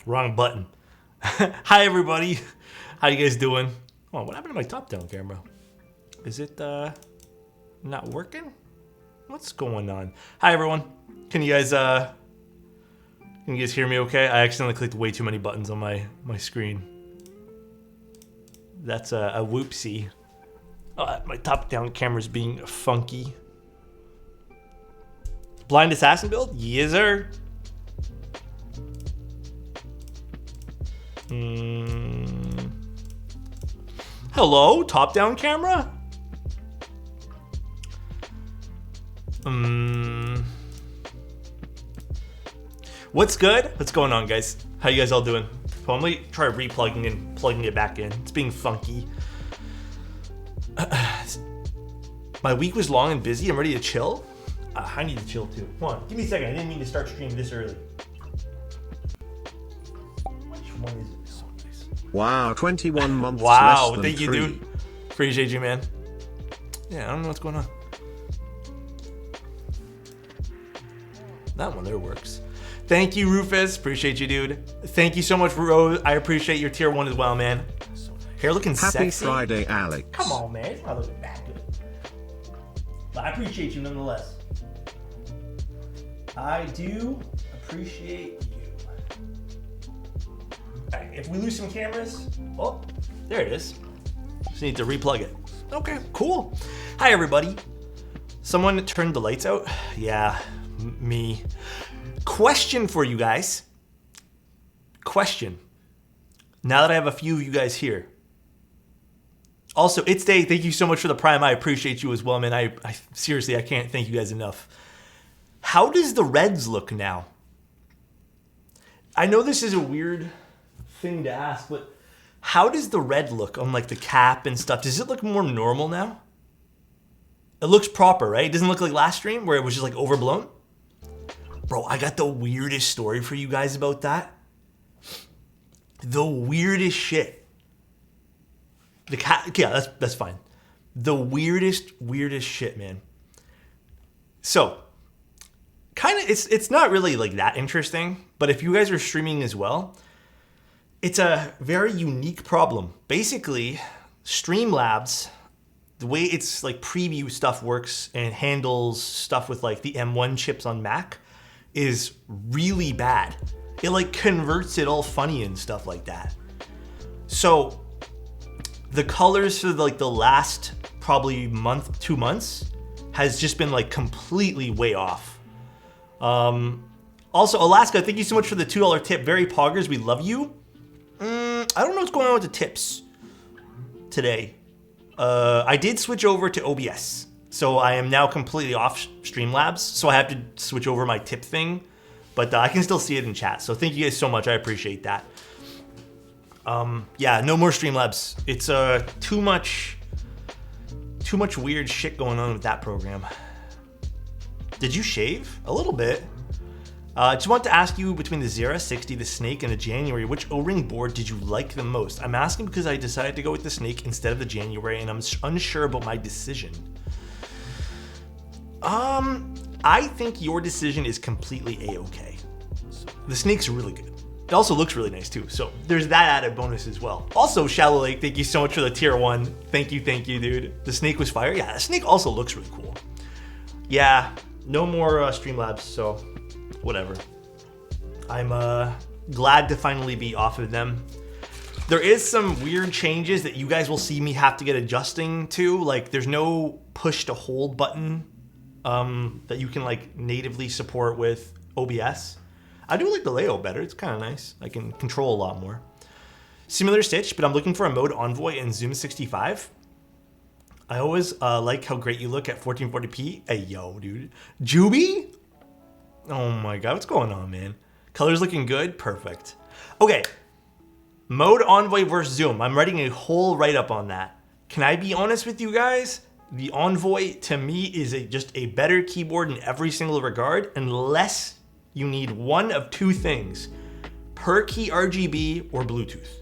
Wrong button. Hi, everybody. How you guys doing? Oh, what happened to my top-down camera? Is it not working? What's going on? Hi, everyone. Can you guys hear me okay? I accidentally clicked way too many buttons on my screen. That's a whoopsie. Oh, my top-down camera's being funky. Blind assassin build? Yes, sir. Hello, top-down camera? What's good? What's going on, guys? How you guys all doing? So I'm gonna try replugging and plugging it back in. It's being funky. My week was long and busy. I'm ready to chill. I need to chill too. Come on, give me a second. I didn't mean to start streaming this early. Which one is it? So nice. Wow, 21 months. Wow, less than thank you, 3. dude. Appreciate you, man. Yeah, I don't know what's going on. That one there works. Thank you, Rufus. Appreciate you, dude. Thank you so much, Rose. I appreciate your tier 1 as well, man. Hair looking Happy sexy. Friday, Alex. Come on, man. It's not looking that good. But I appreciate you nonetheless. I do appreciate you. All right, if we lose some cameras, oh, there it is. Just need to replug it. Okay, cool. Hi, everybody. Someone turned the lights out? Yeah, me. Question for you guys. Question. Now that I have a few of you guys here. Also, It's Day, thank you so much for the Prime. I appreciate you as well, man. I seriously, I can't thank you guys enough. How does the Reds look now? I know this is a weird thing to ask, but how does the red look on like the cap and stuff? Does it look more normal now? It looks proper, right? It doesn't look like last stream where it was just like overblown. Bro, I got the weirdest story for you guys about that. The weirdest shit. The cat, yeah, that's fine. The weirdest shit, man. So, kind of, it's not really like that interesting, but if you guys are streaming as well, it's a very unique problem. Basically, Streamlabs, the way its like preview stuff works and handles stuff with like the M1 chips on Mac is really bad. It like converts it all funny and stuff like that. So the colors for like the last probably month, 2 months has just been like completely way off. Also, Alaska, thank you so much for the $2 tip. Very poggers, we love you. I don't know what's going on with the tips today. I did switch over to OBS. So I am now completely off Streamlabs. So I have to switch over my tip thing. But I can still see it in chat. So thank you guys so much. I appreciate that. Yeah, no more Streamlabs. It's too much weird shit going on with that program. Did you shave? A little bit. Just want to ask you, between the Zera 60, the Snake, and the January, which O-ring board did you like the most? I'm asking because I decided to go with the Snake instead of the January, and I'm unsure about my decision. I think your decision is completely A-okay. The Snake's really good. It also looks really nice too, so there's that added bonus as well. Also, Shallow Lake, thank you so much for the tier 1. Thank you, dude. The Snake was fire. Yeah, the Snake also looks really cool. Yeah, no more Streamlabs, so whatever. I'm glad to finally be off of them. There is some weird changes that you guys will see me have to get adjusting to. Like, there's no push to hold button that you can like natively support with OBS. I do like the layout better. It's kind of nice. I can control a lot more. Similar stitch, but I'm looking for a mode Envoy and Zoom 65. I always like how great you look at 1440p. Hey, yo, dude. Juby? Oh my God, what's going on, man? Colors looking good? Perfect. Okay, mode Envoy versus Zoom. I'm writing a whole write-up on that. Can I be honest with you guys? The Envoy, to me, is just a better keyboard in every single regard, unless you need one of two things: per key RGB or Bluetooth.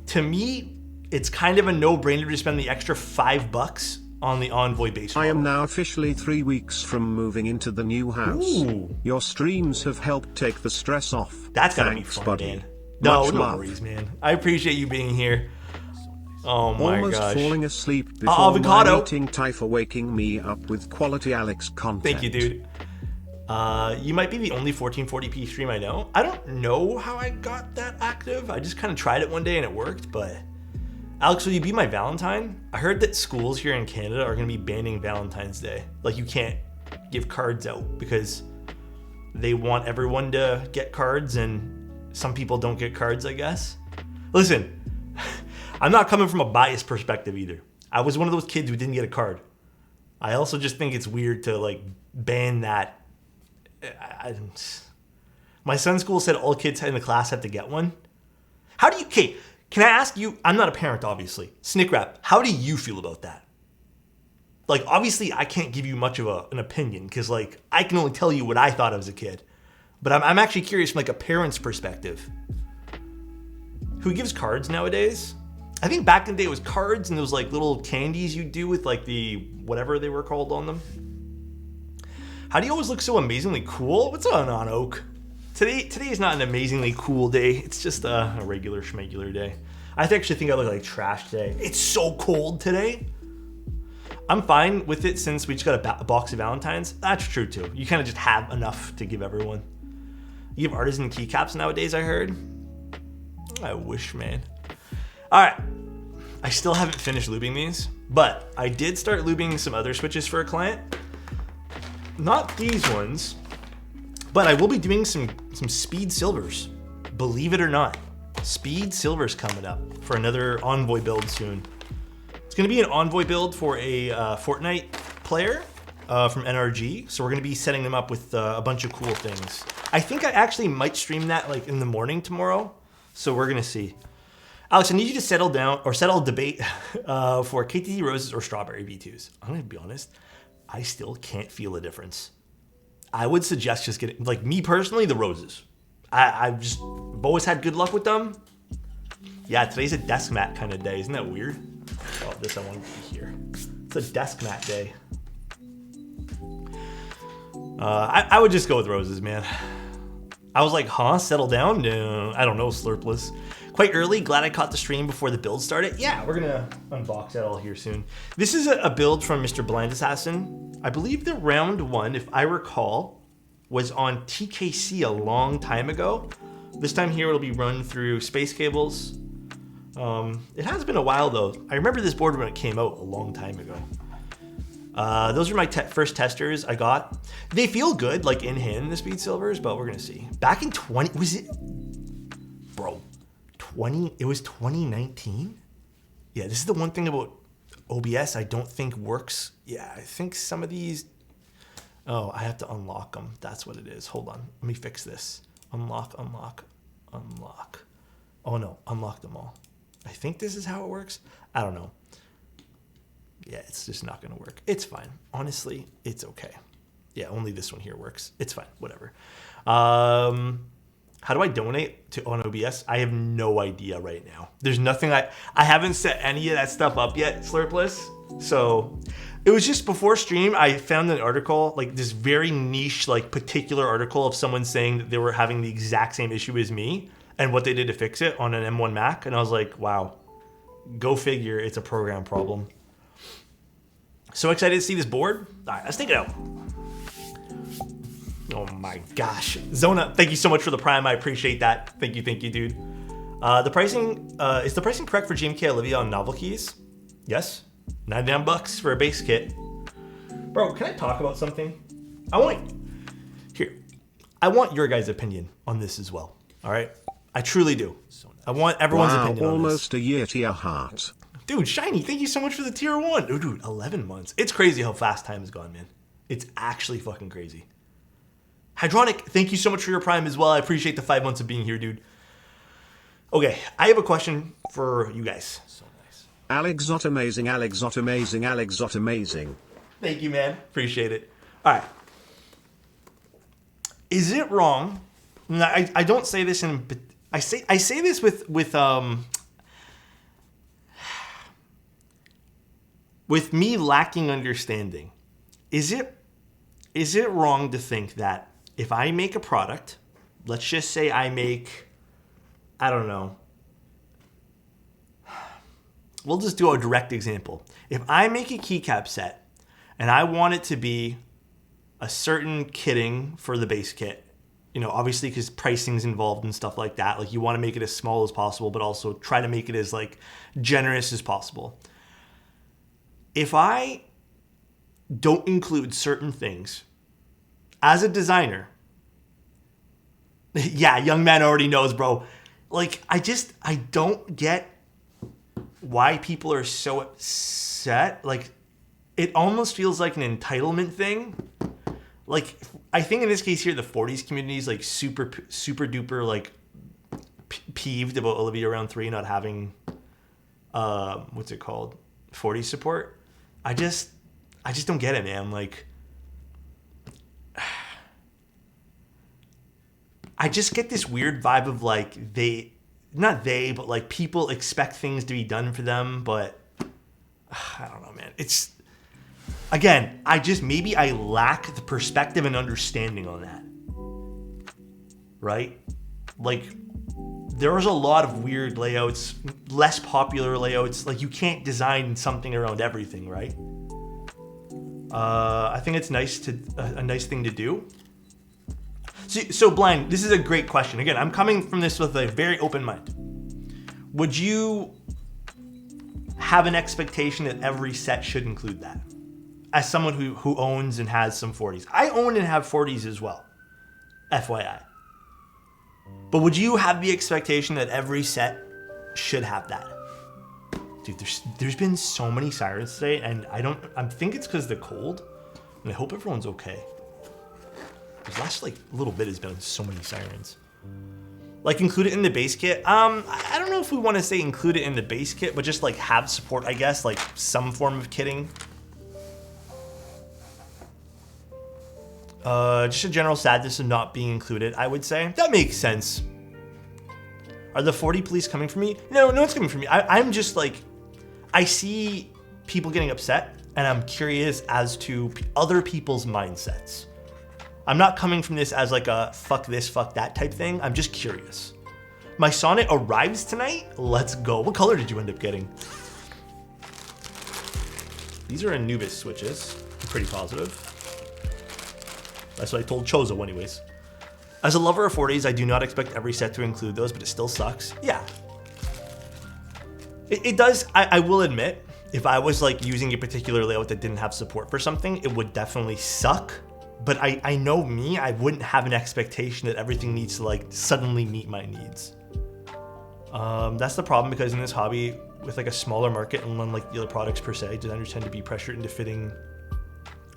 To me, it's kind of a no-brainer to spend the extra $5 on the Envoy base model. I am now officially 3 weeks from moving into the new house. Ooh. Your streams have helped take the stress off. That's gotta Thanks, be fun, buddy. man. No Much love. worries, man. I appreciate you being here. Oh my Almost gosh. falling asleep before avocado. my meeting time for waking me up with quality Alex content. Thank you, dude. You might be the only 1440p stream I know. I don't know how I got that active. I just kind of tried it one day and it worked, but... Alex, will you be my Valentine? I heard that schools here in Canada are going to be banning Valentine's Day. Like, you can't give cards out because they want everyone to get cards and some people don't get cards, I guess. Listen, I'm not coming from a biased perspective either. I was one of those kids who didn't get a card. I also just think it's weird to, like, ban that. My son's school said all kids in the class have to get one. How do you... Okay, can I ask you, I'm not a parent, obviously. Snick Rap, how do you feel about that? Like, obviously, I can't give you much of an opinion because, like, I can only tell you what I thought as a kid. But I'm actually curious from, like, a parent's perspective. Who gives cards nowadays? I think back in the day it was cards and those, like, little candies you do with, like, the whatever they were called on them. How do you always look so amazingly cool? What's going on, Oak? Today is not an amazingly cool day. It's just a regular schmegular day. I actually think I look like trash today. It's so cold today. I'm fine with it since we just got a box of Valentines. That's true too. You kind of just have enough to give everyone. You have artisan keycaps nowadays, I heard. I wish, man. All right. I still haven't finished lubing these, but I did start lubing some other switches for a client. Not these ones. But I will be doing some speed silvers, believe it or not. Speed silvers coming up for another Envoy build soon. It's gonna be an Envoy build for a Fortnite player from NRG. So we're gonna be setting them up with a bunch of cool things. I think I actually might stream that like in the morning tomorrow. So we're gonna see. Alex, I need you to settle down or settle a debate for KTT Roses or Strawberry V2s. I'm gonna be honest, I still can't feel a difference. I would suggest just getting, like me personally, the roses. I've always had good luck with them. Yeah, today's a desk mat kind of day. Isn't that weird? Oh, this I want to be here. It's a desk mat day. I would just go with roses, man. I was like, huh? Settle down? No, I don't know, Slurpless. Quite early. Glad I caught the stream before the build started. Yeah, we're gonna unbox that all here soon. This is a build from Mr. Blind Assassin. I believe the round one, if I recall, was on TKC a long time ago. This time here it'll be run through space cables. It has been a while though. I remember this board when it came out a long time ago. Those are my first testers I got. They feel good, like in hand, the speed silvers, but we're gonna see. Back in 20, was it? Bro, 20, it was 2019? Yeah, this is the one thing about OBS I don't think works. Yeah, I think some of these, oh, I have to unlock them. That's what it is. Hold on, let me fix this. Unlock, unlock, unlock. Oh no, unlock them all. I think this is how it works. I don't know. Yeah, it's just not gonna work. It's fine. Honestly, it's okay. Yeah, only this one here works. It's fine, whatever. How do I donate on OBS? I have no idea right now. There's nothing I haven't set any of that stuff up yet, Slurpless. So it was just before stream, I found an article, like this very niche, like particular article of someone saying that they were having the exact same issue as me and what they did to fix it on an M1 Mac. And I was like, wow, go figure, it's a program problem. So excited to see this board. All right, let's take it out. Oh my gosh. Zona, thank you so much for the Prime. I appreciate that. Thank you, dude. The pricing, is the pricing correct for GMK Olivia on novel keys? Yes. $99 for a base kit. Bro, can I talk about something? I want your guys' opinion on this as well. All right? I truly do. I want everyone's opinion on this. Almost a year to your heart. Dude, Shiny, thank you so much for the tier 1. Oh, dude, 11 months. It's crazy how fast time has gone, man. It's actually fucking crazy. Hydronic, thank you so much for your Prime as well. I appreciate the 5 months of being here, dude. Okay, I have a question for you guys. So nice. Alexot amazing, Alexot amazing, Alexot amazing. Thank you, man. Appreciate it. All right. Is it wrong? I don't say this in... I say this with with me lacking understanding, is it wrong to think that if I make a product, let's just say I make, I don't know, we'll just do a direct example. If I make a keycap set and I want it to be a certain kitting for the base kit, you know, obviously because pricing's involved and stuff like that. Like you want to make it as small as possible, but also try to make it as like generous as possible. If I don't include certain things as a designer, yeah, young man already knows, bro. Like I don't get why people are so upset. Like it almost feels like an entitlement thing. Like I think in this case here, the 40s community is like super duper like peeved about Olivia Round 3 not having what's it called, 40s support. I just don't get it, man. Like I just get this weird vibe of like but like people expect things to be done for them, but I don't know, man. It's, again, maybe I lack the perspective and understanding on that. Right? Like, there's a lot of weird layouts, less popular layouts. Like, you can't design something around everything, right? I think it's a nice thing to do. So Blind, this is a great question. Again, I'm coming from this with a very open mind. Would you have an expectation that every set should include that? As someone who owns and has some 40s. I own and have 40s as well. FYI. But would you have the expectation that every set should have that? Dude, there's been so many sirens today, and I think it's because they're cold, and I hope everyone's okay. This last like little bit has been so many sirens. Like include it in the base kit. I don't know if we want to say include it in the base kit, but just like have support, I guess, like some form of kitting. Just a general sadness of not being included, I would say. That makes sense. Are the 40 police coming for me? No one's coming for me. I'm just like, I see people getting upset, and I'm curious as to other people's mindsets. I'm not coming from this as like a fuck this, fuck that type thing. I'm just curious. My Sonnet arrives tonight. Let's go. What color did you end up getting? These are Anubis switches. I'm pretty positive. That's what I told Chozo anyways. As a lover of 40s, I do not expect every set to include those, but it still sucks. Yeah. It does. I will admit, if I was like using a particular layout that didn't have support for something, it would definitely suck. But I know me, I wouldn't have an expectation that everything needs to like suddenly meet my needs. That's the problem, because in this hobby, with like a smaller market and unlike the other products per se, designers tend to be pressured into fitting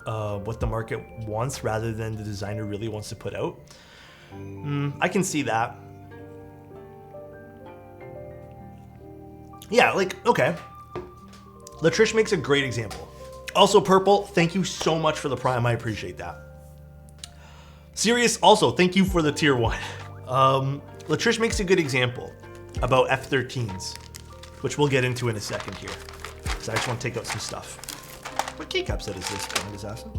what the market wants rather than the designer really wants to put out. I can see that. Yeah, like, okay. Latrish makes a great example. Also, Purple, thank you so much for the Prime. I appreciate that. Sirius, also, thank you for the tier 1. Latrish makes a good example about F-13s, which we'll get into in a second here, because I just want to take out some stuff. What keycap set is this, Blind Assassin?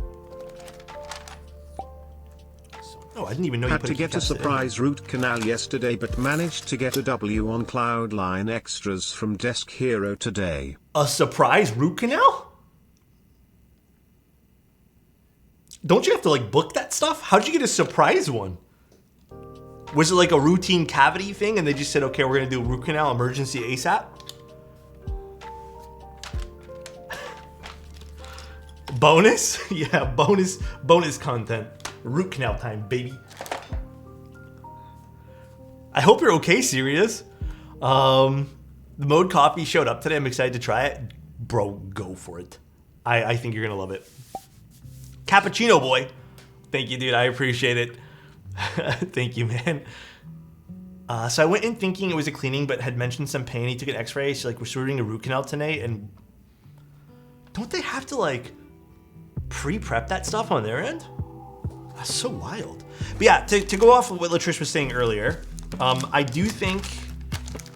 Oh, I didn't even know you had put to get a surprise root canal yesterday, but managed to get a W on Cloudline Extras from Desk Hero today. A surprise root canal? Don't you have to like book that stuff? How'd you get a surprise one? Was it like a routine cavity thing and they just said, okay, we're gonna do a root canal emergency ASAP? Bonus? Yeah, bonus content. Root canal time, baby. I hope you're okay, Sirius. The mode coffee showed up today. I'm excited to try it. Bro, go for it. I think you're gonna love it. Cappuccino boy. Thank you, dude. I appreciate it. Thank you, man. So I went in thinking it was a cleaning, but had mentioned some pain. He took an x-ray. So like, we're sorting a root canal tonight, and don't they have to like pre-prep that stuff on their end? That's so wild. But yeah, to go off of what Latrish was saying earlier, I do think,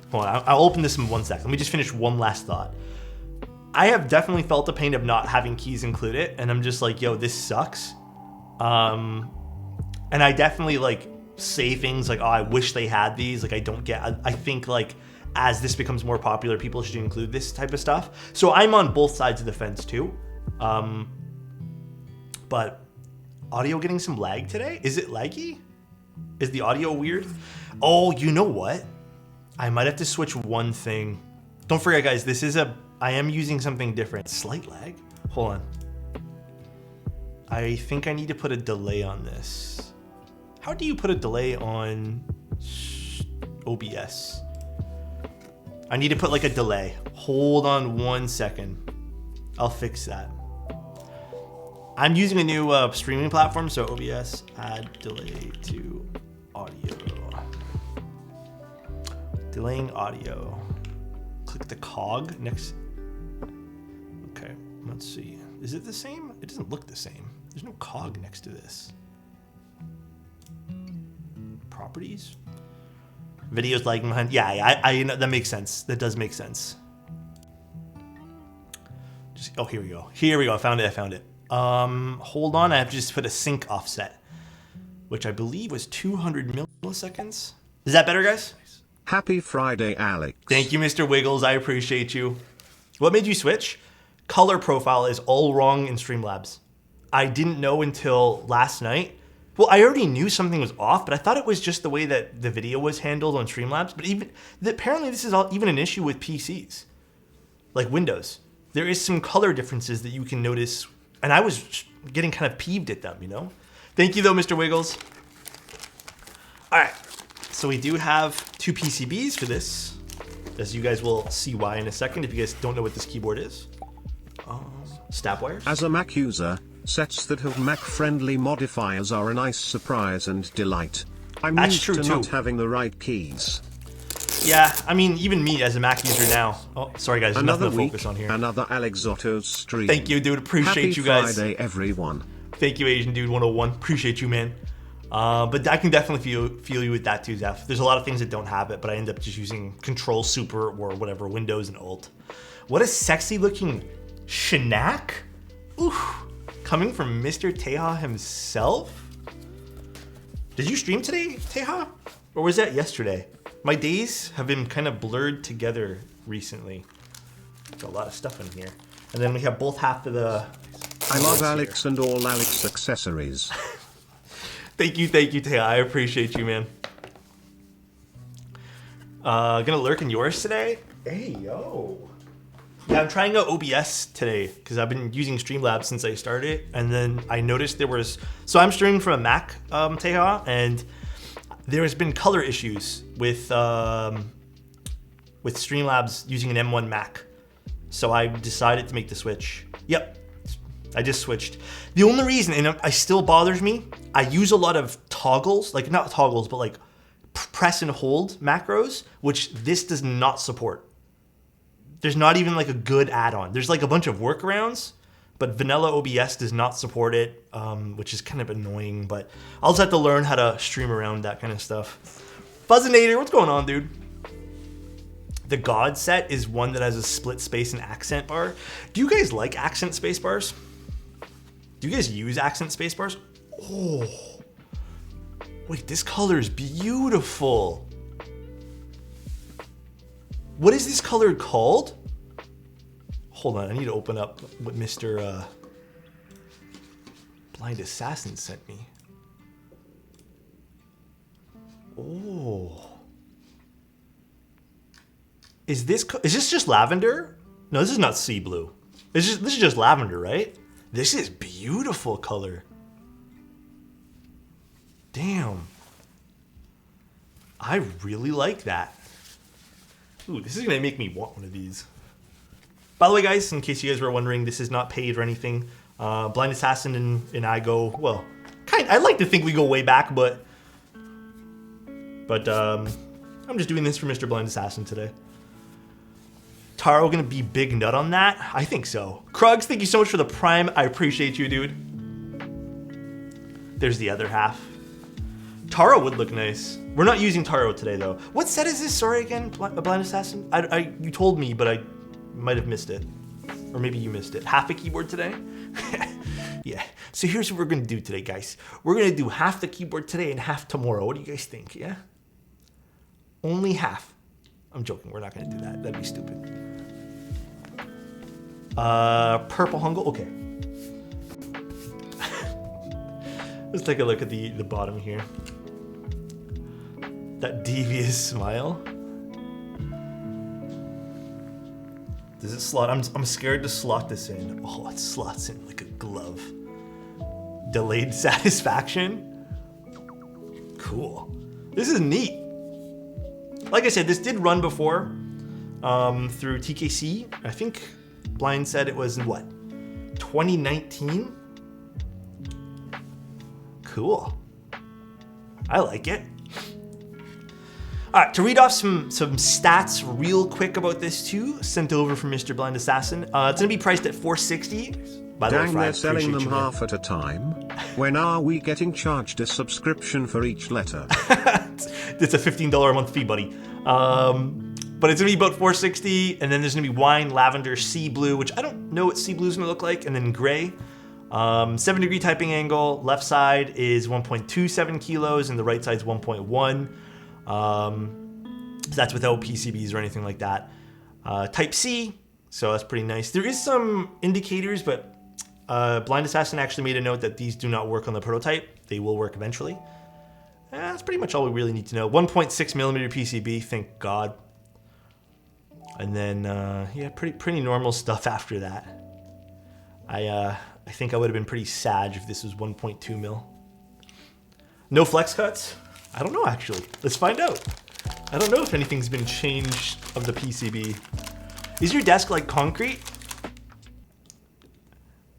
hold on, I'll open this in 1 second. Let me just finish one last thought. I have definitely felt the pain of not having keys included, and I'm just like, yo, this sucks. And I definitely like say things like, oh, I wish they had these. Like, I don't get, I think like as this becomes more popular, people should include this type of stuff. So I'm on both sides of the fence too. But audio getting some lag today? Is it laggy? Is the audio weird? Oh, you know what? I might have to switch one thing. Don't forget, guys, I am using something different. Slight lag? Hold on. I think I need to put a delay on this. How do you put a delay on OBS? I need to put like a delay. Hold on 1 second. I'll fix that. I'm using a new streaming platform, so OBS, add delay to audio. Delaying audio. Click the cog next. Okay, let's see. Is it the same? It doesn't look the same. There's no cog next to this. Properties? Videos lagging behind. Yeah, I know, that makes sense. That does make sense. Just, oh, here we go. Here we go. I found it. Hold on. I have to just put a sync offset, which I believe was 200 milliseconds. Is that better, guys? Happy Friday, Alex. Thank you, Mr. Wiggles. I appreciate you. What made you switch? Color profile is all wrong in Streamlabs. I didn't know until last night. Well, I already knew something was off, but I thought it was just the way that the video was handled on Streamlabs. But apparently this is even an issue with PCs, like Windows. There is some color differences that you can notice, and I was getting kind of peeved at them, you know? Thank you though, Mr. Wiggles. All right, so we do have 2 PCBs for this, as you guys will see why in a second if you guys don't know what this keyboard is. Snap wires. As a Mac user, sets that have Mac-friendly modifiers are a nice surprise and delight. I'm used to not having the right keys. Yeah, I mean, even me as a Mac user now. Oh, sorry guys, there's nothing to focus on here. Another Alexotos stream. Thank you, dude. Appreciate you guys. Happy Friday, everyone. Thank you, Asian Dude 101. Appreciate you, man. But I can definitely feel you with that too, Zeph. There's a lot of things that don't have it, but I end up just using Control Super or whatever, Windows and Alt. What a sexy looking Shinak. Ooh, coming from Mr. Teja himself. Did you stream today, Teja? Or was that yesterday? My days have been kind of blurred together recently. Got a lot of stuff in here. And then we have both half of the... I love Alex and all Alex accessories. Thank you, Teja. I appreciate you, man. Gonna lurk in yours today? Hey, yo. Yeah, I'm trying out OBS today because I've been using Streamlabs since I started, and then I noticed there was... So I'm streaming from a Mac, Teja, and there has been color issues with Streamlabs using an M1 Mac. So I decided to make the switch. Yep, I just switched. The only reason, and it still bothers me, I use a lot of toggles, like not toggles, but like press and hold macros, which this does not support. There's not even like a good add-on. There's like a bunch of workarounds, but vanilla OBS does not support it, which is kind of annoying, but I'll just have to learn how to stream around that kind of stuff. Fuzzinator, what's going on, dude? The God set is one that has a split space and accent bar. Do you guys like accent space bars? Do you guys use accent space bars? Oh, wait, this color is beautiful. What is this color called? Hold on, I need to open up what Mr. Blind Assassin sent me. Oh. Is this just lavender? No, this is not sea blue. This is just lavender, right? This is beautiful color. Damn. I really like that. Ooh, this is gonna make me want one of these. By the way, guys, in case you guys were wondering, this is not paid or anything. Blind Assassin and I go, well, I like to think we go way back, but I'm just doing this for Mr. Blind Assassin today. Taro gonna be big nut on that? I think so. Krugs, thank you so much for the prime. I appreciate you, dude. There's the other half. Taro would look nice. We're not using Taro today, though. What set is this? Sorry again, Blind Assassin? You told me, but I might have missed it. Or maybe you missed it. Half a keyboard today? Yeah. So here's what we're going to do today, guys. We're going to do half the keyboard today and half tomorrow. What do you guys think? Yeah? Only half. I'm joking. We're not going to do that. That'd be stupid. Purple hungle. Okay. Let's take a look at the bottom here. That devious smile. Does it slot? I'm scared to slot this in. Oh, it slots in like a glove. Delayed satisfaction. Cool. This is neat. Like I said, this did run before through TKC. I think Blind said it was in what? 2019? Cool. I like it. All right, to read off some stats real quick about this too, sent over from Mr. Blind Assassin. It's gonna be priced at $460. By the way, Dang, they're selling them half at a time. When are we getting charged a subscription for each letter? It's a $15 a month fee, buddy. But it's gonna be about $460, and then there's gonna be wine, lavender, sea blue, which I don't know what sea blue is gonna look like, and then gray. 7-degree typing angle. Left side is 1.27 kilos, and the right side's 1.1. So that's without PCBs or anything like that. Type C, so that's pretty nice. There is some indicators, but Blind Assassin actually made a note that these do not work on the prototype. They will work eventually. That's pretty much all we really need to know. 1.6 millimeter PCB, thank God. And then, yeah, pretty normal stuff after that. I think I would have been pretty sad if this was 1.2 mil. No flex cuts? I don't know, actually. Let's find out. I don't know if anything's been changed of the PCB. Is your desk like concrete?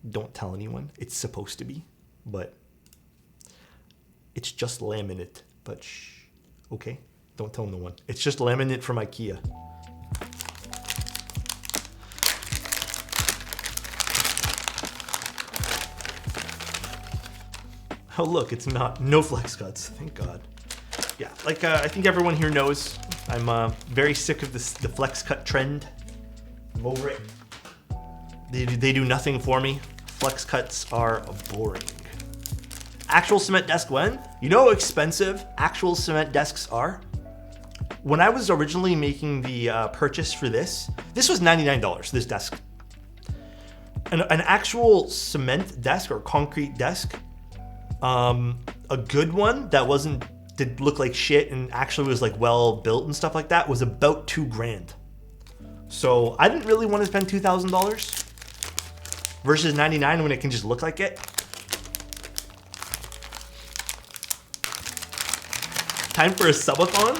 Don't tell anyone. It's supposed to be, but it's just laminate. But shh, okay? Don't tell no one. It's just laminate from IKEA. Oh look, it's no flex cuts, thank God. Yeah, like I think everyone here knows, I'm very sick of the flex cut trend. I'm over it. They do nothing for me. Flex cuts are boring. Actual cement desk when? You know how expensive actual cement desks are? When I was originally making the purchase for this was $99, this desk. An actual cement desk or concrete desk, a good one that did look like shit and actually was like well built and stuff like that was about $2,000. So I didn't really want to spend $2,000 versus $99 when it can just look like it. Time for a subathon?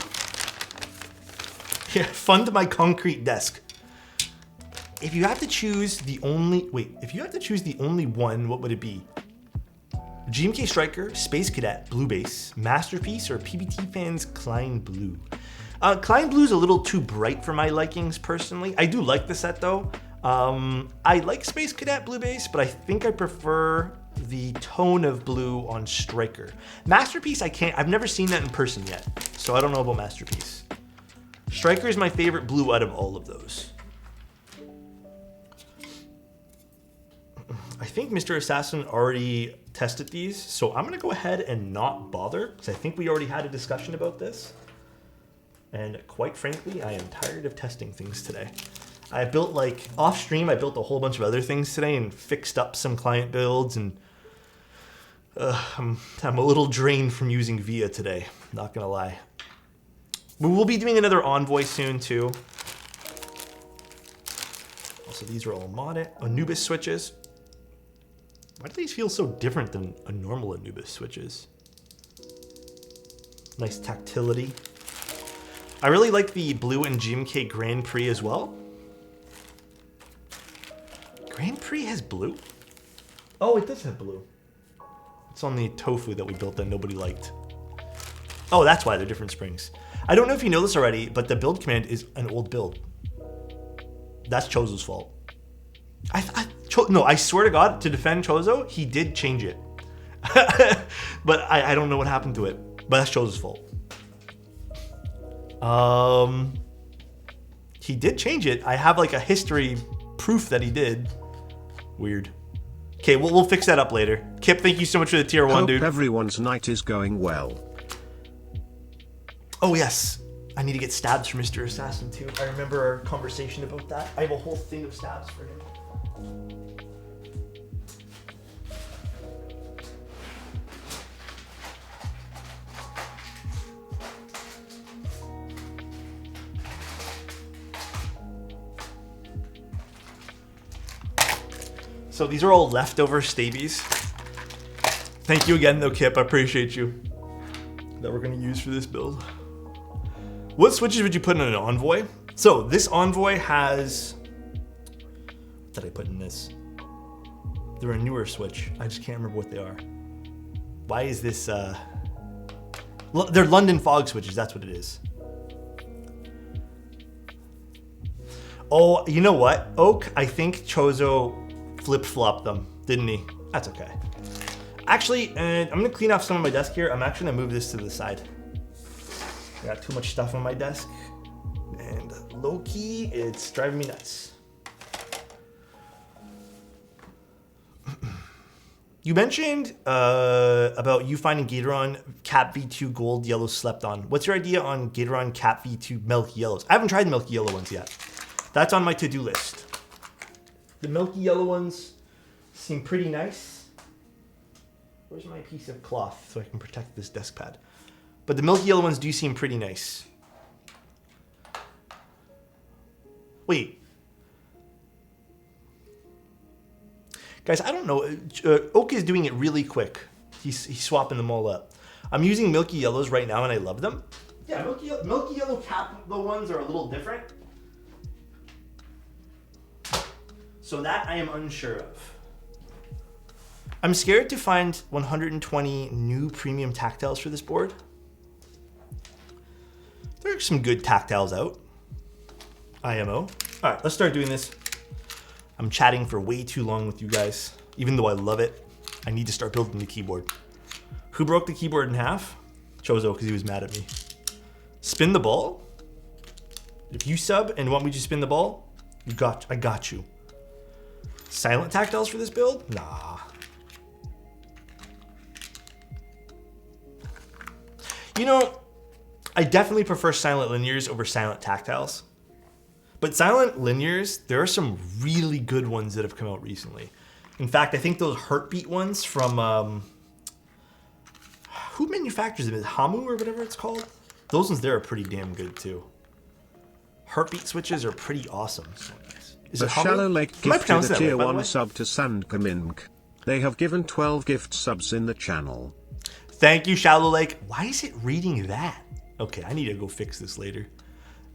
Yeah, fund my concrete desk. If you have to choose the only one, what would it be? GMK Striker, Space Cadet, Blue Base, Masterpiece, or PBT Fans Klein Blue? Klein Blue is a little too bright for my likings personally. I do like the set though. I like Space Cadet Blue Base, but I think I prefer the tone of blue on Striker. Masterpiece, I've never seen that in person yet, so I don't know about Masterpiece. Striker is my favorite blue out of all of those. I think Mr. Assassin already tested these, so I'm gonna go ahead and not bother, because I think we already had a discussion about this. And quite frankly, I am tired of testing things today. I built off stream, I built a whole bunch of other things today and fixed up some client builds, and I'm a little drained from using VIA today, not gonna lie. We will be doing another Envoy soon too. Also, these are all modded Anubis switches. Why do these feel so different than a normal Anubis switches? Nice tactility. I really like the blue and GMK Grand Prix as well. Grand Prix has blue? Oh, it does have blue. It's on the tofu that we built that nobody liked. Oh, that's why they're different springs. I don't know if you know this already, but the build command is an old build. That's Chozo's fault. No, I swear to God, to defend Chozo, he did change it. But I don't know what happened to it. But that's Chozo's fault. He did change it. I have like a history proof that he did. Weird. Okay, we'll fix that up later. Kip, thank you so much for the tier 1, dude. Hope everyone's night is going well. Oh, yes. I need to get stabs for Mr. Assassin, too. I remember our conversation about that. I have a whole thing of stabs for him. So these are all leftover stabies. Thank you again, though, Kip. I appreciate you. That we're going to use for this build. What switches would you put in an Envoy? So this Envoy has... What did I put in this? They're a newer switch. I just can't remember what they are. Why is this... They're London fog switches. That's what it is. Oh, you know what? Oak, I think Chozo flip-flopped them, didn't he? That's okay. Actually, I'm gonna clean off some of my desk here. I'm actually gonna move this to the side. I got too much stuff on my desk. And low-key, it's driving me nuts. You mentioned about you finding Gatoron Cap V2 Gold Yellow Slept On. What's your idea on Gatoron Cap V2 Milky Yellows? I haven't tried the Milky Yellow ones yet. That's on my to-do list. The milky yellow ones seem pretty nice. Where's my piece of cloth so I can protect this desk pad? But the milky yellow ones do seem pretty nice. Wait. Guys, I don't know. Oak is doing it really quick. He's swapping them all up. I'm using milky yellows right now and I love them. Yeah, milky yellow cap ones are a little different. So that I am unsure of. I'm scared to find 120 new premium tactiles for this board. There are some good tactiles out. IMO. All right, let's start doing this. I'm chatting for way too long with you guys. Even though I love it, I need to start building the keyboard. Who broke the keyboard in half? Chozo, because he was mad at me. Spin the ball? If you sub and want me to spin the ball, I got you. Silent tactiles for this build? Nah. You know, I definitely prefer silent linears over silent tactiles. But silent linears, there are some really good ones that have come out recently. In fact, I think those Heartbeat ones from, who manufactures them? Is it Hamu or whatever it's called? Those ones there are pretty damn good too. Heartbeat switches are pretty awesome. Is the it Shallow Lake gifted a tier 1 way? sub to Sandkamink. They have given 12 gift subs in the channel. Thank you, Shallow Lake. Why is it reading that? Okay, I need to go fix this later.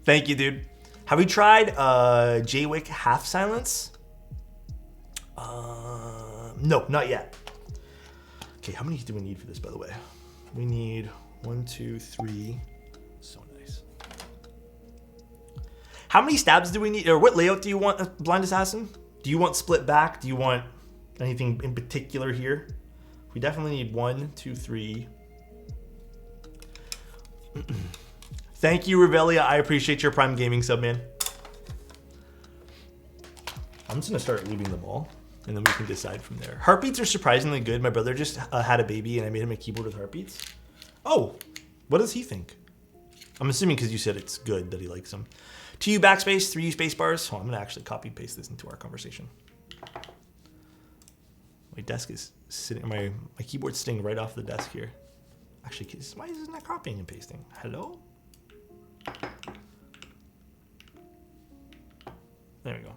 Thank you, dude. Have we tried Jaywick Half Silence? No, not yet. Okay, how many do we need for this, by the way? We need 1, 2, 3. So nice. How many stabs do we need? Or what layout do you want, Blind Assassin? Do you want split back? Do you want anything in particular here? We definitely need 1, 2, 3. Thank you, Revelia. I appreciate your Prime Gaming sub, man. I'm just gonna start looting them all, and then we can decide from there. Heartbeats are surprisingly good. My brother just had a baby, and I made him a keyboard with heartbeats. Oh, what does he think? I'm assuming because you said it's good that he likes them. 2U backspace, 3U space bars. Oh, I'm gonna actually copy and paste this into our conversation. My desk is sitting. My keyboard's sitting right off the desk here. Actually, why is it not copying and pasting? Hello? There we go.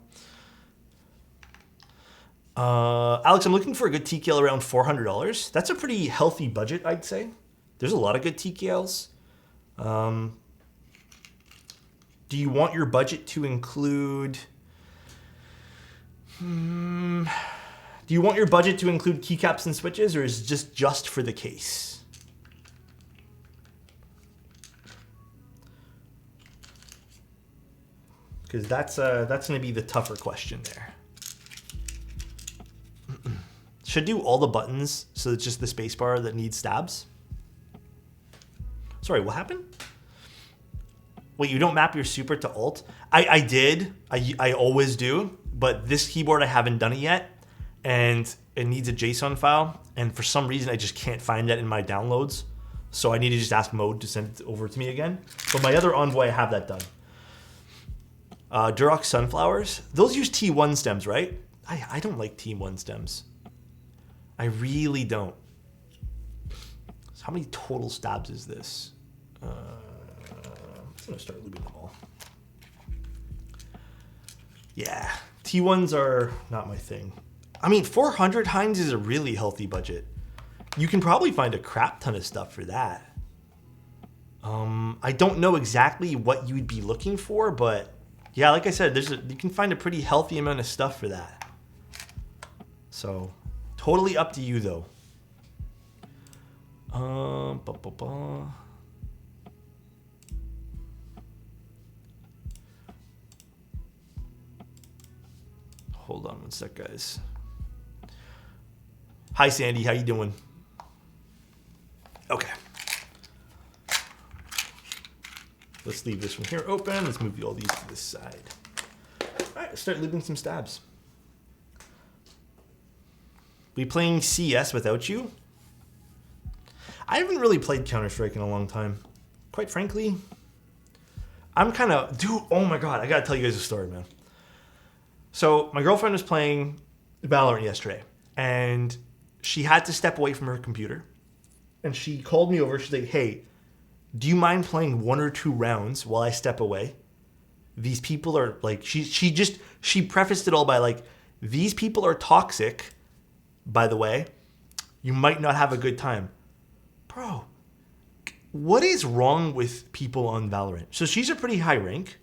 Alex, I'm looking for a good TKL around $400. That's a pretty healthy budget, I'd say. There's a lot of good TKLs. Do you want your budget to include... do you want your budget to include keycaps and switches, or is it just for the case? Because that's going to be the tougher question there. Should I do all the buttons so it's just the spacebar that needs stabs? Sorry, what happened? Wait, you don't map your super to alt? I did. I always do. but this keyboard I haven't done it yet, and it needs a JSON file, and for some reason I just can't find that in my downloads. So I need to just ask Mode to send it over to me again. But my other Envoy, I have that done. Durox Sunflowers, those use T1 stems, right? I don't like T1 stems. I really don't. So how many total stabs is this? I'm gonna start looping them all. Yeah, T1s are not my thing. I mean, 400 Heinz is a really healthy budget. You can probably find a crap ton of stuff for that. I don't know exactly what you'd be looking for, but yeah, like I said, you can find a pretty healthy amount of stuff for that. So, totally up to you though. Hold on one sec, guys. Hi, Sandy. How you doing? Okay. Let's leave this one here open. Let's move all these to this side. All right, let's start leaving some stabs. We playing CS without you? I haven't really played Counter-Strike in a long time. Quite frankly, I'm kind of... Dude, oh my god, I gotta tell you guys a story, man. So, my girlfriend was playing Valorant yesterday, and she had to step away from her computer. And she called me over. She's like, hey, do you mind playing 1 or 2 rounds while I step away? These people are like, she prefaced it all by like, these people are toxic, by the way. You might not have a good time. Bro, what is wrong with people on Valorant? So she's a pretty high rank.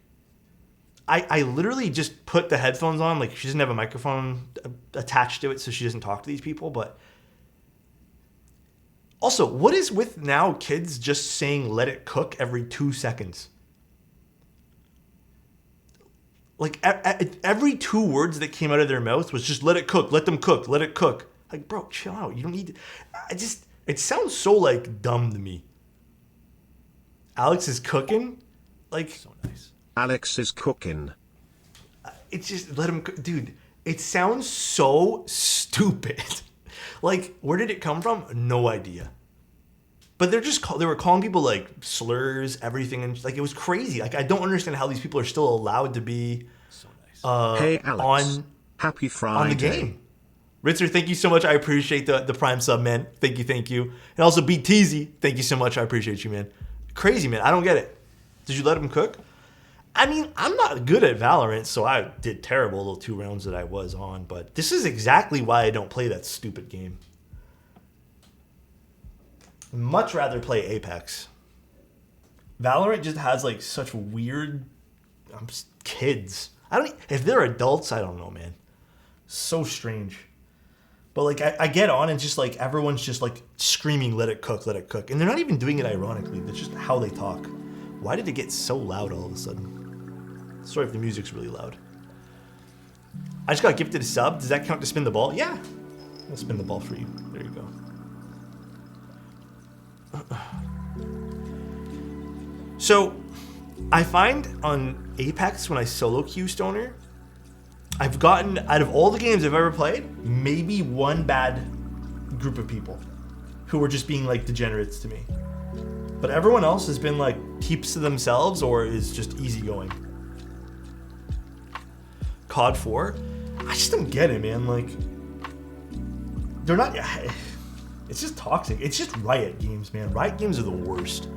I literally just put the headphones on. Like, she doesn't have a microphone attached to it, so she doesn't talk to these people. But also, what is with now kids just saying let it cook every 2 seconds? Like, every 2 words that came out of their mouth was just let it cook, let them cook, let it cook. Like, bro, chill out. You don't need to... It sounds so, like, dumb to me. Alex is cooking? Like... So nice. Alex is cooking. It's just, let him cook. Dude, it sounds so stupid. Like, where did it come from? No idea. But they were calling people, like, slurs, everything. And, like, it was crazy. Like, I don't understand how these people are still allowed to be so nice. Hey, Alex. Happy Friday. On the game. Ritzer, thank you so much. I appreciate the Prime sub, man. Thank you. And also, BTZ, thank you so much. I appreciate you, man. Crazy, man. I don't get it. Did you let him cook? I mean, I'm not good at Valorant, so I did terrible the 2 rounds that I was on. But this is exactly why I don't play that stupid game. I'd much rather play Apex. Valorant just has, like, such weird kids. If they're adults, I don't know, man. So strange. But, like, I get on and just, like, everyone's just, like, screaming, let it cook, let it cook. And they're not even doing it ironically. That's just how they talk. Why did it get so loud all of a sudden? Sorry if the music's really loud. I just got gifted a sub. Does that count to spin the ball? Yeah. I'll spin the ball for you. There you go. So, I find on Apex when I solo queue Stoner, I've gotten, out of all the games I've ever played, maybe 1 bad group of people who were just being, like, degenerates to me. But everyone else has been, like, keeps to themselves or is just easygoing. COD 4? I just don't get it, man. Like, they're not... It's just toxic. It's just Riot games, man. Riot games are the worst.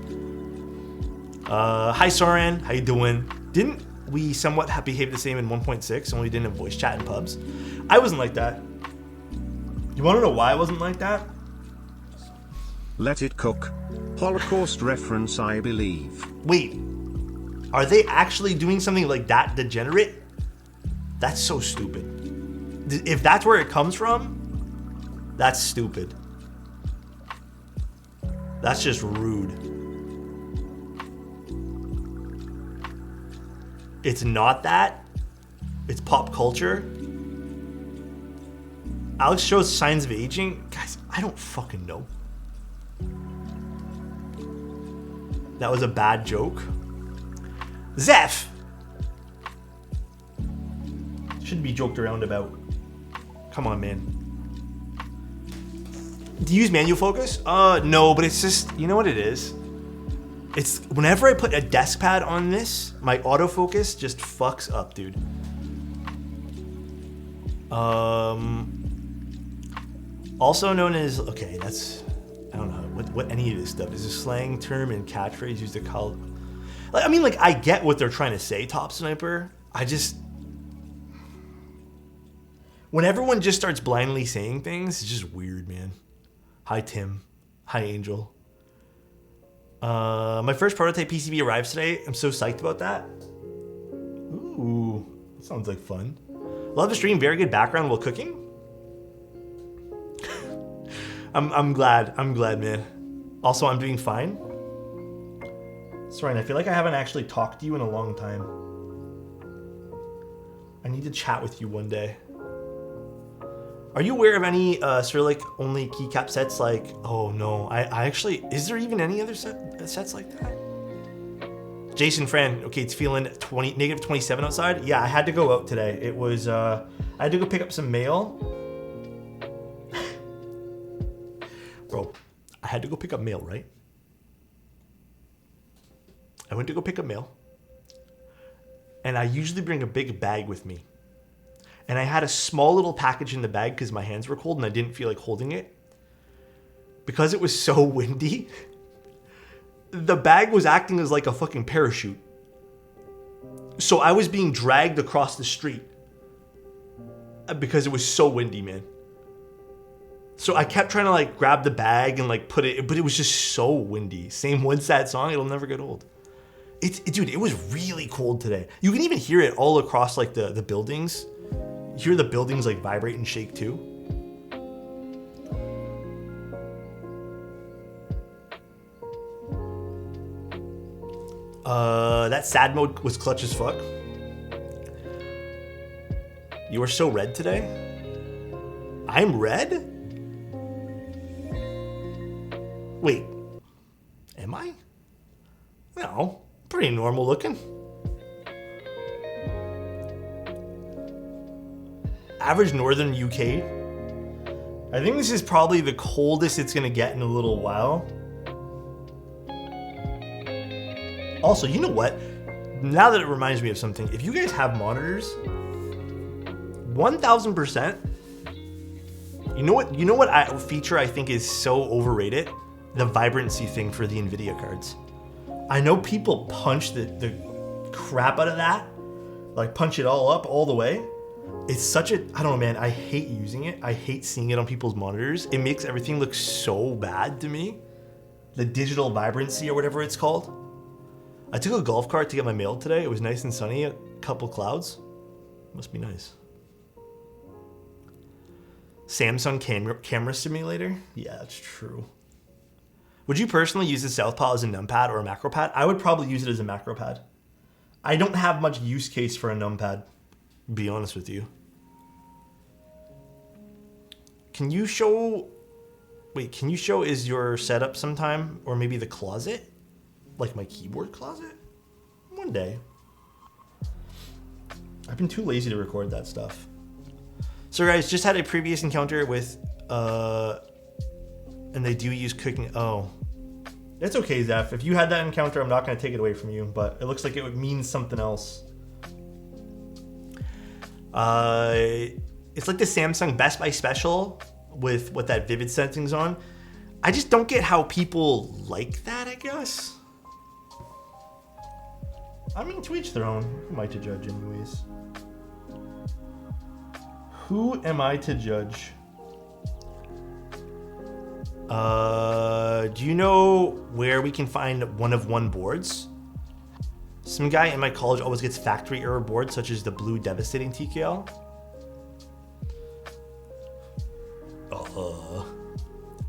Hi, Soran. How you doing? Didn't we somewhat behave the same in 1.6, only didn't have voice chat in pubs? I wasn't like that. You want to know why I wasn't like that? Let it cook. Holocaust reference, I believe. Wait. Are they actually doing something like that degenerate? That's so stupid. If that's where it comes from, that's stupid. That's just rude. It's not that. It's pop culture. Alex shows signs of aging. Guys, I don't fucking know. That was a bad joke. Zeph! Shouldn't be joked around about. Come on, man. Do you use manual focus? No, but it's just, you know what it is? It's whenever I put a desk pad on this, my autofocus just fucks up, dude. Also known as, okay, that's, I don't know what any of this stuff is. A slang term and catchphrase used to call. Like, I mean, like, I get what they're trying to say, Top Sniper. I just, when everyone just starts blindly saying things, it's just weird, man. Hi, Tim. Hi, Angel. My first prototype PCB arrives today. I'm so psyched about that. Ooh, that sounds like fun. Love the stream. Very good background while cooking. I'm glad, man. Also, I'm doing fine. Sorry, I feel like I haven't actually talked to you in a long time. I need to chat with you one day. Are you aware of any Cyrillic only keycap sets like, oh no, I actually, is there even any other sets like that? Jason Fran, okay, it's feeling negative 27 outside. Yeah, I had to go out today. It was, I had to go pick up some mail. Bro, I had to go pick up mail, right? I went to go pick up mail. And I usually bring a big bag with me. And I had a small little package in the bag because my hands were cold and I didn't feel like holding it. Because it was so windy, the bag was acting as like a fucking parachute. So I was being dragged across the street because it was so windy, man. So I kept trying to like grab the bag and like put it, but it was just so windy. Same One Sad Song, it'll never get old. Dude, it was really cold today. You can even hear it all across like the buildings. You hear the buildings like vibrate and shake too. That sad mode was clutch as fuck. You are so red today? I'm red? Wait, am I? No, pretty normal looking. Average northern UK. I think this is probably the coldest it's gonna get in a little while. Also, you know what? Now that it reminds me of something, if you guys have monitors, 1000%. You know what feature I think is so overrated? The vibrancy thing for the NVIDIA cards. I know people punch the crap out of that, like punch it all up all the way. It's such a, I don't know, man, I hate using it. I hate seeing it on people's monitors. It makes everything look so bad to me. The digital vibrancy or whatever it's called. I took a golf cart to get my mail today. It was nice and sunny, a couple clouds. Must be nice. Samsung camera simulator? Yeah, that's true. Would you personally use the Southpaw as a numpad or a macro pad? I would probably use it as a macro pad. I don't have much use case for a numpad, to be honest with you. Can you show is your setup sometime? Or maybe the closet? Like my keyboard closet? One day. I've been too lazy to record that stuff. So guys, just had a previous encounter with, and they do use cooking. Oh, it's okay, Zeph. If you had that encounter, I'm not going to take it away from you, but it looks like it would mean something else. It's like the Samsung Best Buy special with what that vivid setting's on. I just don't get how people like that, I guess. I mean, to each their own. Who am I to judge anyways? Who am I to judge? Do you know where we can find one-of-one boards? Some guy in my college always gets factory error boards, such as the blue devastating TKL.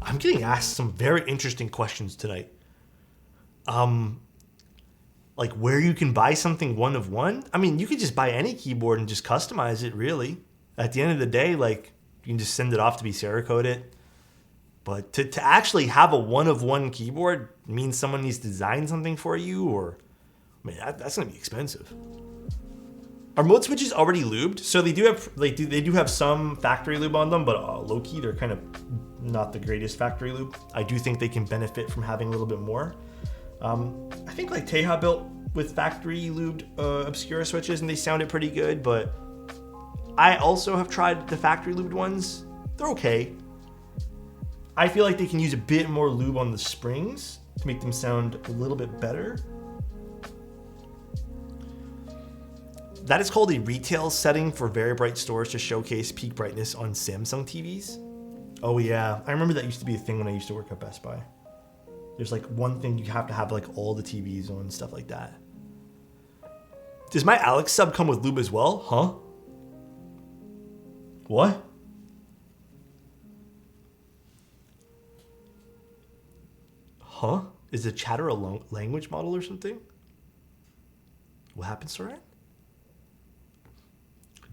I'm getting asked some very interesting questions tonight. Like where you can buy something one-of-one? I mean, you could just buy any keyboard and just customize it, really. At the end of the day, like, you can just send it off to be Cerakoted. But to actually have a one-of-one keyboard means someone needs to design something for you, or, I mean, that's going to be expensive. Our mode switches already lubed, so they do have some factory lube on them, but low key they're kind of not the greatest factory lube. I do think they can benefit from having a little bit more. I think like Teja built with factory lubed Obscura switches and they sounded pretty good, but I also have tried the factory lubed ones. They're okay. I feel like they can use a bit more lube on the springs to make them sound a little bit better. That is called a retail setting for very bright stores to showcase peak brightness on Samsung TVs. Oh yeah, I remember that used to be a thing when I used to work at Best Buy. There's like one thing you have to have like all the TVs on and stuff like that. Does my Alex sub come with lube as well? Huh? What? Huh? Is the chatter a language model or something? What happened, Soren?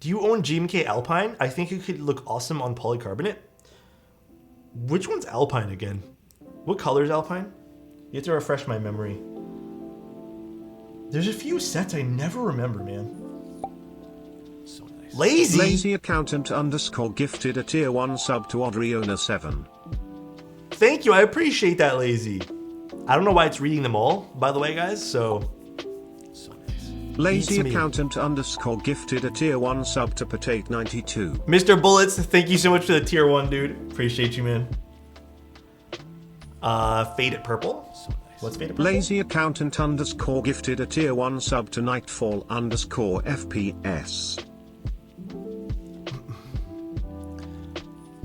Do you own GMK Alpine? I think it could look awesome on polycarbonate. Which one's Alpine again? What color is Alpine? You have to refresh my memory. There's a few sets I never remember, man. So nice. Lazy! Lazy accountant _ gifted a tier 1 sub to Adriona7. Thank you, I appreciate that, Lazy. I don't know why it's reading them all, by the way, guys, so nice. Lazy accountant _ gifted a tier 1 sub to Potate92. Mr. Bullets, thank you so much for the tier 1, dude. Appreciate you, man. Faded Purple. So nice. What's Faded Purple? Lazy accountant _ gifted a tier 1 sub to Nightfall _ FPS.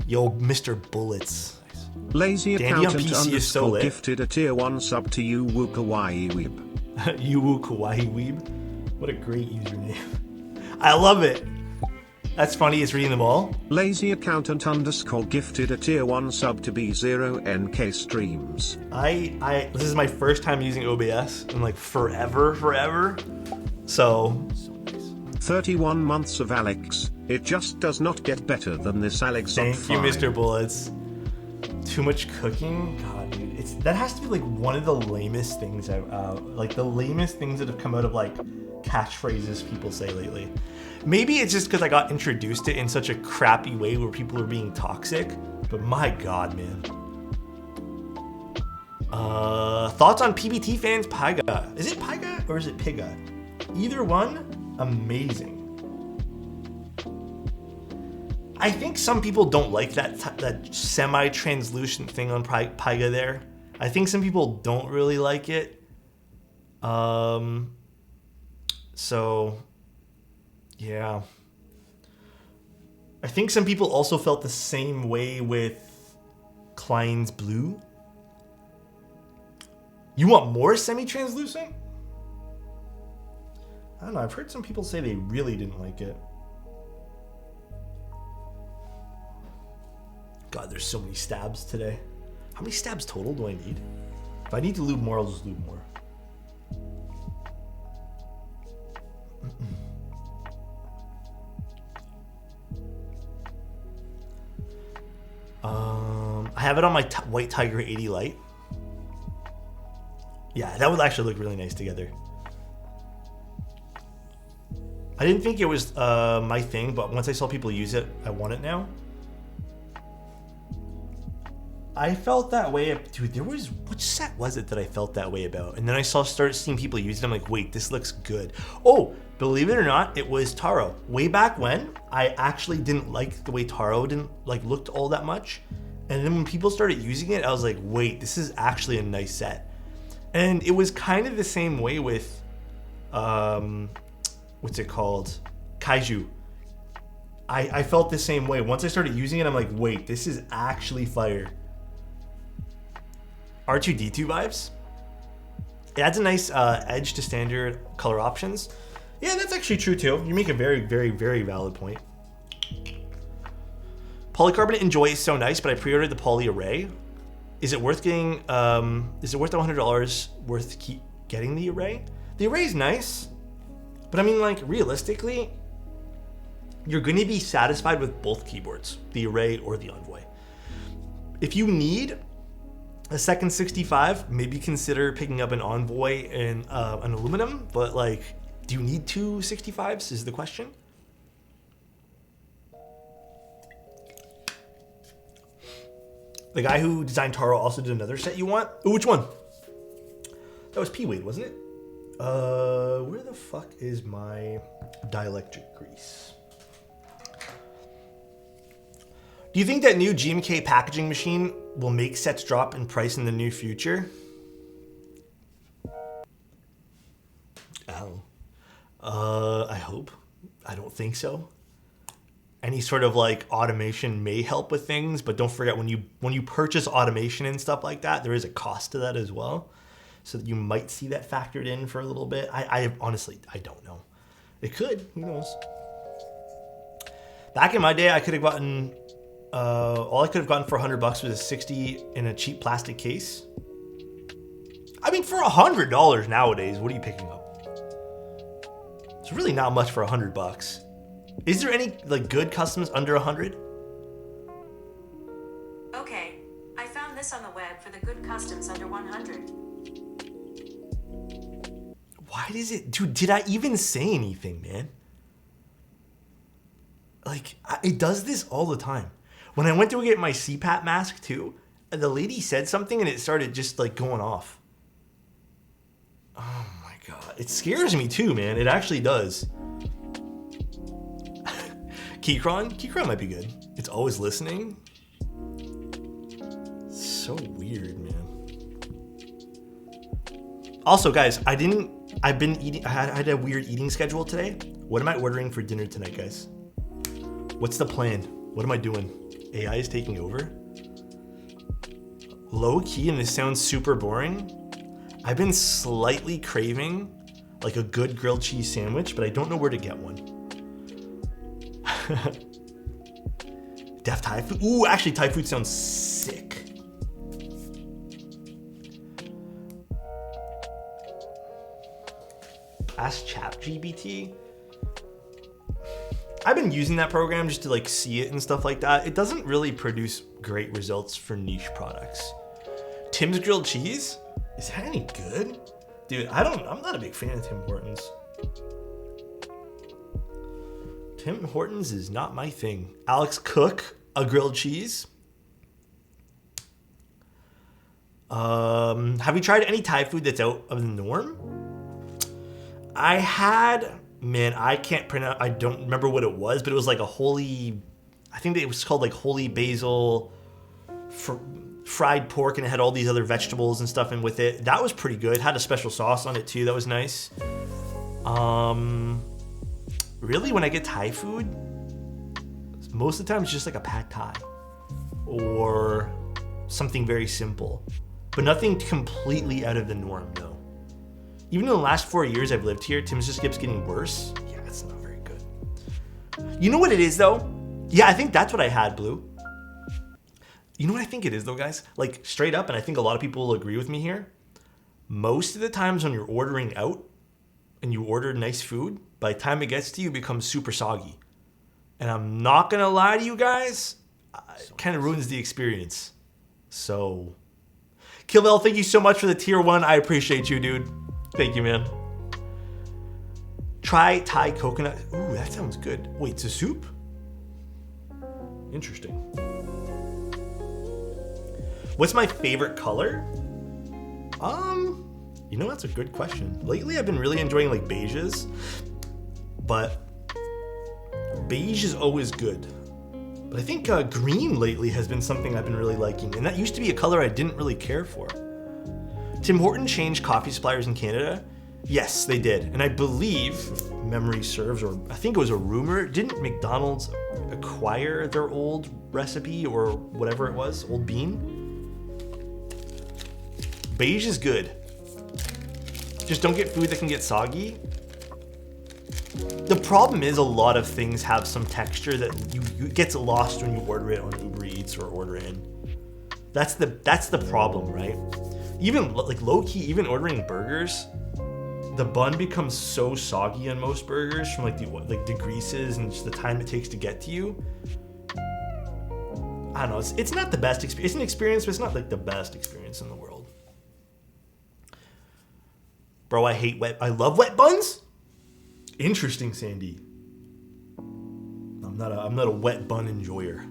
Yo, Mr. Bullets. Lazy Dandy accountant so gifted a tier 1 sub to Yuwu Kawaii Weeb. Yuwu Kawaii Weeb? What a great username. I love it. That's funny, it's reading them all. Lazy accountant _ gifted a tier 1 sub to B0NK Streams. This is my first time using OBS in like forever. So 31 months of Alex. It just does not get better than this Alexotos. Thank you, Mr. Bullets. Too much cooking? God, dude. That has to be like one of the lamest things like the lamest things that have come out of like catchphrases people say lately. Maybe it's just because I got introduced to it in such a crappy way where people are being toxic, but my God, man. Thoughts on PBT fans? Pyga. Is it Pyga or is it Piga? Either one, amazing. I think some people don't like that semi-translucent thing on Pyga there. I think some people don't really like it. So, yeah. I think some people also felt the same way with Klein's Blue. You want more semi-translucent? I don't know, I've heard some people say they really didn't like it. God, there's so many stabs today. How many stabs total do I need? If I need to lube more, I'll just lube more. I have it on my White Tiger 80 Lite. Yeah, that would actually look really nice together. I didn't think it was my thing, but once I saw people use it, I want it now. I felt that way, dude. There was, which set was it that I felt that way about? And then I started seeing people use it. I'm like, wait, this looks good. Oh, believe it or not, it was Taro. Way back when, I actually didn't like the way Taro looked all that much. And then when people started using it, I was like, wait, this is actually a nice set. And it was kind of the same way with, what's it called? Kaiju. I felt the same way. Once I started using it, I'm like, wait, this is actually fire. R2-D2 vibes. It adds a nice edge to standard color options. Yeah, that's actually true too. You make a very, very, very valid point. Polycarbonate Enjoy is so nice, but I pre-ordered the poly array. Is it worth getting? Is it worth the $100? Worth keep getting the array? The array is nice, but I mean, like realistically, you're going to be satisfied with both keyboards, the array or the Envoy. If you need a second 65, maybe consider picking up an Envoy and an aluminum, but like Do you need two 65s is the question. The guy who designed Taro also did another set you want? Oh, which one? That was P-Wade, wasn't it? Where the fuck is my dielectric grease? Do you think that new GMK packaging machine will make sets drop in price in the near future? I hope. I don't think so. Any sort of like automation may help with things, but don't forget when you purchase automation and stuff like that, there is a cost to that as well. So that you might see that factored in for a little bit. I honestly, I don't know. It could, who knows? Back in my day, I could have gotten, all I could have gotten for $100 was a 60 in a cheap plastic case. I mean, for $100 nowadays, what are you picking up? It's really not much for $100. Is there any like good customs under 100? Okay, I found this on the web for the good customs under 100. Why does it, dude? Did I even say anything, man? Like, it does this all the time. When I went to get my CPAP mask too, and the lady said something and it started just like going off. Oh my god, it scares me too, man. It actually does. Keychron might be good. It's always listening. So weird, man. Also, guys, I had a weird eating schedule today. What am I ordering for dinner tonight, guys? What's the plan? What am I doing? AI is taking over? Low key, and this sounds super boring. I've been slightly craving like a good grilled cheese sandwich, but I don't know where to get one. Def Thai food. Ooh, actually, Thai food sounds sick. Ask ChatGPT. I've been using that program just to like see it and stuff like that. It doesn't really produce great results for niche products. Tim's grilled cheese? Is that any good? Dude, I'm not a big fan of Tim Hortons. Tim Hortons is not my thing. Alex Cook, a grilled cheese. Have you tried any Thai food that's out of the norm? I had, man, I can't pronounce, I don't remember what it was, but it was like a holy, I think it was called like holy basil fried pork, and it had all these other vegetables and stuff in with it. That was pretty good. Had a special sauce on it too. That was nice. Really, when I get Thai food, most of the time it's just like a pad Thai or something very simple, but nothing completely out of the norm, no. Even in the last 4 years I've lived here, Tim's just keeps getting worse. Yeah, it's not very good. You know what it is though? Yeah, I think that's what I had, Blue. You know what I think it is though, guys? Like straight up, and I think a lot of people will agree with me here. Most of the times when you're ordering out and you order nice food, by the time it gets to you, it becomes super soggy. And I'm not gonna lie to you guys, it kind of ruins the experience. So, Killbell, thank you so much for the tier 1. I appreciate you, dude. Thank you, man. Try Thai coconut. Ooh, that sounds good. Wait, it's a soup? Interesting. What's my favorite color? You know, that's a good question. Lately, I've been really enjoying like beiges, but beige is always good. But I think green lately has been something I've been really liking, and that used to be a color I didn't really care for. Tim Hortons changed coffee suppliers in Canada. Yes, they did. And I believe, if memory serves, or I think it was a rumor, didn't McDonald's acquire their old recipe or whatever it was, Old Bean? Beige is good. Just don't get food that can get soggy. The problem is a lot of things have some texture that you gets lost when you order it on Uber Eats or order in. That's the problem, right? Even like low-key, even ordering burgers, the bun becomes so soggy on most burgers from like the greases and just the time it takes to get to you. I don't know, it's not the best experience. It's an experience, but it's not like the best experience in the world. Bro, I love wet buns. Interesting, Sandy. I'm not a wet bun enjoyer.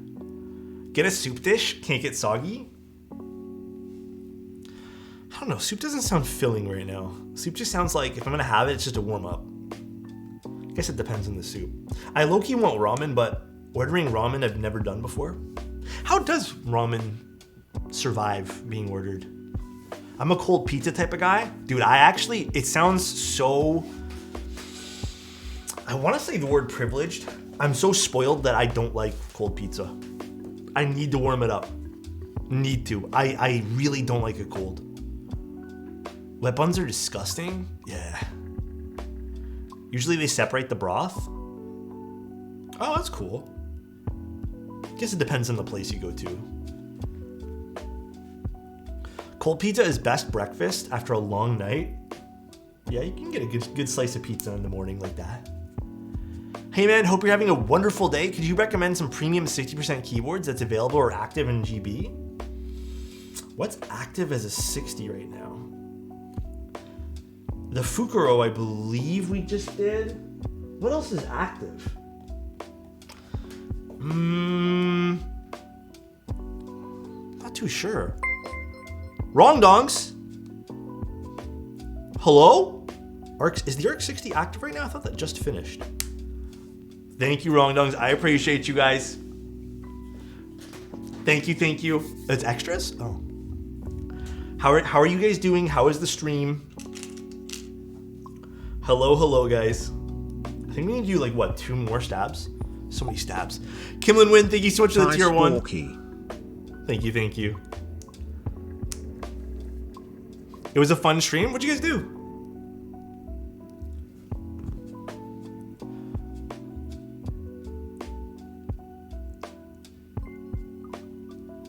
Get a soup dish, can't get soggy. I don't know, soup doesn't sound filling right now. Soup just sounds like if I'm gonna have it, it's just a warm up. I guess it depends on the soup. I low-key want ramen, but ordering ramen I've never done before. How does ramen survive being ordered? I'm a cold pizza type of guy. Dude, it sounds so, I want to say the word privileged. I'm so spoiled that I don't like cold pizza. I need to warm it up. Need to. I really don't like it cold. Wet buns are disgusting. Yeah. Usually they separate the broth. Oh, that's cool. Guess it depends on the place you go to. Cold pizza is best breakfast after a long night. Yeah, you can get a good slice of pizza in the morning like that. Hey man, hope you're having a wonderful day. Could you recommend some premium 60% keyboards that's available or active in GB? What's active as a 60 right now? The Fukuro, I believe we just did. What else is active? Not too sure. Wrong dongs. Hello? Is the ARC 60 active right now? I thought that just finished. Thank you, Wrong dongs. I appreciate you guys. Thank you. It's extras? Oh. How are you guys doing? How is the stream? Hello, guys. I think we need to do like what, 2 more stabs? So many stabs. Kimlin Win, thank you so much for the tier 1. Thank you. It was a fun stream. What'd you guys do?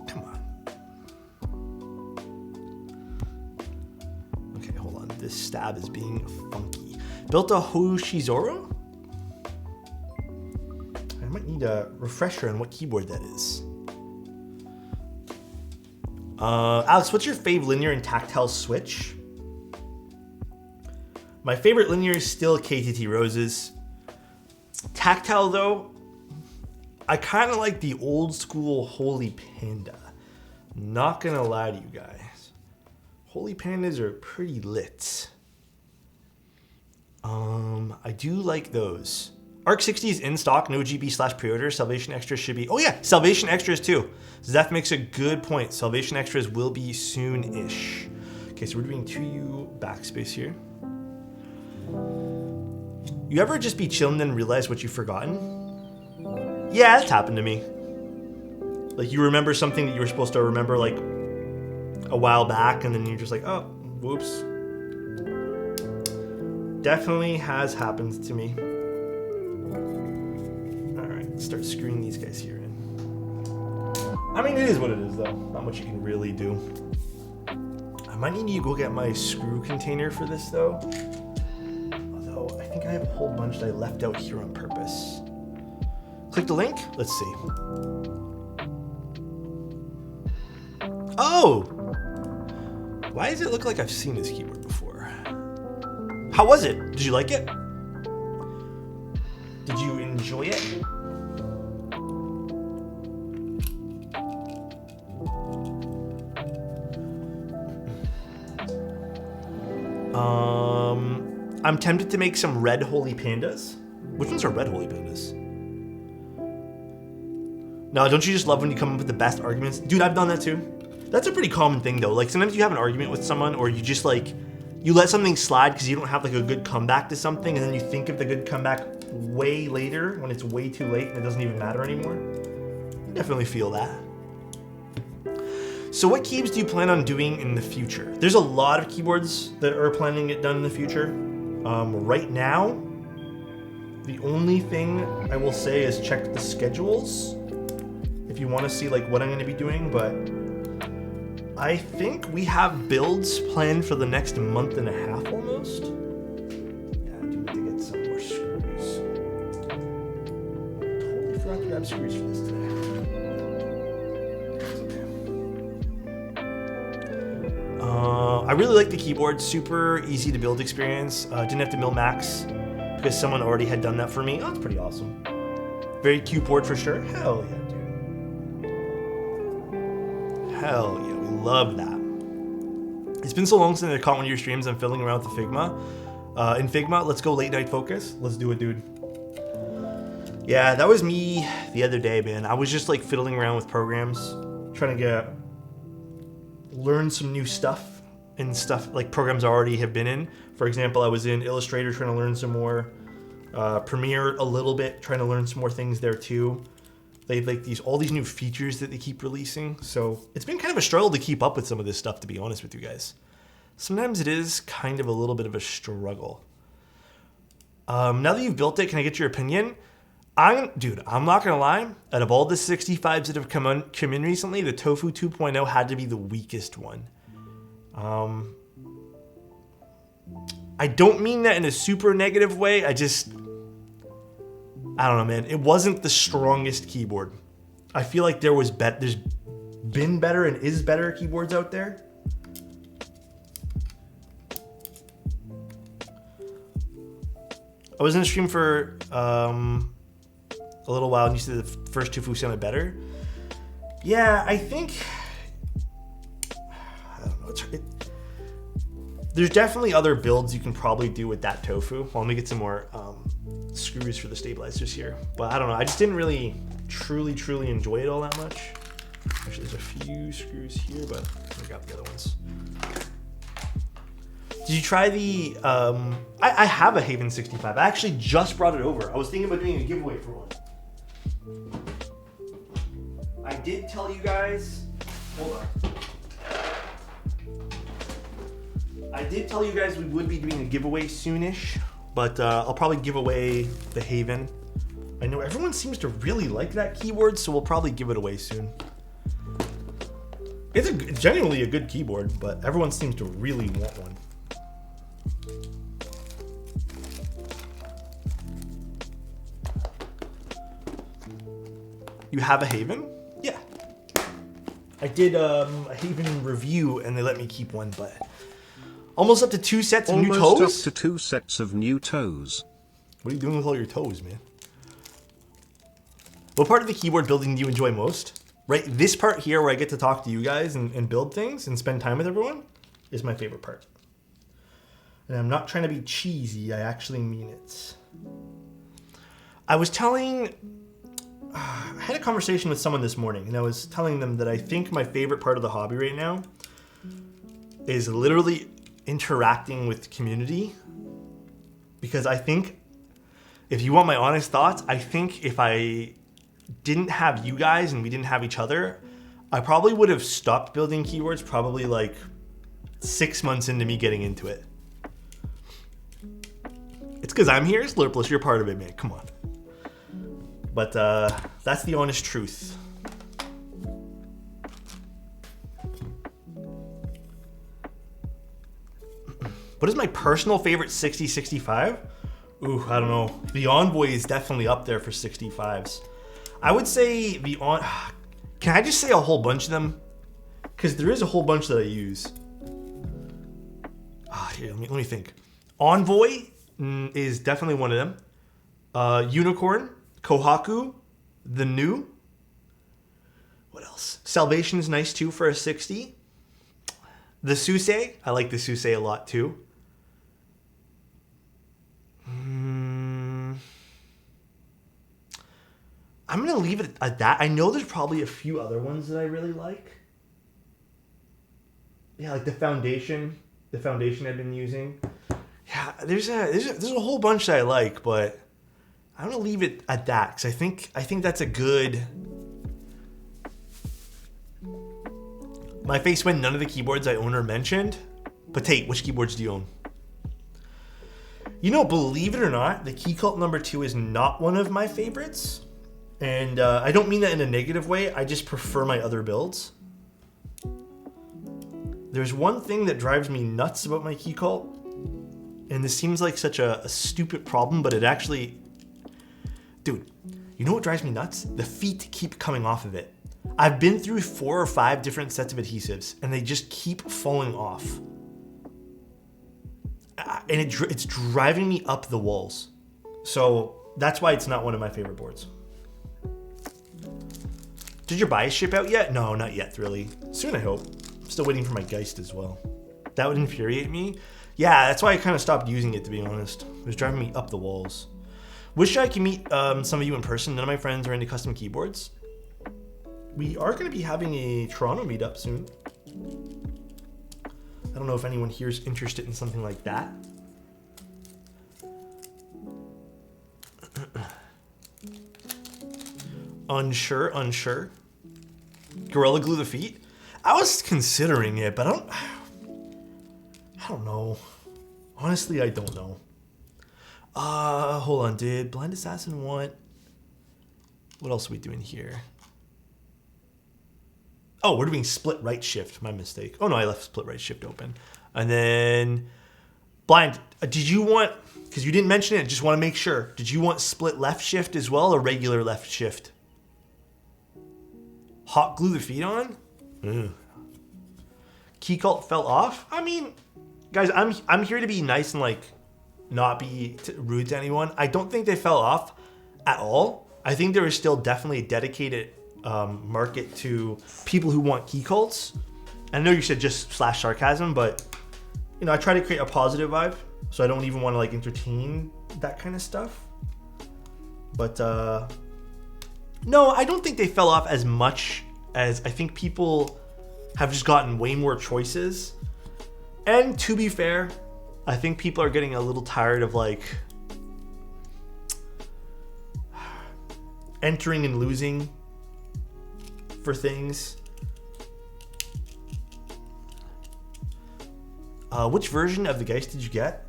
Come on. Okay, hold on. This stab is being funky. Built a Hoshizoro? I might need a refresher on what keyboard that is. Alex, what's your fave linear and tactile switch? My favorite linear is still KTT Roses. Tactile though, I kind of like the old school Holy Panda. Not gonna lie to you guys. Holy Pandas are pretty lit. I do like those. ARC 60 is in stock, no GB/pre-order. Salvation Extras should be. Oh yeah, Salvation Extras too. Zeph makes a good point. Salvation Extras will be soon-ish. Okay, so we're doing 2U backspace here. You ever just be chilling and realize what you've forgotten? Yeah, that's happened to me. Like you remember something that you were supposed to remember like a while back, and then you're just like, oh, whoops. Definitely has happened to me. Start screwing these guys here in. I mean, it is what it is, though. Not much you can really do. I might need to go get my screw container for this, though. Although, I think I have a whole bunch that I left out here on purpose. Click the link. Let's see. Oh! Why does it look like I've seen this keyboard before? How was it? Did you like it? Did you enjoy it? I'm tempted to make some red Holy Pandas. Which ones are red Holy Pandas? No, don't you just love when you come up with the best arguments? Dude, I've done that too. That's a pretty common thing though. Like sometimes you have an argument with someone or you just like, you let something slide because you don't have like a good comeback to something and then you think of the good comeback way later when it's way too late and it doesn't even matter anymore. I definitely feel that. So what keys do you plan on doing in the future? There's a lot of keyboards that are planning it done in the future. Right now, the only thing I will say is check the schedules if you want to see like what I'm going to be doing, but I think we have builds planned for the next month and a half almost. Yeah, I do need to get some more screws. Totally forgot to grab screws for this today. I really like the keyboard, super easy to build experience. Didn't have to mill max because someone already had done that for me. Oh, that's pretty awesome. Very cute board for sure. Hell yeah, dude. Hell yeah, we love that. It's been so long since I caught one of your streams. I'm fiddling around with the Figma. In Figma, let's go late night focus. Let's do it, dude. Yeah, that was me the other day, man. I was just like fiddling around with programs, trying to learn some new stuff and stuff like programs I already have been in. For example, I was in Illustrator trying to learn some more, Premiere a little bit, trying to learn some more things there too. They have like all these new features that they keep releasing. So it's been kind of a struggle to keep up with some of this stuff, to be honest with you guys. Sometimes it is kind of a little bit of a struggle. Now that you've built it, can I get your opinion? Dude, I'm not gonna lie. Out of all the 65s that have come in recently, the Tofu 2.0 had to be the weakest one. I don't mean that in a super negative way. I don't know, man. It wasn't the strongest keyboard. I feel like there's been better and is better keyboards out there. I was in a stream for a little while, and you said the first Tofu sounded better. Yeah, I think. I don't know. There's definitely other builds you can probably do with that Tofu. Well, let me get some more screws for the stabilizers here. But I don't know. I just didn't really truly enjoy it all that much. Actually, there's a few screws here, but I got the other ones. Did you try the, I have a Haven 65. I actually just brought it over. I was thinking about doing a giveaway for one. I did tell you guys, hold on. I did tell you guys we would be doing a giveaway soonish, but I'll probably give away the Haven. I know everyone seems to really like that keyboard, so we'll probably give it away soon. It's genuinely a good keyboard, but everyone seems to really want one. You have a Haven? Yeah. I did a Haven review and they let me keep one, but almost up to 2 sets of new toes? Almost up to 2 sets of new toes. What are you doing with all your toes, man? What part of the keyboard building do you enjoy most? Right, this part here where I get to talk to you guys and build things and spend time with everyone is my favorite part. And I'm not trying to be cheesy, I actually mean it. I had a conversation with someone this morning, and I was telling them that I think my favorite part of the hobby right now is literally interacting with the community. Because I think, if you want my honest thoughts, I think if I didn't have you guys and we didn't have each other, I probably would have stopped building keyboards probably like 6 months into me getting into it. It's because I'm here, Slurpless, you're part of it, man, come on. But that's the honest truth. What is my personal favorite 6065? Ooh, I don't know. The Envoy is definitely up there for 65s. I would say can I just say a whole bunch of them? Because there is a whole bunch that I use. Here, let me think. Envoy is definitely one of them. Unicorn, Kohaku, the New. What else? Salvation is nice too for a 60. The Suse, I like the Suse a lot too. I'm gonna leave it at that. I know there's probably a few other ones that I really like. Yeah, like the Foundation I've been using. Yeah, there's a whole bunch that I like, but I'm gonna leave it at that because I think that's a good. My face went none of the keyboards I own are mentioned. But Tate, which keyboards do you own? You know, believe it or not, the Key Cult number 2 is not one of my favorites. And I don't mean that in a negative way, I just prefer my other builds. There's one thing that drives me nuts about my Key Cult, and this seems like such a stupid problem, but it actually... Dude, you know what drives me nuts? The feet keep coming off of it. I've been through 4 or 5 different sets of adhesives, and they just keep falling off. And it's driving me up the walls. So that's why it's not one of my favorite boards. Did your bias ship out yet? No, not yet, really. Soon, I hope. I'm still waiting for my Geist as well. That would infuriate me. Yeah, that's why I kind of stopped using it, to be honest. It was driving me up the walls. Wish I could meet some of you in person. None of my friends are into custom keyboards. We are going to be having a Toronto meetup soon. I don't know if anyone here is interested in something like that. Unsure. Gorilla Glue the feet? I was considering it, but I don't know. Honestly, I don't know. Hold on. Did Blind Assassin want... What else are we doing here? Oh, we're doing split right shift. My mistake. Oh no, I left split right shift open. And then... Blind, did you want... Because you didn't mention it, just want to make sure. Did you want split left shift as well, or regular left shift? Hot glue the feet on? Ugh. Key cult fell off? I mean, guys, I'm here to be nice and like not be rude to anyone. I don't think they fell off at all. I think there is still definitely a dedicated market to people who want key cults. I know you said just slash sarcasm, but you know, I try to create a positive vibe, so I don't even want to like entertain that kind of stuff. But no, I don't think they fell off as much as I think people have just gotten way more choices. And to be fair, I think people are getting a little tired of like entering and losing for things. Which version of the Geist did you get?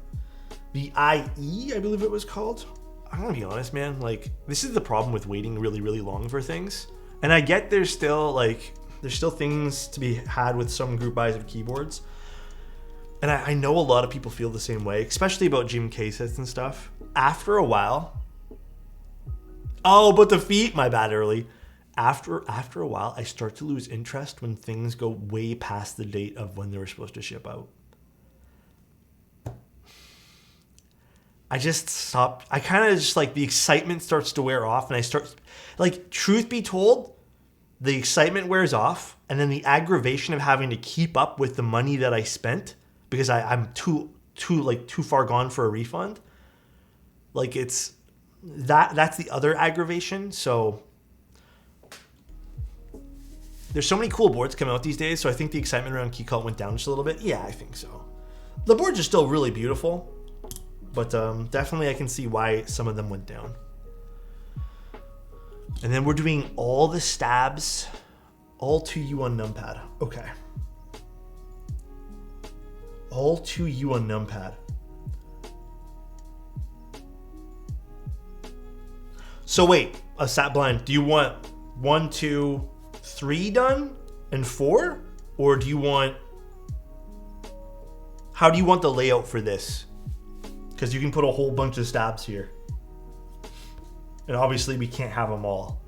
The IE, I believe it was called. I'm gonna be honest, man. Like, this is the problem with waiting really, really long for things. And I get there's still things to be had with some group buys of keyboards. And I know a lot of people feel the same way, especially about GMK sets and stuff. After a while, oh, but the feet, my bad, early. After a while, I start to lose interest when things go way past the date of when they were supposed to ship out. I just stopped. I kind of just like the excitement starts to wear off, and I start like, truth be told, the excitement wears off, and then the aggravation of having to keep up with the money that I spent because I'm too far gone for a refund. Like, it's that's the other aggravation. So there's so many cool boards coming out these days, so I think the excitement around Key Cult went down just a little bit. Yeah, I think so. The boards are still really beautiful. But definitely I can see why some of them went down. And then we're doing all the stabs, all to you on numpad. Okay. All to you on numpad. So wait, a stat blind, do you want 1, 2, 3 done and 4? Or do you want... How do you want the layout for this? Because you can put a whole bunch of stabs here. And obviously we can't have them all.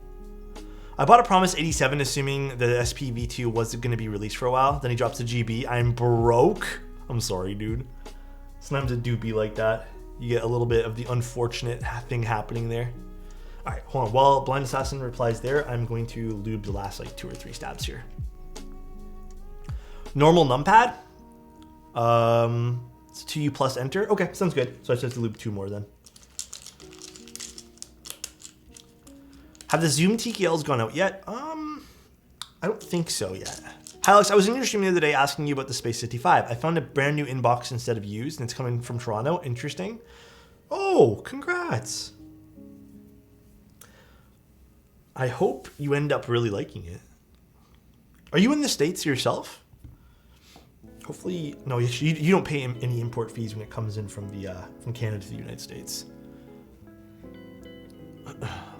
I bought a Promise 87 assuming the SP-V2 was going to be released for a while. Then he drops the GB. I'm broke. I'm sorry, dude. Sometimes it do be like that. You get a little bit of the unfortunate thing happening there. All right, hold on. While Blind Assassin replies there, I'm going to lube the last like 2 or 3 stabs here. Normal numpad. It's 2U plus enter. Okay, sounds good. So I just have to loop 2 more then. Have the Zoom TKLs gone out yet? I don't think so yet. Hi Alex, I was in your stream the other day asking you about the Space 55. I found a brand new inbox instead of used, and it's coming from Toronto. Interesting. Oh, congrats. I hope you end up really liking it. Are you in the States yourself? Hopefully, no, you don't pay any import fees when it comes in from Canada to the United States.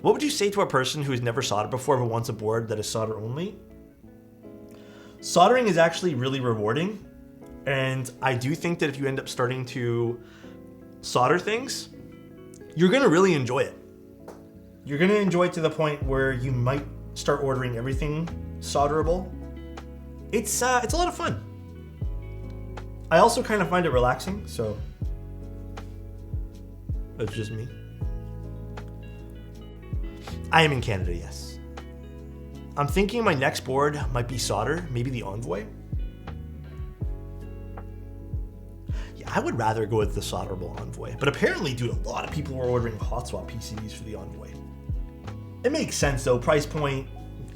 What would you say to a person who has never soldered before but wants a board that is solder only? Soldering is actually really rewarding, and I do think that if you end up starting to solder things, you're gonna really enjoy it. You're gonna enjoy it to the point where you might start ordering everything solderable. It's a lot of fun. I also kind of find it relaxing, so that's just me. I am in Canada, yes. I'm thinking my next board might be solder, maybe the Envoy. Yeah, I would rather go with the solderable Envoy. But apparently, dude, a lot of people were ordering hot swap PCBs for the Envoy. It makes sense though, price point,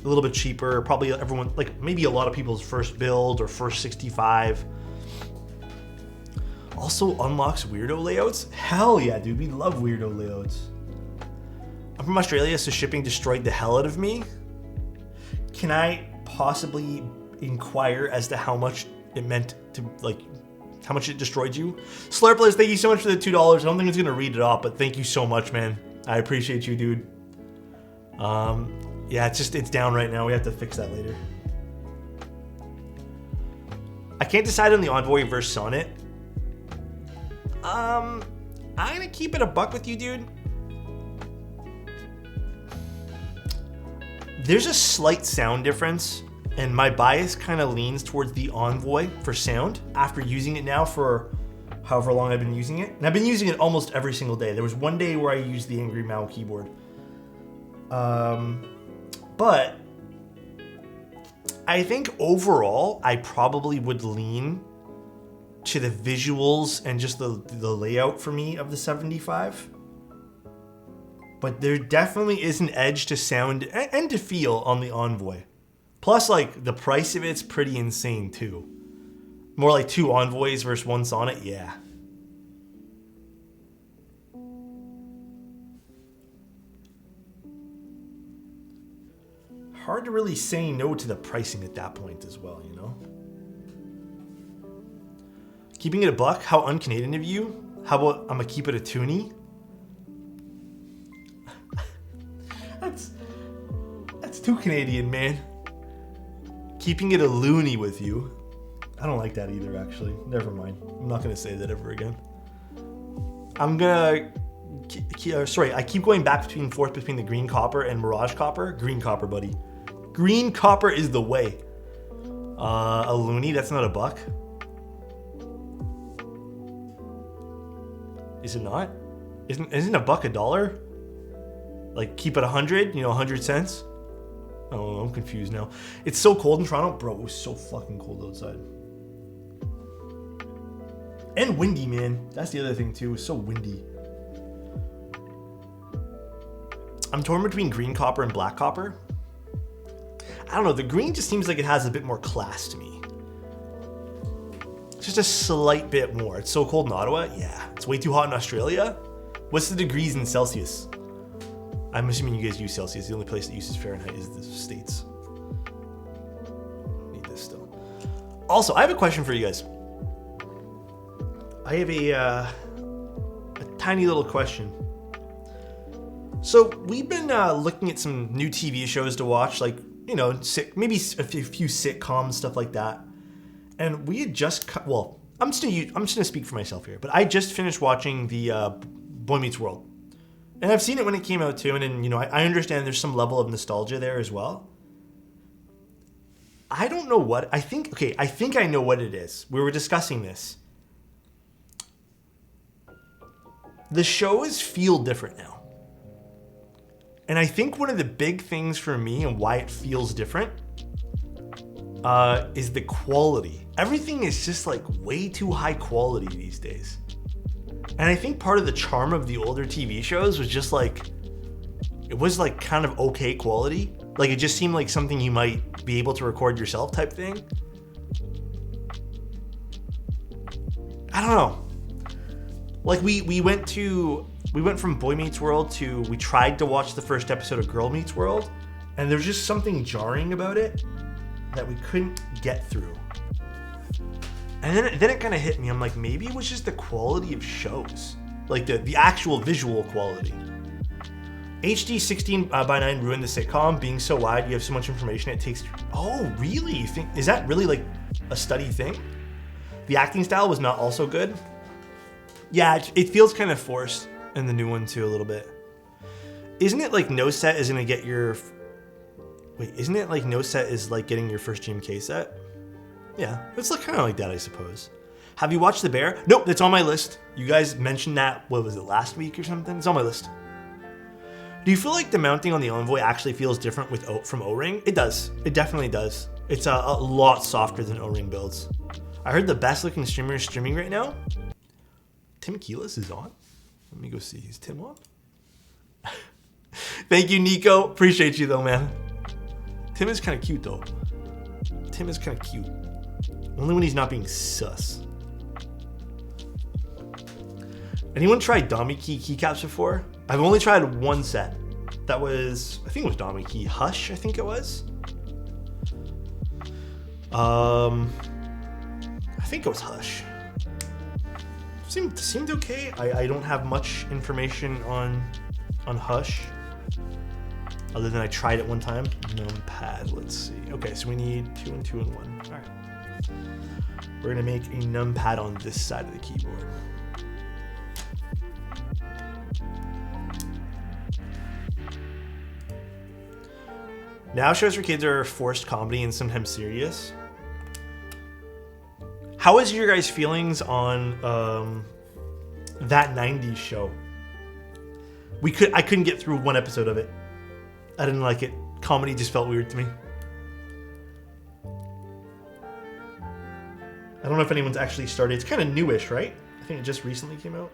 a little bit cheaper, probably everyone, like maybe a lot of people's first build or first 65. Also unlocks weirdo layouts. Hell yeah, dude, we love weirdo layouts. I'm from Australia, so shipping destroyed the hell out of me. Can I possibly inquire as to how much it meant to, like, how much it destroyed you? Slurpless, thank you so much for the $2. I don't think it's gonna read it off, but thank you so much, man. I appreciate you, dude. Yeah, it's down right now. We have to fix that later. I can't decide on the Envoy versus Sonnet. I'm gonna keep it a buck with you, dude. There's a slight sound difference, and my bias kind of leans towards the Envoy for sound after using it now for however long I've been using it. And I've been using it almost every single day. There was one day where I used the Angry Mao keyboard. But I think overall, I probably would lean to the visuals and just the layout for me of the 75. But there definitely is an edge to sound and to feel on the Envoy. Plus, like, the price of it's pretty insane too. More like 2 Envoys versus 1 Sonnet, yeah. Hard to really say no to the pricing at that point as well, you know? Keeping it a buck, how un-Canadian of you? How about I'm gonna keep it a toonie? That's too Canadian, man. Keeping it a loony with you. I don't like that either, actually. Never mind. I'm not gonna say that ever again. I'm gonna... sorry, I keep going back and forth between the green copper and Mirage copper. Green copper, buddy. Green copper is the way. A loony, that's not a buck. Is it not? Isn't a buck $1? Like, keep it 100, you know, 100 cents? Oh, I'm confused now. It's so cold in Toronto. Bro, it was so fucking cold outside. And windy, man. That's the other thing too. It was so windy. I'm torn between green copper and black copper. I don't know, the green just seems like it has a bit more class to me. Just a slight bit more. It's so cold in Ottawa. Yeah, it's way too hot in Australia. What's the degrees in Celsius? I'm assuming you guys use Celsius. The only place that uses Fahrenheit is the States. Need this still. Also, I have a question for you guys. I have a tiny little question. So we've been looking at some new TV shows to watch, like, you know, maybe a few sitcoms, stuff like that. And we had just I'm just gonna speak for myself here, but I just finished watching the Boy Meets World, and I've seen it when it came out too. And then, you know, I understand there's some level of nostalgia there as well. I don't know what I think. Okay, I think I know what it is. We were discussing this. The shows feel different now. And I think one of the big things for me and why it feels different is the quality. Everything is just like way too high quality these days. And I think part of the charm of the older TV shows was just like, it was like kind of okay quality. Like it just seemed like something you might be able to record yourself type thing. I don't know. Like we went from Boy Meets World to, we tried to watch the first episode of Girl Meets World, and there's just something jarring about it that we couldn't get through. And then it kind of hit me. I'm like, maybe it was just the quality of shows, like the actual visual quality. HD 16:9 ruined the sitcom. Being so wide, you have so much information it takes. Oh, really? You think, is that really like a study thing? The acting style was not also good. Yeah, it feels kind of forced in the new one too a little bit. Isn't it like No Set is gonna get your... Wait, isn't it like No Set is like getting your first GMK set? Yeah, it's like kind of like that, I suppose. Have you watched The Bear? Nope, it's on my list. You guys mentioned that, what was it, last week or something? It's on my list. Do you feel like the mounting on the Envoy actually feels different from O-Ring? It does. It definitely does. It's a lot softer than O-Ring builds. I heard the best looking streamer is streaming right now. Tim Keelis is on. Let me go see. Is Tim on? Thank you, Nico. Appreciate you though, man. Tim is kind of cute though. Tim is kind of cute. Only when he's not being sus. Anyone tried Dami Key keycaps before? I've only tried one set. That was, I think it was Dami Key. Hush, I think it was. I think it was Hush. Seemed okay. I don't have much information on Hush. Other than I tried it one time. Numpad, let's see. Okay, so we need 2 and 2 and 1. All right. We're gonna make a numpad on this side of the keyboard. Now shows for kids are forced comedy and sometimes serious. How was your guys' feelings on that 90s show? I couldn't get through one episode of it. I didn't like it. Comedy just felt weird to me. I don't know if anyone's actually started. It's kind of newish, right? I think it just recently came out.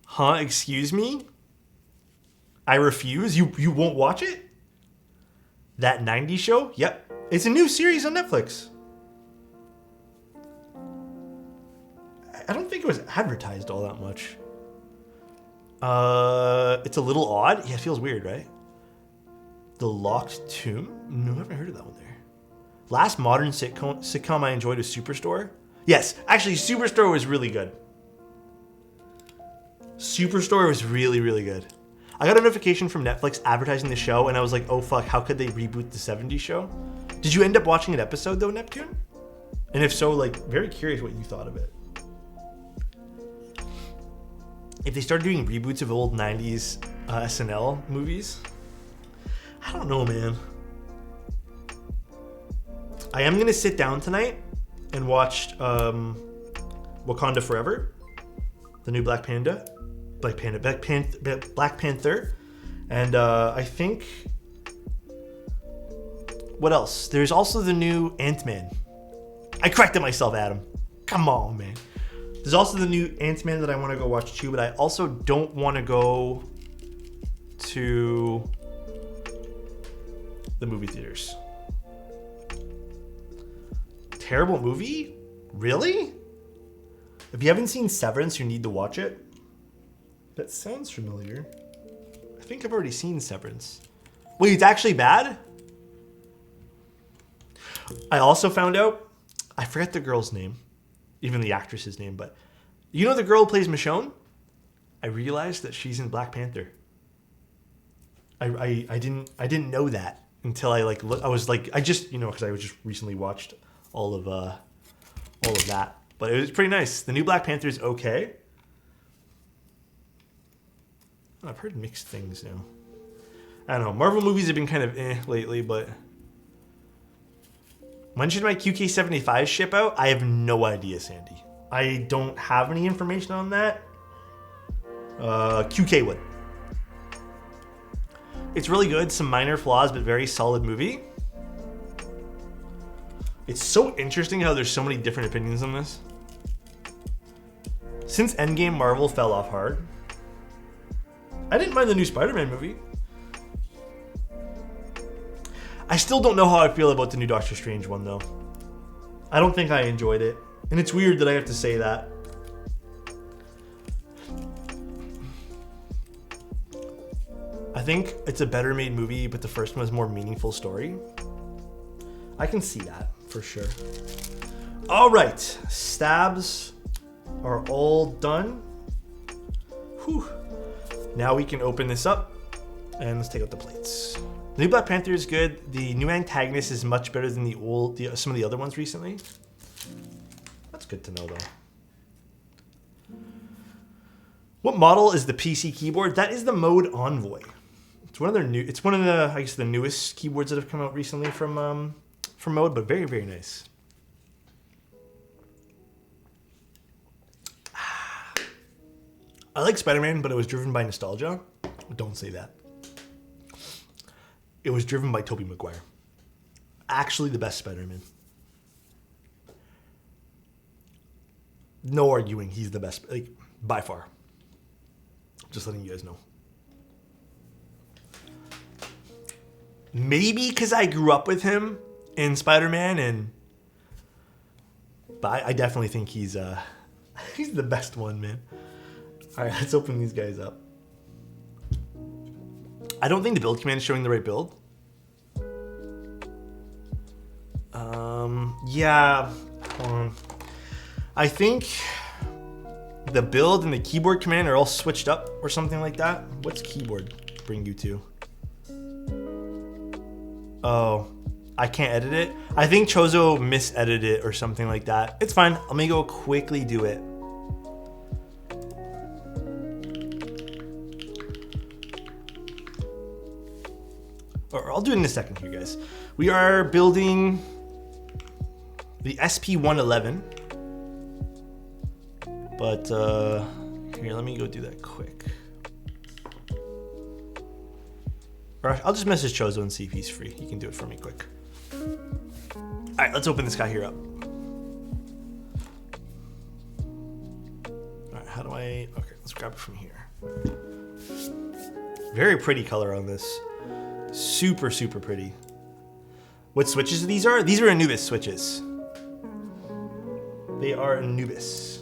Huh? Excuse me? I refuse? You won't watch it? That 90s show? Yep. It's a new series on Netflix. I don't think it was advertised all that much. It's a little odd. Yeah, it feels weird, right? The Locked Tomb? No, I haven't heard of that one there. Last modern sitcom I enjoyed was Superstore. Yes, actually, Superstore was really good. Superstore was really, really good. I got a notification from Netflix advertising the show, and I was like, oh fuck, how could they reboot the 70s show? Did you end up watching an episode though, Neptune? And if so, like, very curious what you thought of it. If they started doing reboots of old 90s SNL movies, I don't know, man. I am gonna sit down tonight and watch Wakanda Forever, the new Black Panther, and I think, what else? There's also the new Ant-Man. I corrected myself, Adam. Come on, man. There's also the new Ant-Man that I want to go watch too, but I also don't want to go to the movie theaters. Terrible movie? Really? If you haven't seen Severance, you need to watch it. That sounds familiar. I think I've already seen Severance. Wait, it's actually bad? I also found out, I forget the girl's name, even the actress's name, but you know the girl who plays Michonne? I realized that she's in Black Panther. I didn't know that until I like I was like, I just, you know, because I just recently watched all of that, but it was pretty nice. The new Black Panther is okay. I've heard mixed things now. I don't know. Marvel movies have been kind of lately, but when should my QK75 ship out? I have no idea, Sandy. I don't have any information on that. QK would. It's really good. Some minor flaws, but very solid movie. It's so interesting how there's so many different opinions on this. Since Endgame, Marvel fell off hard. I didn't mind the new Spider-Man movie. I still don't know how I feel about the new Doctor Strange one, though. I don't think I enjoyed it. And it's weird that I have to say that. I think it's a better made movie, but the first one has more meaningful story. I can see that, for sure. All right. Stabs are all done. Whew. Now we can open this up, and let's take out the plates. The new Black Panther is good. The new antagonist is much better than some of the other ones recently. That's good to know, though. What model is the PC keyboard? That is the Mode Envoy. It's one of their new. It's one of the, I guess, the newest keyboards that have come out recently from Mode, but very, very nice. I like Spider-Man, but it was driven by nostalgia. Don't say that. It was driven by Tobey Maguire. Actually the best Spider-Man. No arguing, he's the best, like, by far. Just letting you guys know. Maybe because I grew up with him in Spider-Man, but I definitely think he's he's the best one, man. All right, let's open these guys up. I don't think the build command is showing the right build. Yeah, hold on. I think the build and the keyboard command are all switched up or something like that. What's keyboard bring you to? Oh, I can't edit it. I think Chozo mis-edited it or something like that. It's fine. Let me go quickly do it. Or I'll do it in a second here, guys. We are building the SP-111. But here, let me go do that quick. Or I'll just message Chozo and see if he's free. He can do it for me quick. All right, let's open this guy here up. All right, how do I? Okay, let's grab it from here. Very pretty color on this. Super, super pretty. What switches these are? These are Anubis switches. They are Anubis.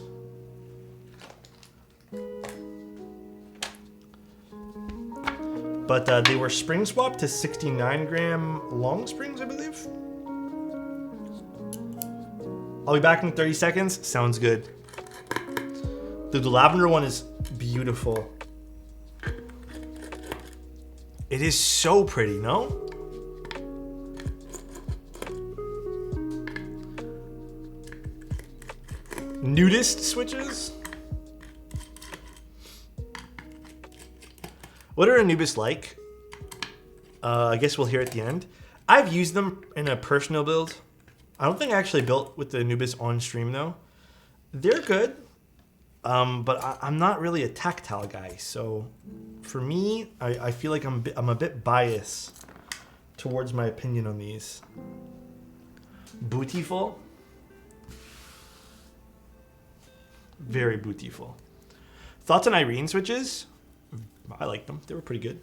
But they were spring swapped to 69 gram long springs, I believe. I'll be back in 30 seconds. Sounds good. Dude, the lavender one is beautiful. It is so pretty, no? Nudist switches? What are Anubis like? I guess we'll hear at the end. I've used them in a personal build. I don't think I actually built with the Anubis on stream though. They're good, but I'm not really a tactile guy. So for me, I feel like I'm a bit biased towards my opinion on these. Beautiful. Very beautiful. Thoughts on Irene switches? I like them. They were pretty good.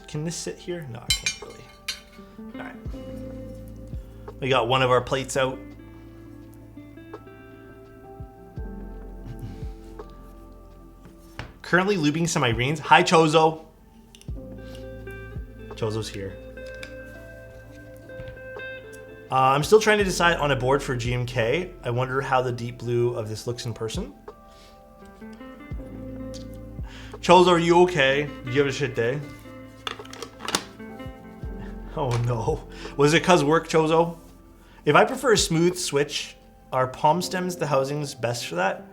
Can this sit here? No, I can't really. All right. We got one of our plates out. Currently lubing some Irenes. Hi, Chozo. Chozo's here. I'm still trying to decide on a board for GMK. I wonder how the deep blue of this looks in person. Chozo, are you okay? Did you have a shit day? Oh no. Was it cause work, Chozo? If I prefer a smooth switch, are palm stems the housings best for that?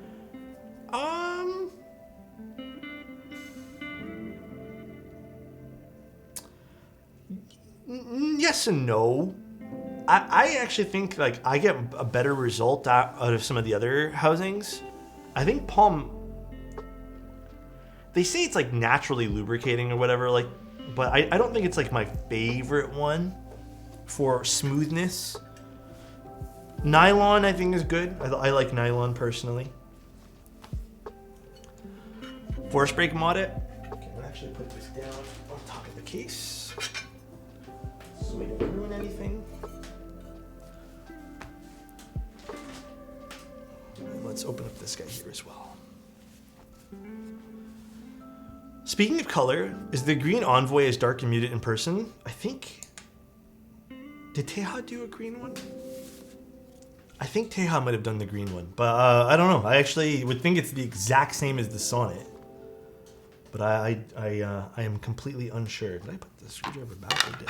Yes and no. I actually think like I get a better result out of some of the other housings. I think palm, they say it's like naturally lubricating or whatever, like, but I don't think it's like my favorite one for smoothness. Nylon I think is good. I like nylon personally. Force brake mod it. Okay, I'll actually put this down on top of the case so we don't ruin anything. Let's open up this guy here as well. Speaking of color, is the green Envoy as dark and muted in person? I think... Did Teja do a green one? I think Teja might have done the green one, but I don't know. I actually would think it's the exact same as the Sonnet. But I am completely unsure. Did I put the screwdriver back? I did.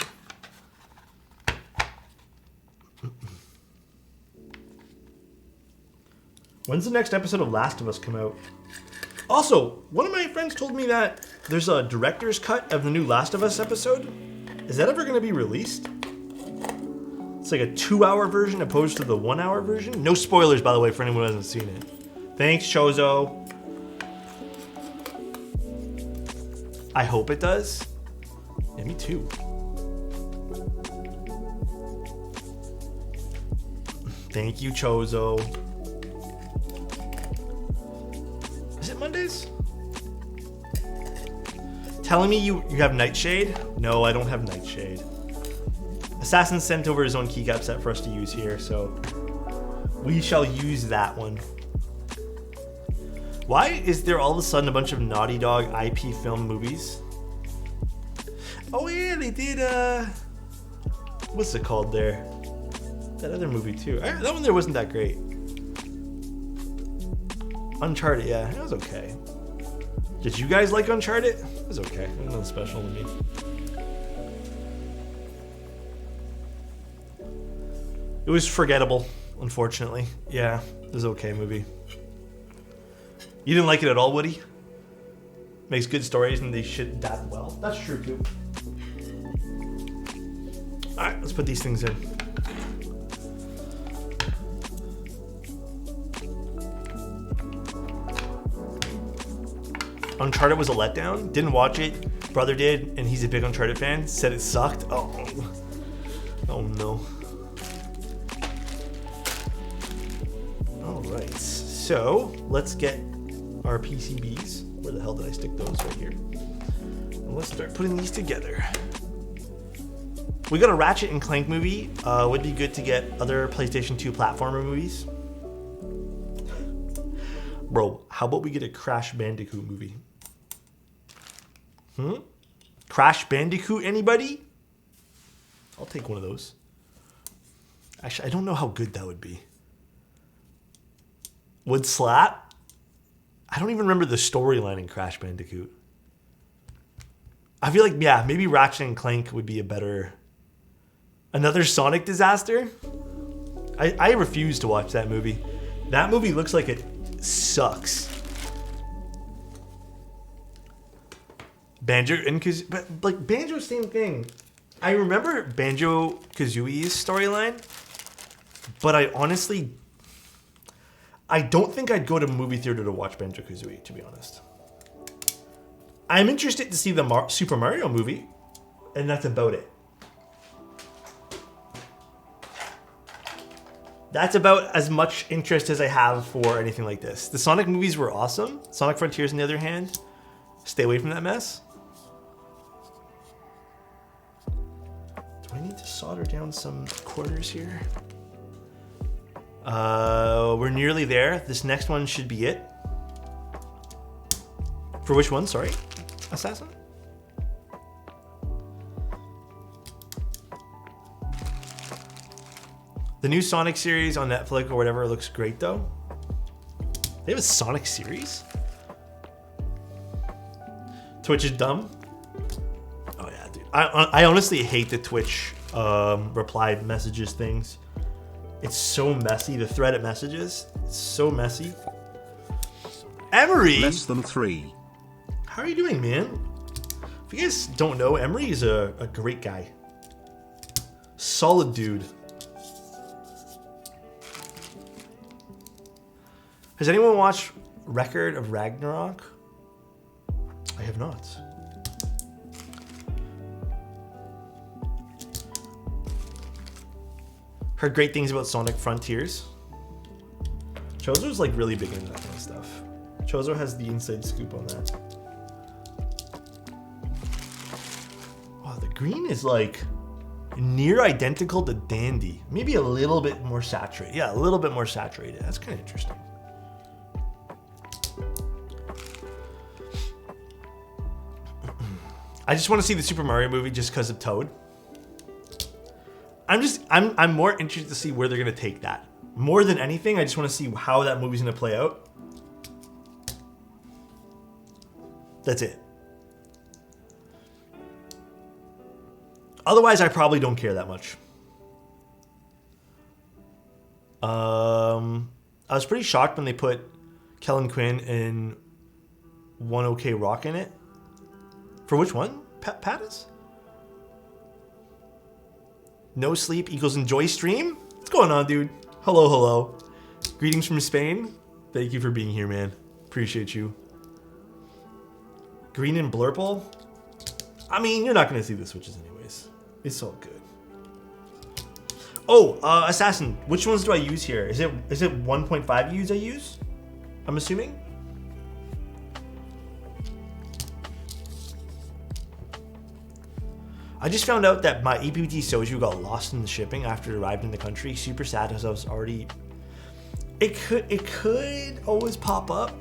When's the next episode of Last of Us come out? Also, one of my friends told me that there's a director's cut of the new Last of Us episode. Is that ever going to be released? It's like a 2-hour version opposed to the 1-hour version. No spoilers, by the way, for anyone who hasn't seen it. Thanks, Chozo. I hope it does. Yeah, me too. Thank you, Chozo. Is it Mondays? Telling me you have Nightshade? No, I don't have Nightshade. Assassin sent over his own keycap set for us to use here, so we shall use that one. Why is there all of a sudden a bunch of Naughty Dog IP film movies? Oh yeah, they did, what's it called there? That other movie too. That one there wasn't that great. Uncharted, yeah, it was okay. Did you guys like Uncharted? It was okay. It wasn't special to me. It was forgettable, unfortunately. Yeah, it was an okay movie. You didn't like it at all, Woody? Makes good stories and they shit that well. That's true too. Alright, let's put these things in. Uncharted was a letdown. Didn't watch it. Brother did, and he's a big Uncharted fan. Said it sucked. Oh no. Alright, so let's get our PCBs. Where the hell did I stick those? Right here. And let's start putting these together. We got a Ratchet and Clank movie. Would be good to get other PlayStation 2 platformer movies. Bro, how about we get a Crash Bandicoot movie? Crash Bandicoot, anybody? I'll take one of those. Actually, I don't know how good that would be. Would slap? I don't even remember the storyline in Crash Bandicoot. I feel like, yeah, maybe Ratchet and Clank would be a better... Another Sonic disaster? I refuse to watch that movie. That movie looks like it sucks. Banjo and Kazooie, but like Banjo, same thing. I remember Banjo-Kazooie's storyline, but I don't think I'd go to movie theater to watch Banjo-Kazooie, to be honest. I'm interested to see the Super Mario movie, and that's about it. That's about as much interest as I have for anything like this. The Sonic movies were awesome. Sonic Frontiers, on the other hand, stay away from that mess. Do I need to solder down some quarters here? We're nearly there. This next one should be it. For which one? Sorry, Assassin? The new Sonic series on Netflix or whatever looks great though. They have a Sonic series? Twitch is dumb? Oh yeah, dude. I honestly hate the Twitch reply messages things. It's so messy. The thread at messages, it's so messy. Emery! Less than 3. How are you doing, man? If you guys don't know, Emery is a great guy. Solid dude. Has anyone watched Record of Ragnarok? I have not. Heard great things about Sonic Frontiers. Chozo's like really big into that kind of stuff. Chozo has the inside scoop on that. Wow, the green is like near identical to Dandy. Maybe a little bit more saturated. Yeah, a little bit more saturated. That's kind of interesting. I just want to see the Super Mario movie just because of Toad. I'm more interested to see where they're gonna take that. More than anything, I just want to see how that movie's gonna play out. That's it. Otherwise, I probably don't care that much. I was pretty shocked when they put Kellen Quinn and One OK Rock in it. For which one? Pattis? No sleep equals enjoy stream. What's going on, dude? Hello, hello. Greetings from Spain. Thank you for being here, man. Appreciate you. Green and blurple. I mean, you're not gonna see the switches anyways. It's all good. Oh, Assassin. Which ones do I use here? Is it 1.5 U's I use? I'm assuming. I just found out that my EPT Soju got lost in the shipping after it arrived in the country. Super sad because I was already... It could always pop up.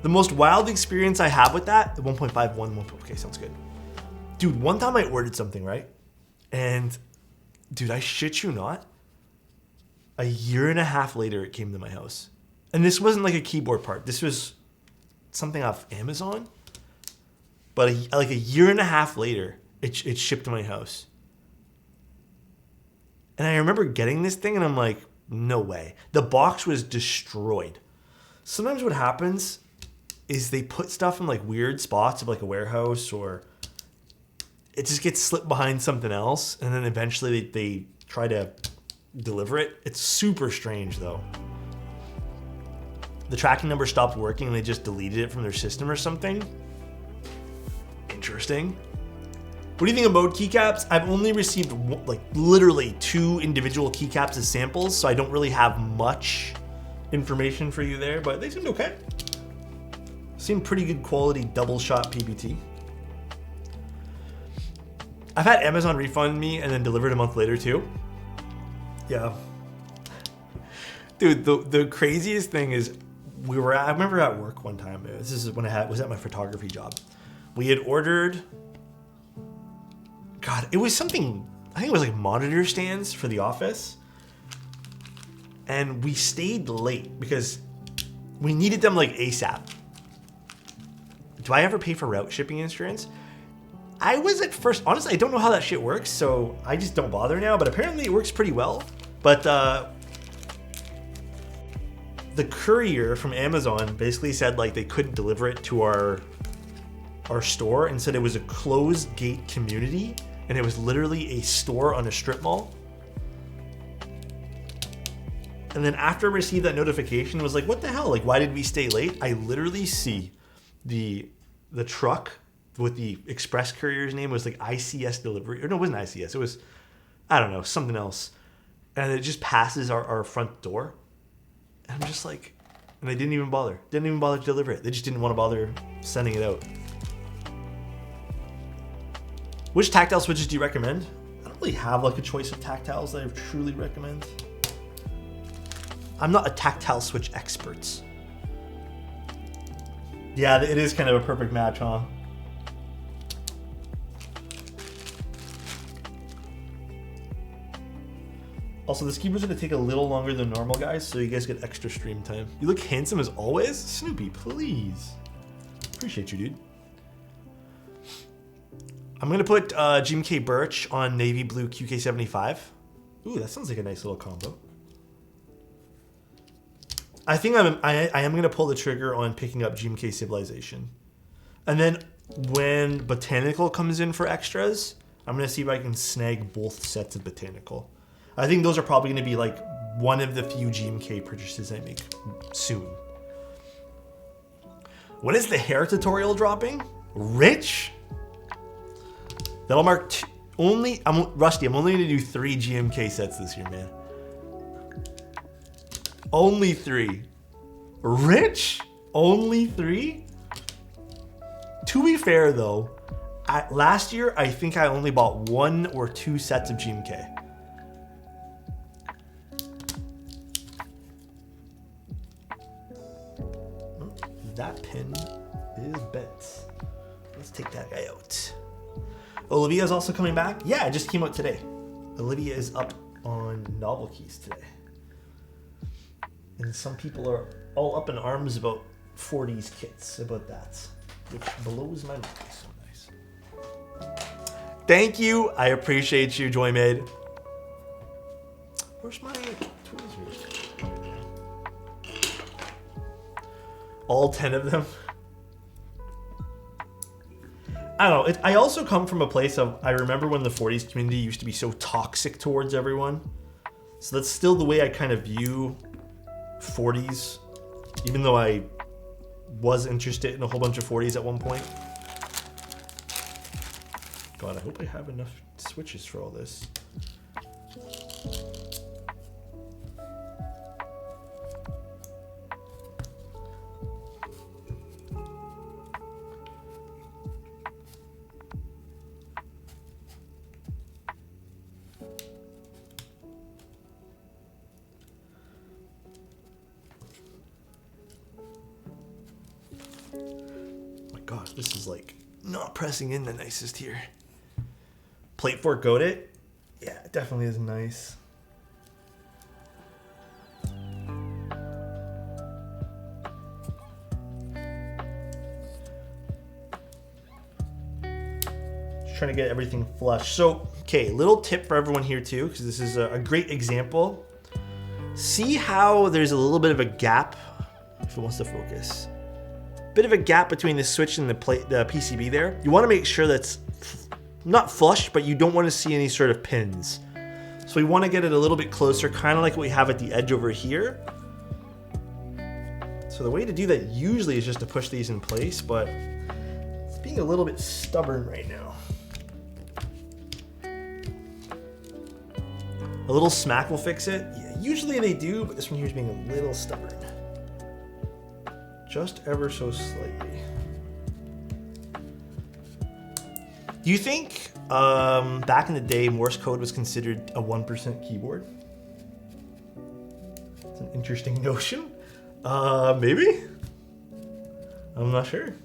The most wild experience I have with that, 1.51, okay, sounds good. Dude, one time I ordered something, right? And, dude, I shit you not, a year and a half later it came to my house. And this wasn't like a keyboard part. This was something off Amazon. But like a year and a half later, it shipped to my house. And I remember getting this thing and I'm like, no way. The box was destroyed. Sometimes what happens is they put stuff in like weird spots of like a warehouse, or it just gets slipped behind something else. And then eventually they try to deliver it. It's super strange though. The tracking number stopped working and they just deleted it from their system or something. Interesting. What do you think of mode keycaps? I've only received like literally 2 individual keycaps as samples, so I don't really have much information for you there, but they seemed okay. Seemed pretty good quality double shot PBT. I've had Amazon refund me and then delivered a month later too. Yeah. Dude, the craziest thing is I remember at work one time, this is when I was at my photography job. We had ordered, God, it was something, I think it was like monitor stands for the office. And we stayed late because we needed them like ASAP. Do I ever pay for route shipping insurance? I was at first, honestly, I don't know how that shit works, so I just don't bother now, but apparently it works pretty well. But the courier from Amazon basically said like they couldn't deliver it to our store and said it was a closed gate community and it was literally a store on a strip mall. And then after I received that notification, it was like, what the hell? Like, why did we stay late? I literally see the truck with the express courier's name was like ICS delivery. Or no, it wasn't ICS. It was, I don't know, something else. And it just passes our front door. And I'm just like, and they didn't even bother. Didn't even bother to deliver it. They just didn't want to bother sending it out. Which tactile switches do you recommend? I don't really have like a choice of tactiles that I truly recommend. I'm not a tactile switch expert. Yeah, it is kind of a perfect match, huh? Also, this keyboard's gonna take a little longer than normal, guys, so you guys get extra stream time. You look handsome as always. Snoopy, please. Appreciate you, dude. I'm gonna put GMK Birch on navy blue QK75. Ooh, that sounds like a nice little combo. I think I am gonna pull the trigger on picking up GMK Civilization. And then when Botanical comes in for extras, I'm gonna see if I can snag both sets of Botanical. I think those are probably gonna be like one of the few GMK purchases I make soon. When is the hair tutorial dropping? Rich? That'll mark Rusty, I'm only gonna do 3 GMK sets this year, man. Only 3. Rich? Only 3? To be fair though, last year I think I only bought 1 or 2 sets of GMK. That pin is bent. Let's take that guy out. Olivia is also coming back. Yeah, it just came out today. Olivia is up on novel keys today. And some people are all up in arms about 40s kits about that, which blows my mind. So nice. Thank you. I appreciate you, JoyMade. Where's my tweezers? All 10 of them. I don't know. I also come from a place of, I remember when the 40s community used to be so toxic towards everyone. So that's still the way I kind of view 40s, even though I was interested in a whole bunch of 40s at one point. God, I hope I have enough switches for all this. Gosh, this is like not pressing in the nicest here. Plate fork goat it? Yeah, it definitely is nice. Just trying to get everything flush. So, okay, little tip for everyone here too, because this is a great example. See how there's a little bit of a gap, if it wants to focus. Bit of a gap between the switch and the PCB there. You want to make sure that's not flush, but you don't want to see any sort of pins. So we want to get it a little bit closer, kind of like what we have at the edge over here. So the way to do that usually is just to push these in place, but it's being a little bit stubborn right now. A little smack will fix it. Yeah, usually they do, but this one here is being a little stubborn. Just ever so slightly. Do you think back in the day Morse code was considered a 1% keyboard? It's an interesting notion. Maybe? I'm not sure.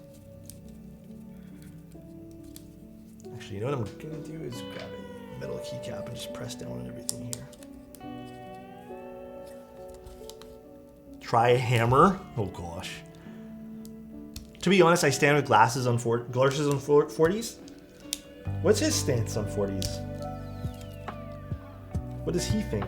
Actually, you know what I'm gonna do is grab a metal keycap and just press down on everything here. Try a hammer. Oh gosh. To be honest, I stand with glasses on 40s. What's his stance on 40s? What does he think?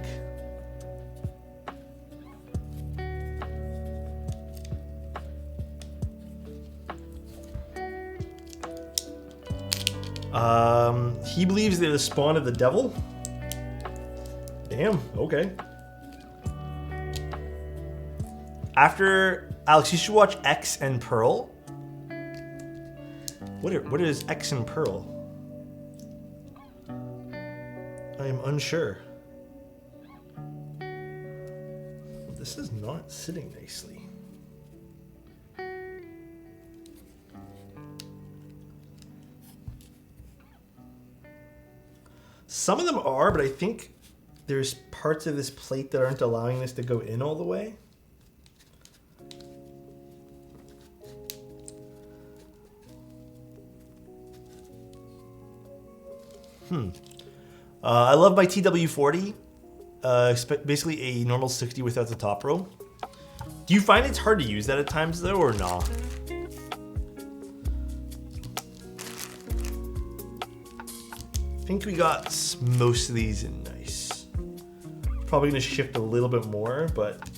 He believes they're the spawn of the devil. Damn, okay. After Alex, you should watch X and Pearl. What is X and Pearl? I am unsure. This is not sitting nicely. Some of them are, but I think there's parts of this plate that aren't allowing this to go in all the way. I love my TW40. Basically a normal 60 without the top row. Do you find it's hard to use that at times though, or not? I think we got most of these in nice. Probably gonna shift a little bit more, but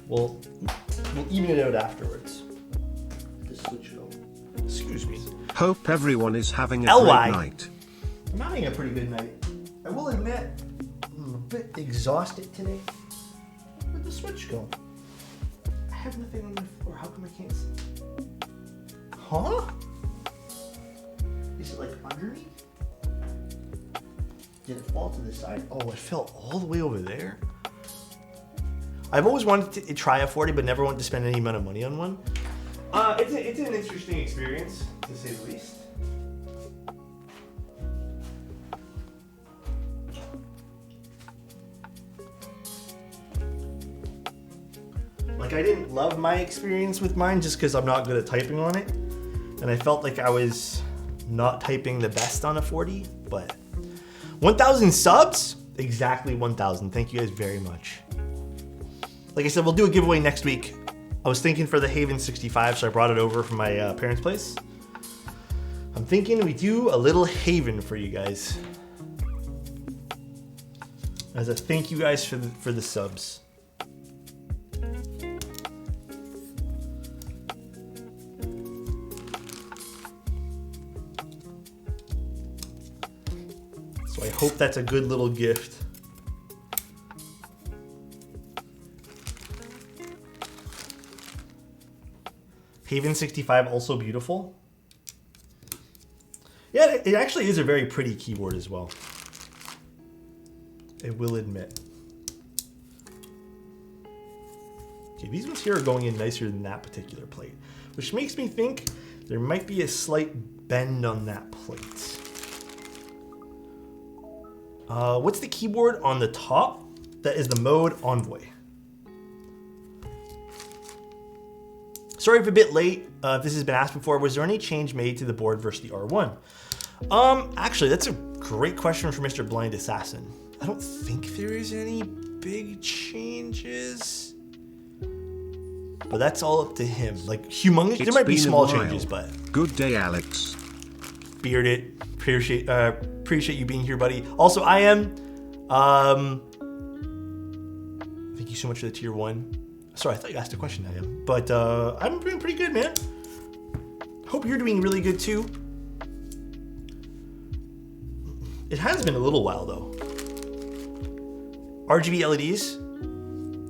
we'll even it out afterwards. This switch go. Excuse me. Hope everyone is having a great night. I'm having a pretty good night. I will admit, I'm a bit exhausted today. Where'd the switch go? I have nothing on the floor. How come I can't see? Huh? Is it like underneath? Did it fall to the side? Oh, it fell all the way over there? I've always wanted to try a 40, but never wanted to spend any amount of money on one. It's an interesting experience, to say the least. Like, I didn't love my experience with mine just because I'm not good at typing on it. And I felt like I was not typing the best on a 40, but 1,000 subs? Exactly 1,000. Thank you guys very much. Like I said, we'll do a giveaway next week. I was thinking for the Haven 65, so I brought it over from my parents' place. I'm thinking we do a little Haven for you guys. As a thank you guys for the subs. I hope that's a good little gift. Haven 65, also beautiful. Yeah, it actually is a very pretty keyboard as well. I will admit. Okay, these ones here are going in nicer than that particular plate, which makes me think there might be a slight bend on that plate. What's the keyboard on the top? That is the Mode Envoy. Sorry if a bit late. If this has been asked before, was there any change made to the board versus the R1? Actually, that's a great question from Mr. Blind Assassin. I don't think there is any big changes, but that's all up to him. Like humongous, there might be small changes, but good day, Alex. Bearded, appreciate you being here, buddy. Also, I am. Thank you so much for the tier 1. Sorry, I thought you asked a question, I am. But I'm doing pretty good, man. Hope you're doing really good too. It has been a little while though. RGB LEDs,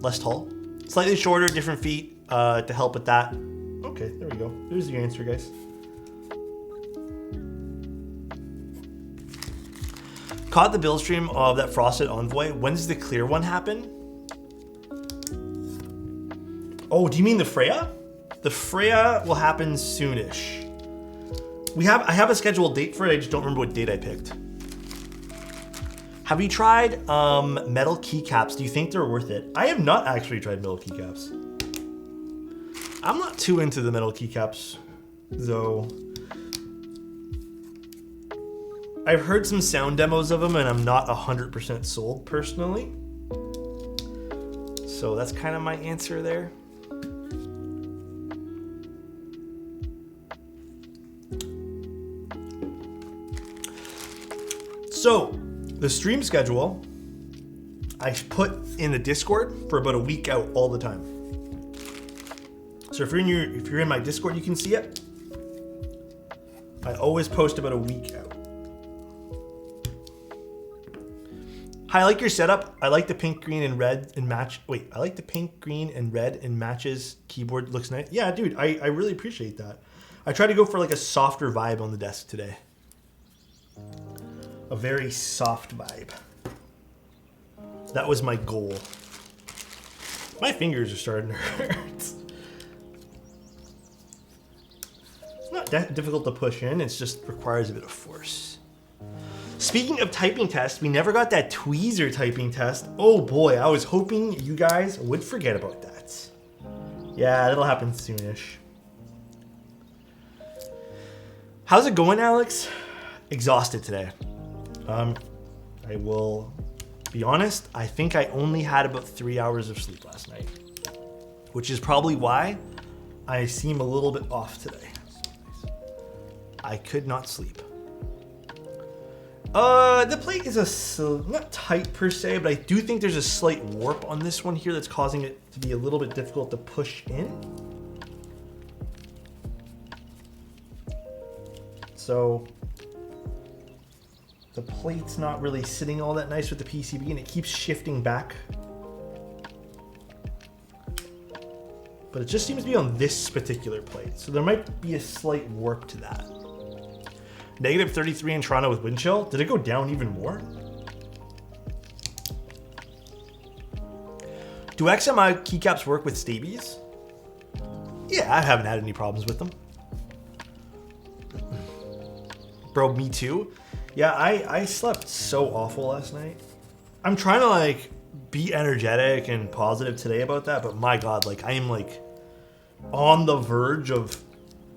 less tall, slightly shorter, different feet to help with that. Okay, there we go. There's your answer, guys. Caught the build stream of that Frosted Envoy. When does the clear one happen? Oh, do you mean the Freya? The Freya will happen soonish. I have a scheduled date for it. I just don't remember what date I picked. Have you tried metal keycaps? Do you think they're worth it? I have not actually tried metal keycaps. I'm not too into the metal keycaps, though. I've heard some sound demos of them, and I'm not 100% sold personally. So that's kind of my answer there. So, the stream schedule, I put in the Discord for about a week out all the time. So if you're in my Discord, you can see it. I always post about a week out. Hi, I like your setup. I like the pink, green, and red and match. Wait, I like the pink, green, and red and matches keyboard. Looks nice. Yeah, dude, I really appreciate that. I tried to go for like a softer vibe on the desk today. A very soft vibe. That was my goal. My fingers are starting to hurt. It's not that difficult to push in, it just requires a bit of force. Speaking of typing tests, we never got that tweezer typing test. Oh boy, I was hoping you guys would forget about that. Yeah, that'll happen soonish. How's it going, Alex? Exhausted today. I will be honest, I think I only had about 3 hours of sleep last night, which is probably why I seem a little bit off today. I could not sleep. The plate is not tight per se, but I do think there's a slight warp on this one here that's causing it to be a little bit difficult to push in. So the plate's not really sitting all that nice with the PCB, and it keeps shifting back. But it just seems to be on this particular plate, so there might be a slight warp to that. Negative 33 in Toronto with wind chill. Did it go down even more? Do XMI keycaps work with Stabies? Yeah, I haven't had any problems with them. Bro, me too. Yeah, I slept so awful last night. I'm trying to like be energetic and positive today about that, but my God, like I am like on the verge of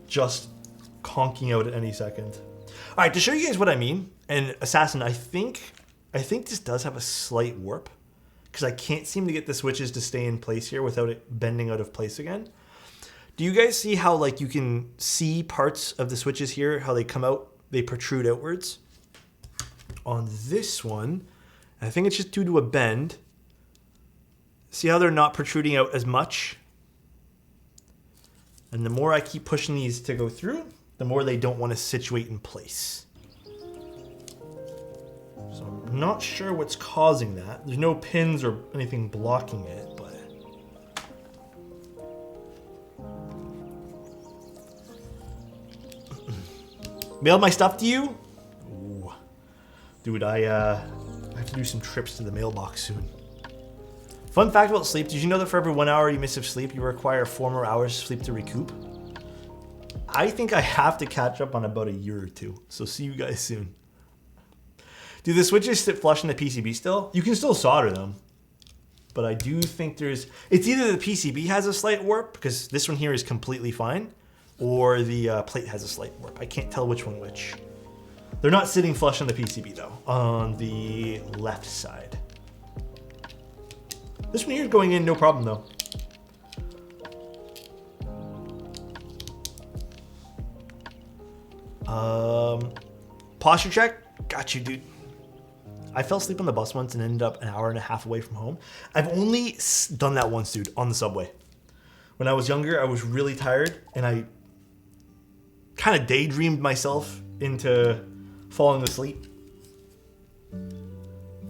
just conking out at any second. All right, to show you guys what I mean, and Assassin, I think this does have a slight warp because I can't seem to get the switches to stay in place here without it bending out of place again. Do you guys see how like you can see parts of the switches here, how they come out, they protrude outwards? On this one, I think it's just due to a bend. See how they're not protruding out as much? And the more I keep pushing these to go through, the more they don't want to situate in place. So I'm I'm not sure what's causing that. There's no pins or anything blocking it, but... Mailed my stuff to you? Ooh. Dude, I have to do some trips to the mailbox soon. Fun fact about sleep, did you know that for every 1 hour you miss of sleep, you require 4 more hours of sleep to recoup? I think I have to catch up on about a year or two, so see you guys soon. Do the switches sit flush in the PCB still? You can still solder them, but I do think there's... It's either the PCB has a slight warp, because this one here is completely fine, or the plate has a slight warp. I can't tell which one which. They're not sitting flush on the PCB though, on the left side. This one here is going in no problem though. Posture check, got you dude. I fell asleep on the bus once and ended up an hour and a half away from home. I've only done that once, dude, on the subway. When I was younger, I was really tired and I kind of daydreamed myself into falling asleep.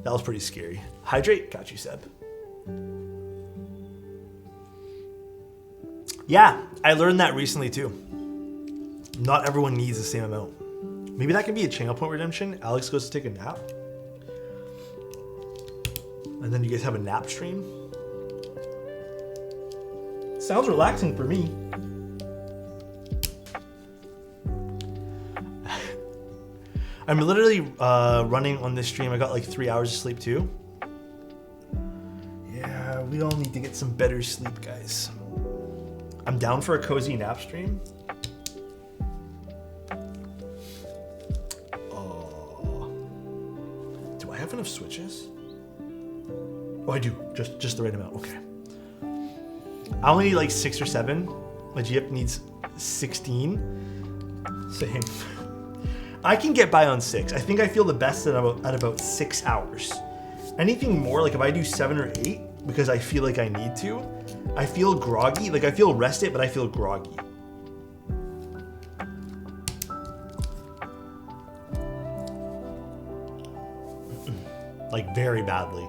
That was pretty scary. Hydrate, got you, Seb. Yeah, I learned that recently too. Not everyone needs the same amount. Maybe that could be a channel point redemption. Alex goes to take a nap. And then you guys have a nap stream. Sounds relaxing for me. I'm literally running on this stream. I got like 3 hours of sleep too. Yeah, we all need to get some better sleep, guys. I'm down for a cozy nap stream. Oh, do I have enough switches? Oh, I do. Just the right amount. Okay. I only need like 6 or 7. My GF needs 16. Same. I can get by on 6. I think I feel the best at about 6 hours. Anything more, like if I do 7 or 8, because I feel like I need to, I feel groggy. Like I feel rested, but I feel groggy. Like very badly.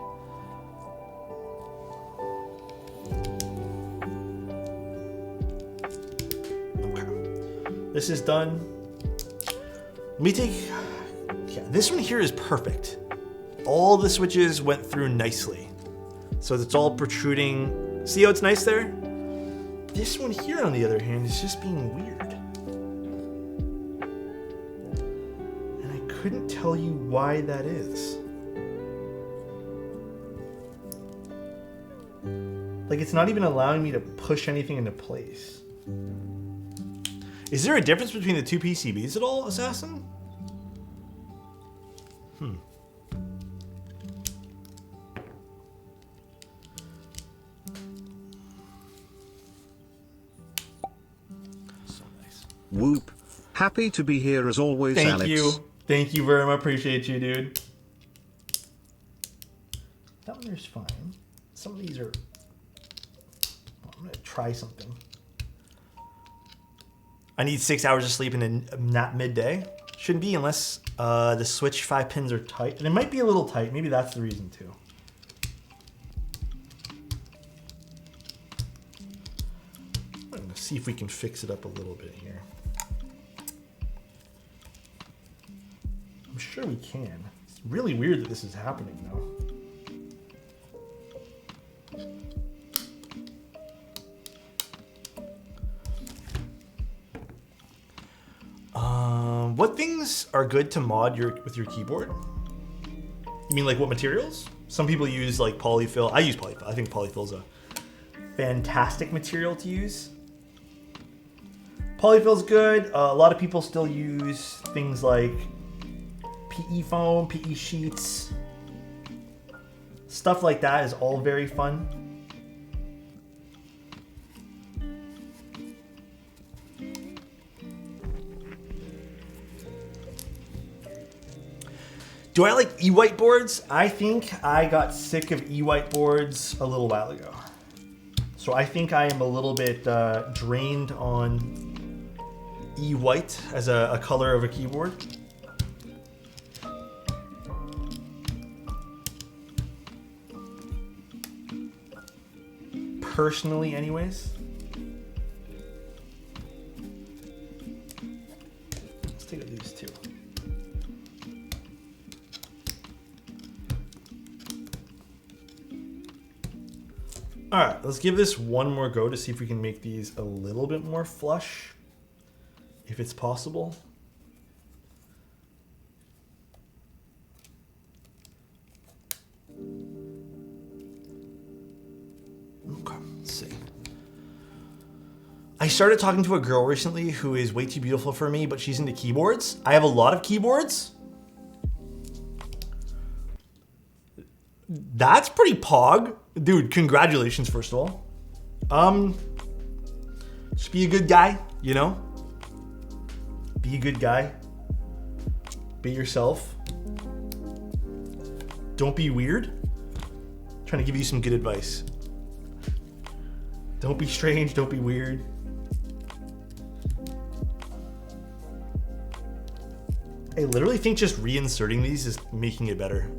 Okay. This is done. Let me take, yeah, this one here is perfect. All the switches went through nicely. So it's all protruding. See how it's nice there? This one here, on the other hand, is just being weird. And I couldn't tell you why that is. Like it's not even allowing me to push anything into place. Is there a difference between the two PCBs at all, Assassin? So nice. Whoop. Happy to be here as always, Thank Alex. you. Thank you very much. Appreciate you, dude. That one there's fine. Some of these are... I'm gonna try something. I need 6 hours of sleep in a nap midday. Shouldn't be unless the switch 5 pins are tight. And it might be a little tight. Maybe that's the reason too. I'm gonna see if we can fix it up a little bit here. I'm sure we can. It's really weird that this is happening though. What things are good to mod with your keyboard? You mean like what materials? Some people use like polyfill. I use polyfill. I think polyfill is a fantastic material to use. Polyfill's good. A lot of people still use things like PE foam, PE sheets. Stuff like that is all very fun. Do I like e-whiteboards? I think I got sick of e-whiteboards a little while ago. So I think I am a little bit drained on e-white as a color of a keyboard. personally anyways. Let's take these two. All right, let's give this one more go to see if we can make these a little bit more flush, if it's possible. Okay, let's see. I started talking to a girl recently who is way too beautiful for me, but she's into keyboards. I have a lot of keyboards. That's pretty pog. Dude, congratulations, first of all. Just be a good guy, you know? Be a good guy. Be yourself. Don't be weird. I'm trying to give you some good advice. Don't be strange, don't be weird. I literally think just reinserting these is making it better.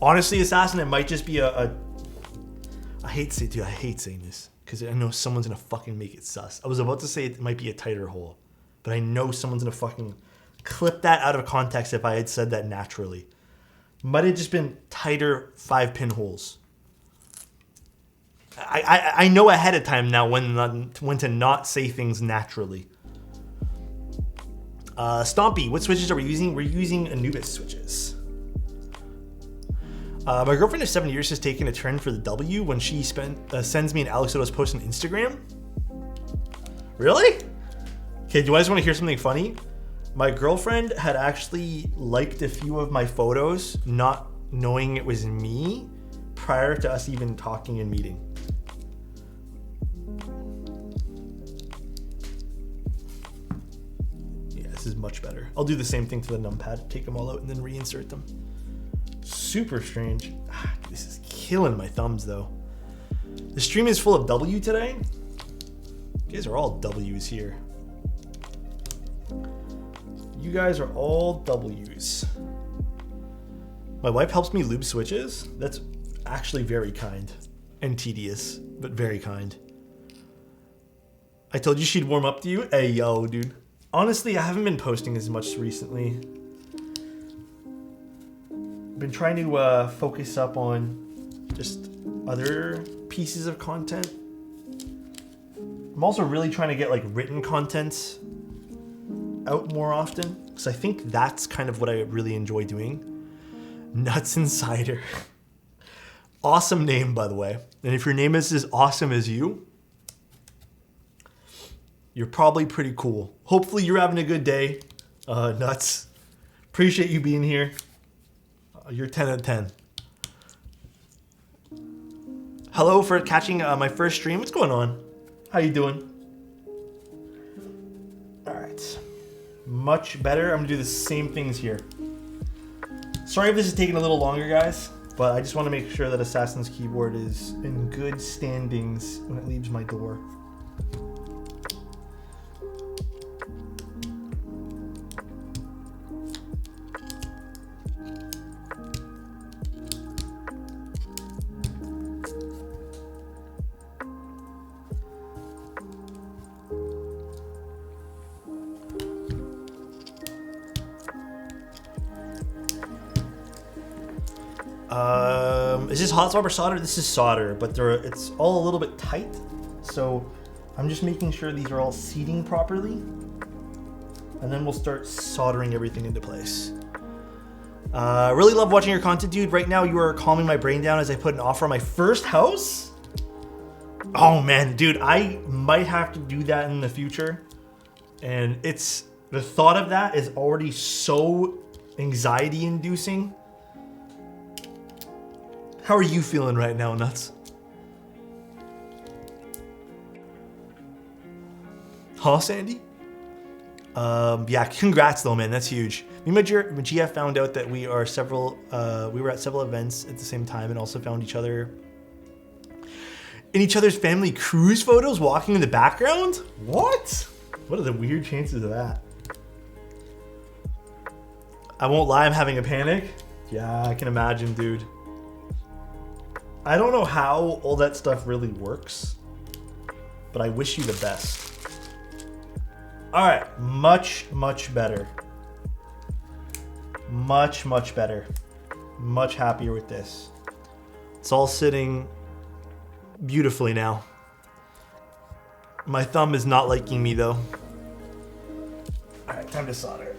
Honestly, Assassin, it might just be I hate saying this because I know someone's gonna fucking make it sus. I was about to say it might be a tighter hole, but I know someone's gonna fucking clip that out of context if I had said that naturally. Might have just been tighter 5-pin holes. I know ahead of time now when to not say things naturally. Stompy, what switches are we using? We're using Anubis switches. My girlfriend of 7 years has taken a turn for the W when she sends me an Alexotos post on Instagram. Really? Okay, do you guys want to hear something funny? My girlfriend had actually liked a few of my photos, not knowing it was me, prior to us even talking and meeting. Yeah, this is much better. I'll do the same thing to the numpad, take them all out and then reinsert them. Super strange. This is killing my thumbs though. The stream is full of W today. You guys are all W's here. You guys are all W's. My wife helps me lube switches. That's actually very kind and tedious, but very kind. I told you she'd warm up to you. Hey, yo, dude. Honestly, I haven't been posting as much recently. Been trying to focus up on just other pieces of content. I'm also really trying to get like written content out more often because I think that's kind of what I really enjoy doing. Nuts Insider. Awesome name, by the way. And if your name is as awesome as you, you're probably pretty cool. Hopefully you're having a good day. Nuts. Appreciate you being here. You're 10 out of 10. Hello for catching my first stream. What's going on? How you doing? All right. Much better. I'm gonna do the same things here. Sorry if this is taking a little longer, guys, but I just want to make sure that Assassin's keyboard is in good standings when it leaves my door. Is this hot swap or solder? This is solder, but it's all a little bit tight. So I'm just making sure these are all seating properly. And then we'll start soldering everything into place. Really love watching your content, dude. Right now you are calming my brain down as I put an offer on my first house. Oh man, dude, I might have to do that in the future. And the thought of that is already so anxiety inducing. How are you feeling right now, Nuts? Huh, Sandy? Yeah, congrats though, man. That's huge. Me and Magia found out that we were at several events at the same time and also found each other in each other's family cruise photos walking in the background? What? What are the weird chances of that? I won't lie, I'm having a panic. Yeah, I can imagine, dude. I don't know how all that stuff really works, but I wish you the best. All right, much better. Much better. Much happier with this. It's all sitting beautifully now. My thumb is not liking me though. All right, time to solder.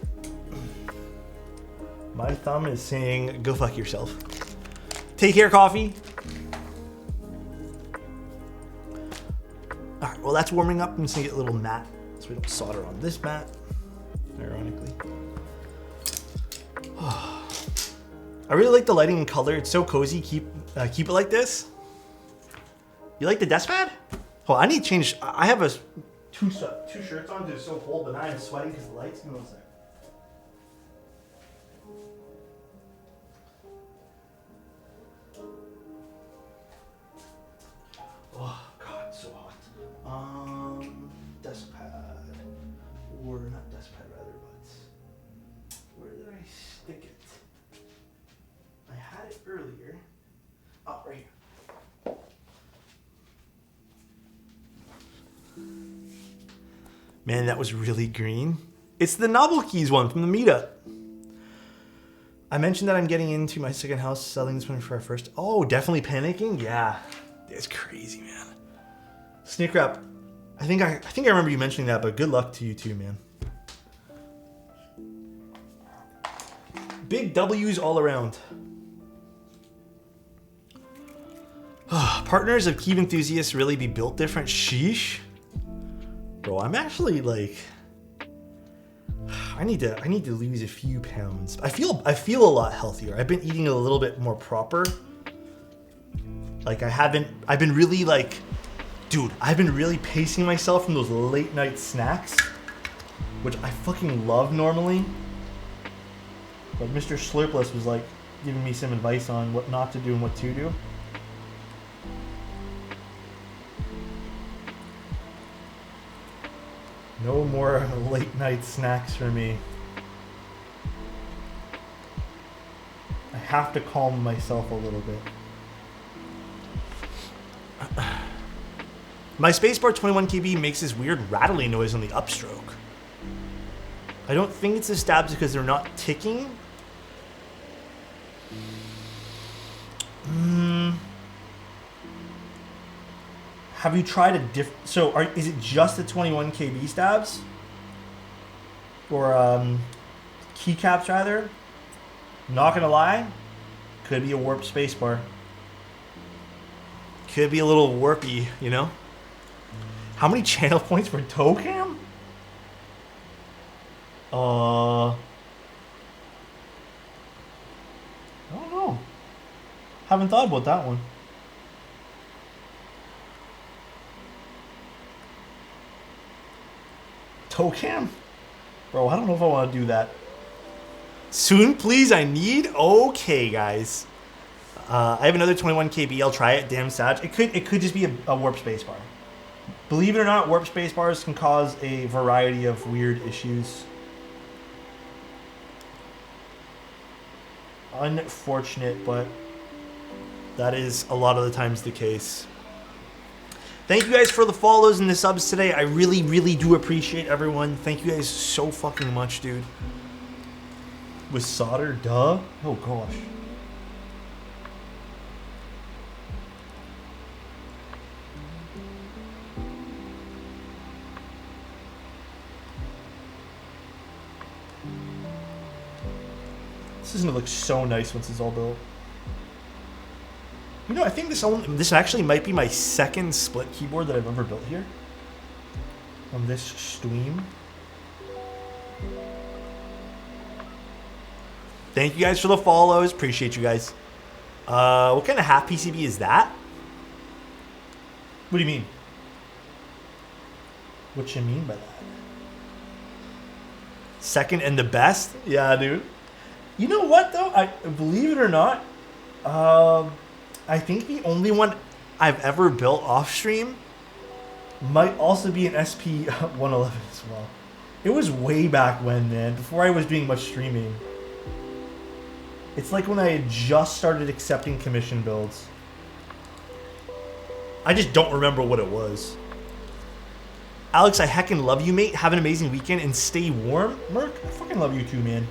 My thumb is saying, go fuck yourself. Take care, coffee. All right, well that's warming up. I'm just gonna get a little mat so we don't solder on this mat, ironically. I really like the lighting and color. It's so cozy. Keep it like this. You like the desk pad? Oh, I need to change. I have two shirts on to so cold, but now I'm sweating because the lights. Give me 1 sec. Oh God, so hot. Desk pad, or not desk pad rather, but where did I stick it? I had it earlier. Oh, right here. Man, that was really green. It's the Novel Keys one from the meetup. I mentioned that I'm getting into my second house, selling this one for our first. Oh, definitely panicking? Yeah. It's crazy, man. Sneak Wrap. I think I remember you mentioning that, but good luck to you too, man. Big W's all around. Partners of Keeve enthusiasts really be built different? Sheesh. Bro, I'm actually like, I need to lose a few pounds. I feel a lot healthier. I've been eating a little bit more proper. Like I've been really like, dude, I've been really pacing myself from those late night snacks, which I fucking love normally. But Mr. Slurpless was like giving me some advice on what not to do and what to do. No more late night snacks for me. I have to calm myself a little bit. My Spacebar 21KB makes this weird rattling noise on the upstroke. I don't think it's the stabs because they're not ticking. Have you tried a is it just the 21 KB stabs? Or keycaps rather? Not gonna lie, could be a warped spacebar. Could be a little warpy, you know? How many channel points for toe cam? I don't know. Haven't thought about that one. Toe cam? Bro, I don't know if I want to do that. Soon, please, I need? Okay, guys. I have another 21 KB. I'll try it. Damn Sag. It could just be a warp spacebar. Believe it or not, warp spacebars can cause a variety of weird issues. Unfortunate, but that is a lot of the times the case. Thank you guys for the follows and the subs today. I really, really do appreciate everyone. Thank you guys so fucking much, dude. With solder, duh? Oh gosh. This is gonna look so nice once it's all built. You know, I think this actually might be my second split keyboard that I've ever built here. On this stream. Thank you guys for the follows. Appreciate you guys. What kind of half PCB is that? What do you mean? What you mean by that? Second and the best? Yeah, dude. You know what though? I believe it or not, I think the only one I've ever built off stream might also be an SP-111 as well. It was way back when, man, before I was doing much streaming. It's like when I had just started accepting commission builds. I just don't remember what it was. Alex, I heckin' love you, mate. Have an amazing weekend and stay warm. Merc, I fucking love you too, man.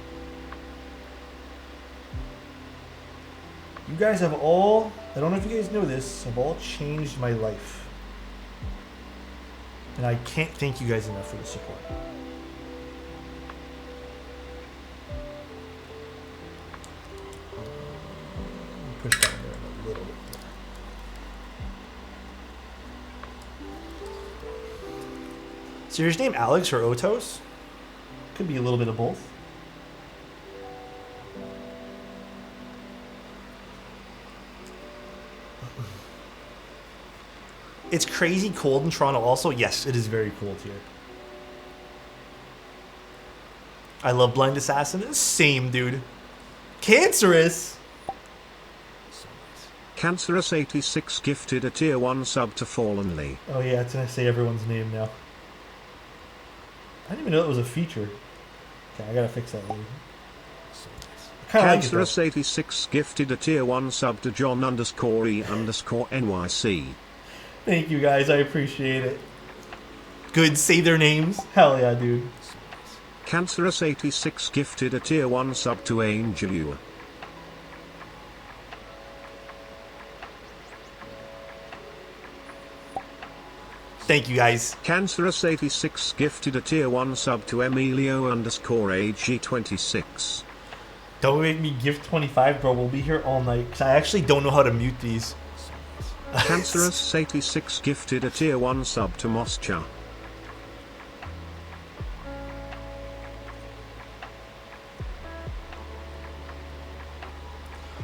You guys have all, I don't know if you guys know this, have all changed my life. And I can't thank you guys enough for the support. Push that in there a little bit. So your name Alex or Otos? Could be a little bit of both. It's crazy cold in Toronto also. Yes, it is very cold here. I love Blind Assassin. Same, dude. Cancerous. So nice. Cancerous86 gifted a tier 1 sub to Fallen Lee. Oh yeah, it's gonna say everyone's name now. I didn't even know it was a feature. Okay, I gotta fix that later. So nice. Cancerous86 gifted a tier 1 sub to John_E_NYC. Thank you guys, I appreciate it. Good, say their names. Hell yeah, dude. Cancerous86 gifted a tier 1 sub to Angel. Thank you guys. Cancerous86 gifted a tier 1 sub to Emilio_AG26. Don't make me gift 25, bro. We'll be here all night. Cause I actually don't know how to mute these. Cancerous86 gifted a tier 1 sub to Moscha.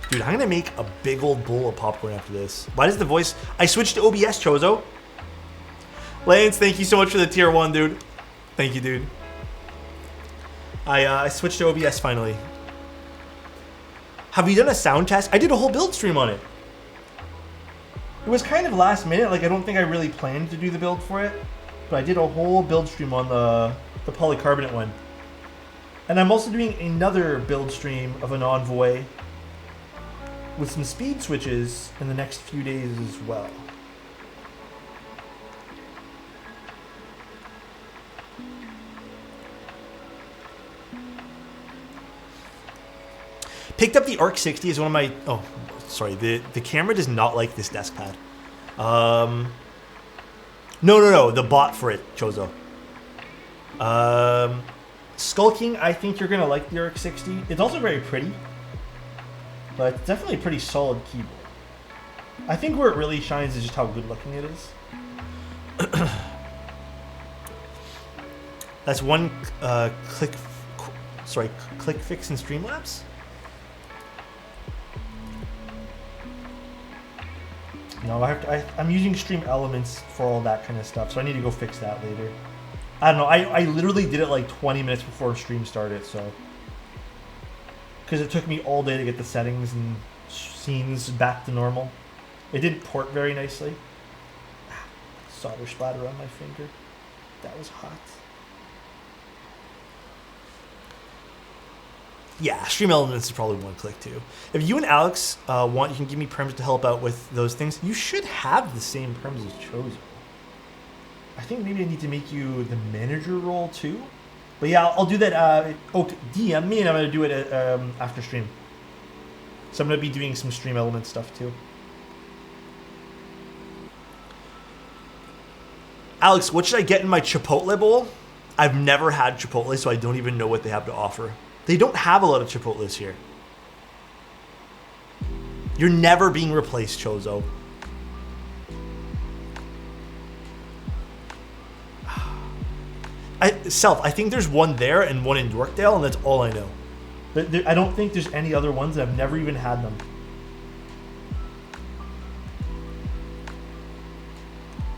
Dude, I'm gonna make a big old bowl of popcorn after this. Why does the voice... I switched to OBS, Chozo. Lance, thank you so much for the tier 1, dude. Thank you, dude. I switched to OBS finally. Have you done a sound test? I did a whole build stream on it. It was kind of last minute. Like, I don't think I really planned to do the build for it. But I did a whole build stream on the polycarbonate one. And I'm also doing another build stream of an Envoy with some speed switches in the next few days as well. Picked up the Arc 60 as one of my... Oh, sorry. The camera does not like this desk pad. No. The bot for it, Chozo. Skulking, I think you're going to like the Arc 60. It's also very pretty. But it's definitely a pretty solid keyboard. I think where it really shines is just how good looking it is. That's one click fix in Streamlabs. No, I'm using Stream Elements for all that kind of stuff, so I need to go fix that later. I don't know, I literally did it like 20 minutes before stream started, so. Because it took me all day to get the settings and scenes back to normal. It didn't port very nicely. Solder splatter on my finger. That was hot. Yeah, Stream Elements is probably one click too. If you and Alex want, you can give me perms to help out with those things. You should have the same perms as Chozo. I think maybe I need to make you the manager role too. But yeah, I'll do that. DM me and I'm going to do it after stream. So I'm going to be doing some Stream Element stuff too. Alex, what should I get in my Chipotle bowl? I've never had Chipotle, so I don't even know what they have to offer. They don't have a lot of Chipotles here. You're never being replaced, Chozo. I think there's one there and one in Yorkdale, and that's all I know. I don't think there's any other ones. I've never even had them.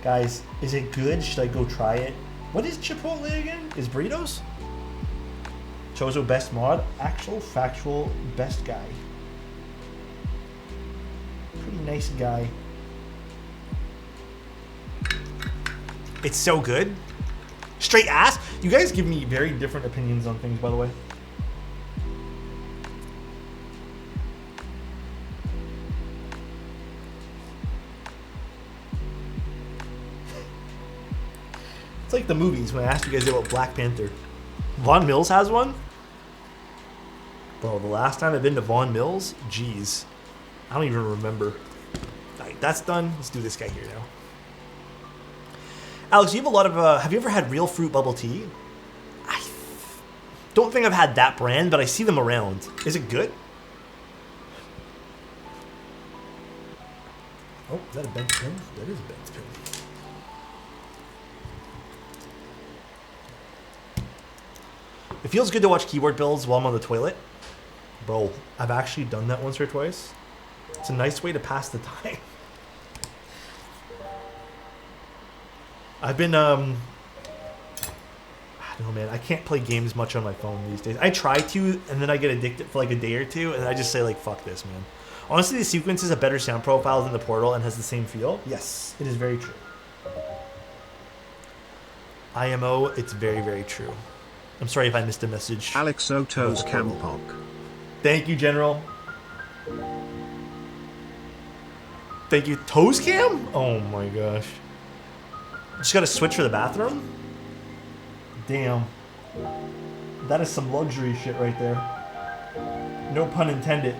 Guys, is it good? Should I go try it? What is Chipotle again? Is burritos? Chozo best mod, actual factual best guy. Pretty nice guy. It's so good. Straight ass. You guys give me very different opinions on things, by the way. It's like the movies when I asked you guys about Black Panther. Von Mills has one? Bro, the last time I've been to Von Mills, jeez. I don't even remember. Alright, that's done. Let's do this guy here now. Alex, you have a lot of, have you ever had real fruit bubble tea? I don't think I've had that brand, but I see them around. Is it good? Oh, is that a bench pin? That is a bench pin. It feels good to watch keyboard builds while I'm on the toilet. Bro, I've actually done that once or twice. It's a nice way to pass the time. I've been, I don't know, man. I can't play games much on my phone these days. I try to, and then I get addicted for like a day or two, and I just say like, fuck this, man. Honestly, the sequence has a better sound profile than the Portal and has the same feel. Yes, it is very true. IMO, it's very, very true. I'm sorry if I missed a message. Alexotos Campok. Thank you, General. Thank you. Toes cam? Oh my gosh. Just gotta switch for the bathroom? Damn. That is some luxury shit right there. No pun intended.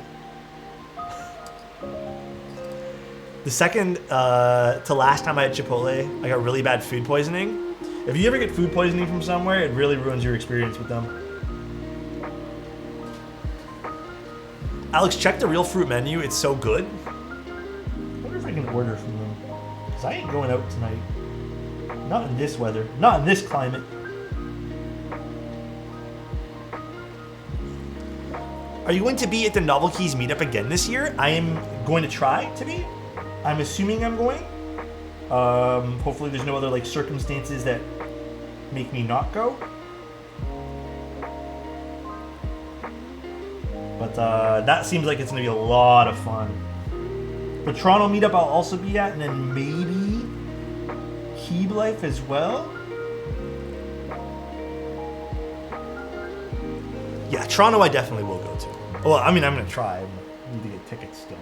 The second to last time I had Chipotle, I got really bad food poisoning. If you ever get food poisoning from somewhere, it really ruins your experience with them. Alex, check the Real Fruit menu. It's so good. I wonder if I can order from them. Because I ain't going out tonight. Not in this weather. Not in this climate. Are you going to be at the Novel Keys meetup again this year? I am going to try to be. I'm assuming I'm going. Hopefully there's no other like circumstances that make me not go. But that seems like it's going to be a lot of fun. The Toronto meetup I'll also be at, and then maybe Keeb Life as well. Yeah, Toronto I definitely will go to. Well, I mean, I'm going to try. I need to get tickets still.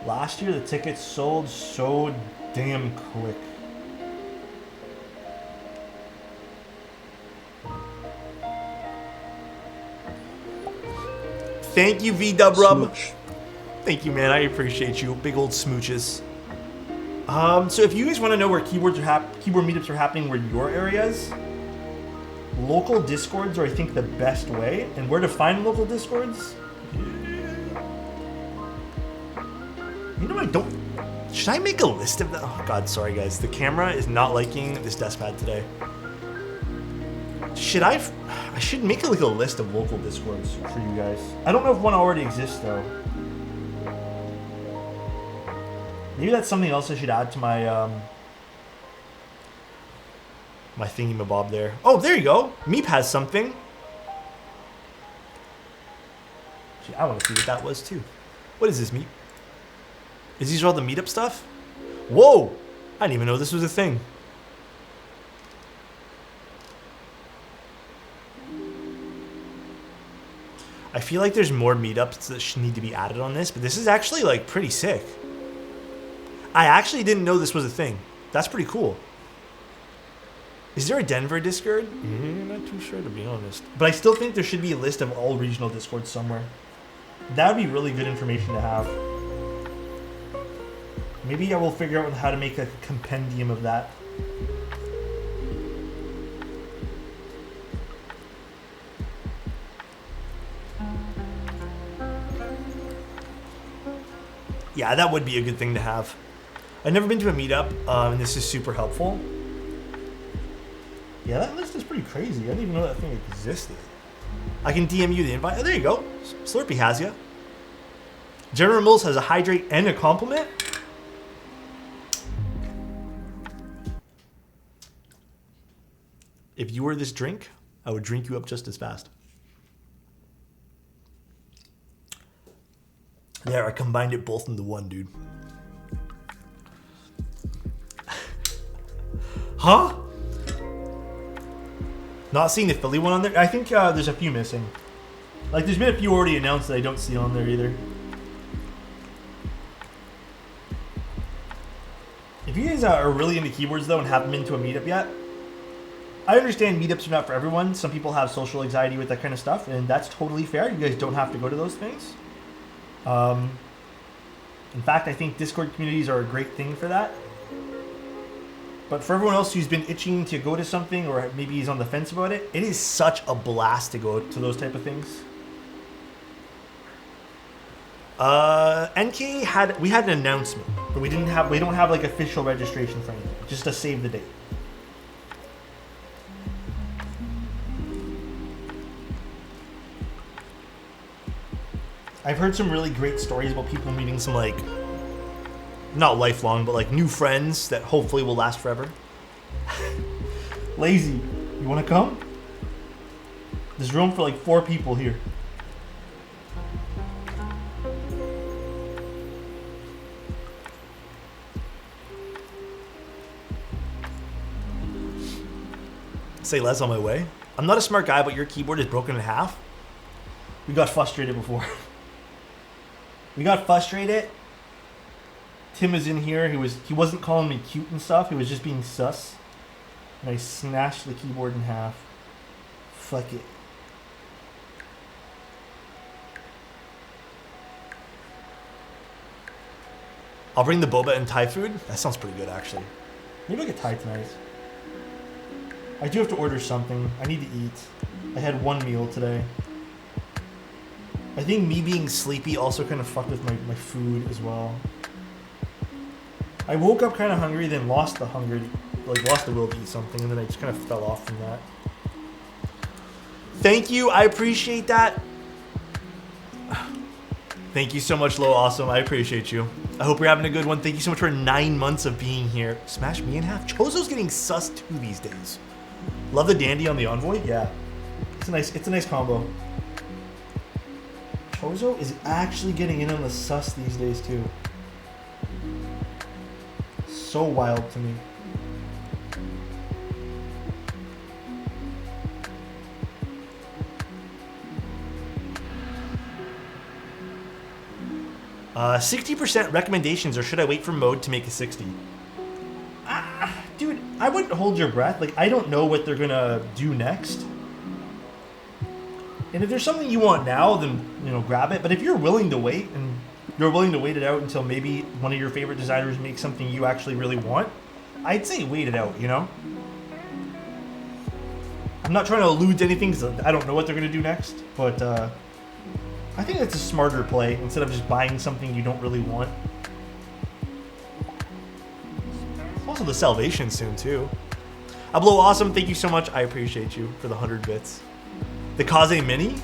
Last year, the tickets sold so damn quick. Thank you, V-Dub-Rub. Thank you, man. I appreciate you. Big old smooches. So if you guys want to know where keyboard meetups are happening where your areas, local discords are, I think, the best way. And where to find local discords? You know, I don't... Should I make a list of that? Oh, God, sorry, guys. The camera is not liking this desk pad today. Should I should make like a list of local discords for you guys. I don't know if one already exists, though. Maybe that's something else I should add to my, my thingy-mabob there. Oh, there you go. Meep has something. Gee, I want to see what that was, too. What is this, Meep? Is these all the meetup stuff? Whoa! I didn't even know this was a thing. I feel like there's more meetups that should need to be added on this, but this is actually like pretty sick. I actually didn't know this was a thing. That's pretty cool. Is there a Denver Discord? Not too sure, to be honest. But I still think there should be a list of all regional Discords somewhere. That would be really good information to have. Maybe I will figure out how to make a compendium of that. Yeah, that would be a good thing to have. I've never been to a meetup, and this is super helpful. Yeah, that list is pretty crazy. I didn't even know that thing existed. I can DM you the invite. Oh, there you go. Slurpee has ya. General Mills has a hydrate and a compliment. If you were this drink, I would drink you up just as fast. There, I combined it both into one, dude. Huh? Not seeing the Philly one on there? I think there's a few missing. Like, there's been a few already announced that I don't see on there either. If you guys guys are really into keyboards though and haven't been to a meetup yet, I understand meetups are not for everyone. Some people have social anxiety with that kind of stuff, and that's totally fair. You guys don't have to go to those things. In fact, I think Discord communities are a great thing for that. But for everyone else who's been itching to go to something, or maybe he's on the fence about it, it is such a blast to go to those type of things. We had an announcement, but we don't have like official registration for anything, just to save the date. I've heard some really great stories about people meeting some, like, not lifelong, but like new friends that hopefully will last forever. Lazy, you want to come? There's room for like 4 people here. Say less on my way. I'm not a smart guy, but your keyboard is broken in half. We got frustrated before. We got frustrated. Tim is in here. He wasn't calling me cute and stuff. He was just being sus. And I smashed the keyboard in half. Fuck it. I'll bring the boba and Thai food. That sounds pretty good, actually. Maybe I'll get Thai tonight. I do have to order something. I need to eat. I had 1 meal today. I think me being sleepy also kind of fucked with my food as well. I woke up kind of hungry, then lost the hunger, like lost the will to eat something, and then I just kind of fell off from that. Thank you, I appreciate that. Thank you so much, Lo Awesome, I appreciate you. I hope you're having a good one. Thank you so much for 9 months of being here. Smash me in half. Chozo's getting sus too these days. Love the dandy on the Envoy, yeah. It's a nice combo. Chozo is actually getting in on the sus these days too. So wild to me. Uh, 60% recommendations, or should I wait for mode to make a 60? Dude, I wouldn't hold your breath. Like, I don't know what they're gonna do next. And if there's something you want now, then, you know, grab it. But if you're willing to wait, and you're willing to wait it out until maybe one of your favorite designers makes something you actually really want, I'd say wait it out, you know? I'm not trying to allude to anything because I don't know what they're going to do next, but I think that's a smarter play instead of just buying something you don't really want. Also the Salvation soon, too. Ablo Awesome, thank you so much. I appreciate you for the 100 bits. The Kaze Mini?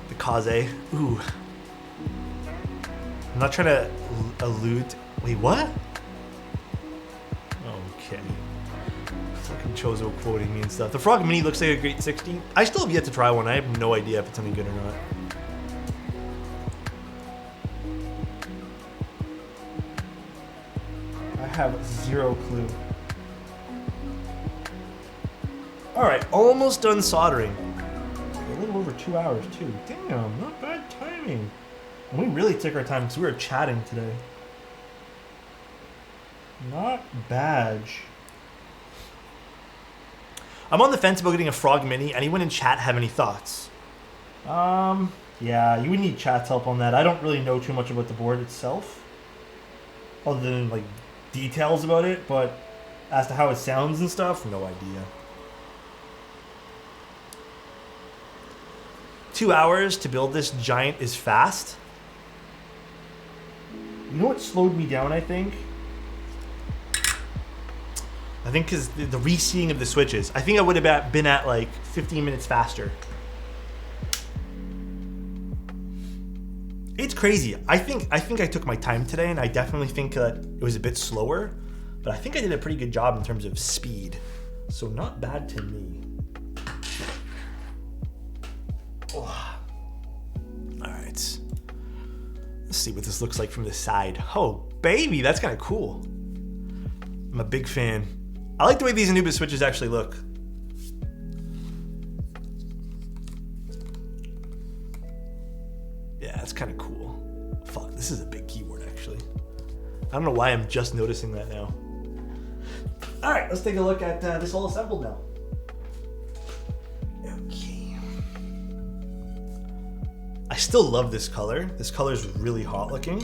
The Kaze. Ooh. I'm not trying to allude. Wait, what? Okay. Fucking Chozo quoting me and stuff. The Frog Mini looks like a great 60. I still have yet to try one. I have no idea if it's any good or not. I have zero clue. Alright, almost done soldering. A little over 2 hours too. Damn, not bad timing. And we really took our time because we were chatting today. Not bad. I'm on the fence about getting a Frog Mini. Anyone in chat have any thoughts? Yeah, you would need chat's help on that. I don't really know too much about the board itself. Other than, like, details about it, but as to how it sounds and stuff, no idea. 2 hours to build this giant is fast. You know what slowed me down, I think? I think because the reseeing of the switches. I think I would have been at like 15 minutes faster. It's crazy. I think I took my time today, and I definitely think that it was a bit slower, but I think I did a pretty good job in terms of speed. So not bad to me. Oh. All right. Let's see what this looks like from the side. Oh, baby, that's kind of cool. I'm a big fan. I like the way these Anubis switches actually look. Yeah, that's kind of cool. Fuck, this is a big keyboard actually. I don't know why I'm just noticing that now. All right, let's take a look at this all assembled now. Okay. I still love this color. This color is really hot looking.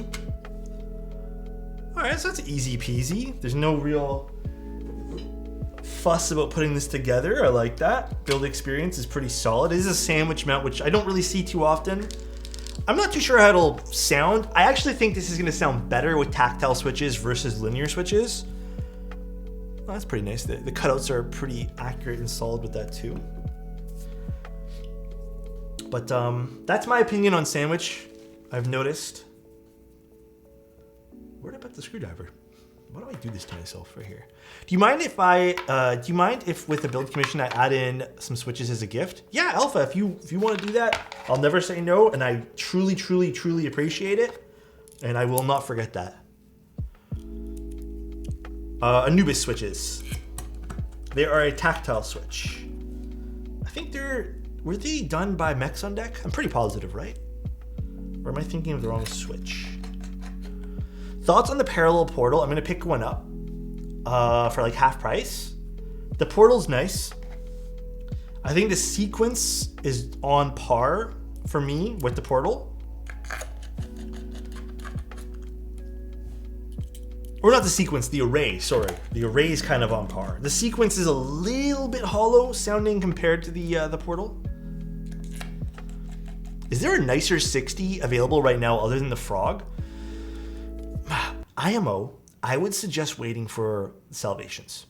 All right, so that's easy peasy. There's no real fuss about putting this together. I like that. Build experience is pretty solid. It is a sandwich mount, which I don't really see too often. I'm not too sure how it'll sound. I actually think this is gonna sound better with tactile switches versus linear switches. Oh, that's pretty nice. The cutouts are pretty accurate and solid with that too. But that's my opinion on sandwich. I've noticed. Where'd I put the screwdriver? Why do I do this to myself right here? Do you mind if with the build commission I add in some switches as a gift? Yeah, Alpha, if you want to do that, I'll never say no, and I truly, truly, truly appreciate it, and I will not forget that. Anubis switches. They are a tactile switch. I think were they done by Mechs on Deck? I'm pretty positive, right? Or am I thinking of the wrong switch? Thoughts on the parallel portal? I'm gonna pick one up for like half price. The portal's nice. I think the sequence is on par for me with the portal. Or not the sequence, the array, sorry. The array is kind of on par. The sequence is a little bit hollow sounding compared to the portal. Is there a nicer 60 available right now other than the Frog? IMO, I would suggest waiting for Salvations.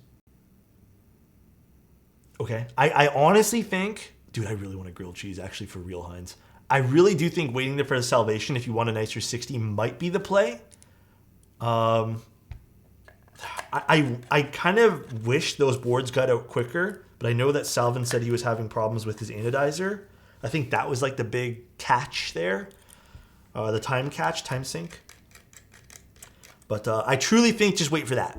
Okay, I honestly think, dude, I really want a grilled cheese actually for real, Heinz. I really do think waiting for the Salvation if you want a nicer 60 might be the play. I kind of wish those boards got out quicker, but I know that Salvin said he was having problems with his anodizer. I think that was like the big catch there. The time sync. But I truly think just wait for that.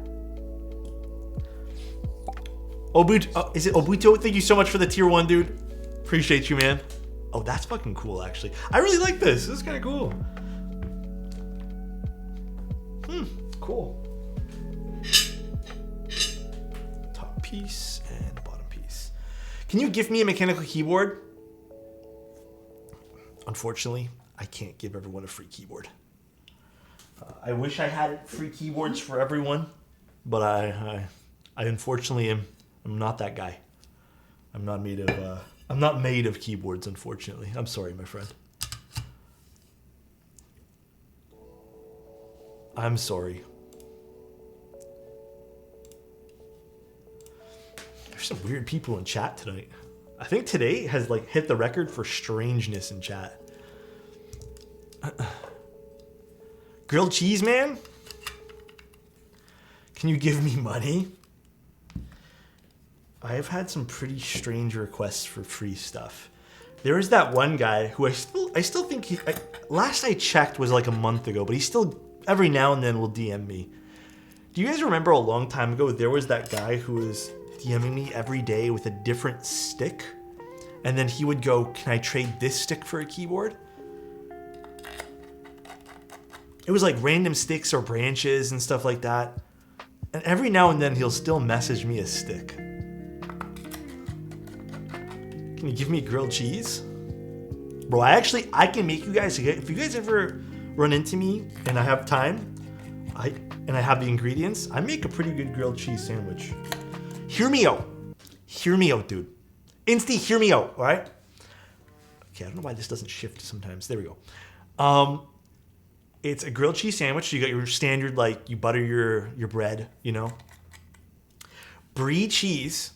Is it Obuto? Thank you so much for the tier 1, dude. Appreciate you, man. Oh, that's fucking cool, actually. I really like this. This is kind of cool. Cool. Top piece and bottom piece. Can you give me a mechanical keyboard? Unfortunately, I can't give everyone a free keyboard. I wish I had free keyboards for everyone, but I unfortunately am not that guy. I'm not made of keyboards, unfortunately. I'm sorry, my friend. I'm sorry. There's some weird people in chat tonight. I think today has like hit the record for strangeness in chat. Grilled cheese, man? Can you give me money? I have had some pretty strange requests for free stuff. There is that one guy who I still think last I checked was like a month ago, but he still every now and then will DM me. Do you guys remember a long time ago there was that guy who was DMing me every day with a different stick? And then he would go, "Can I trade this stick for a keyboard?" It was like random sticks or branches and stuff like that. And every now and then he'll still message me a stick. Can you give me grilled cheese? Bro, I can make you guys, if you guys ever run into me and I have time, and I have the ingredients, I make a pretty good grilled cheese sandwich. Hear me out. Hear me out, dude. Insty, hear me out, all right? Okay, I don't know why this doesn't shift sometimes. There we go. It's a grilled cheese sandwich. You got your standard, like, you butter your bread, you know. Brie cheese,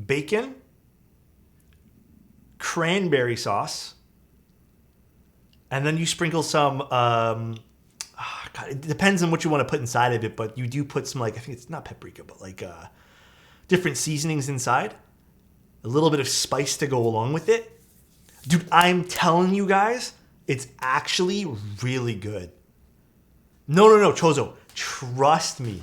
bacon, cranberry sauce, and then you sprinkle some, God, it depends on what you want to put inside of it, but you do put some, like, I think it's not paprika, but like different seasonings inside. A little bit of spice to go along with it. Dude, I'm telling you guys, it's actually really good. No, Chozo, trust me.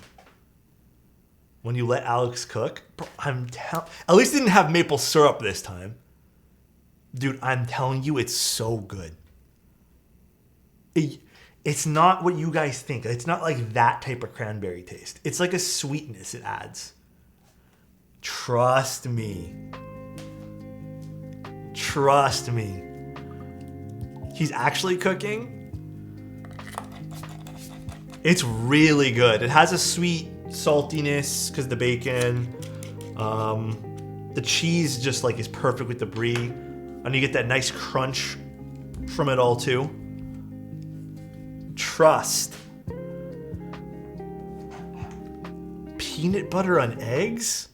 When you let Alex cook, bro, at least it didn't have maple syrup this time. Dude, I'm telling you, it's so good. It's not what you guys think. It's not like that type of cranberry taste. It's like a sweetness it adds. Trust me. Trust me. He's actually cooking. It's really good. It has a sweet saltiness because the bacon. The cheese just like is perfect with the brie. And you get that nice crunch from it all too. Trust. Peanut butter on eggs?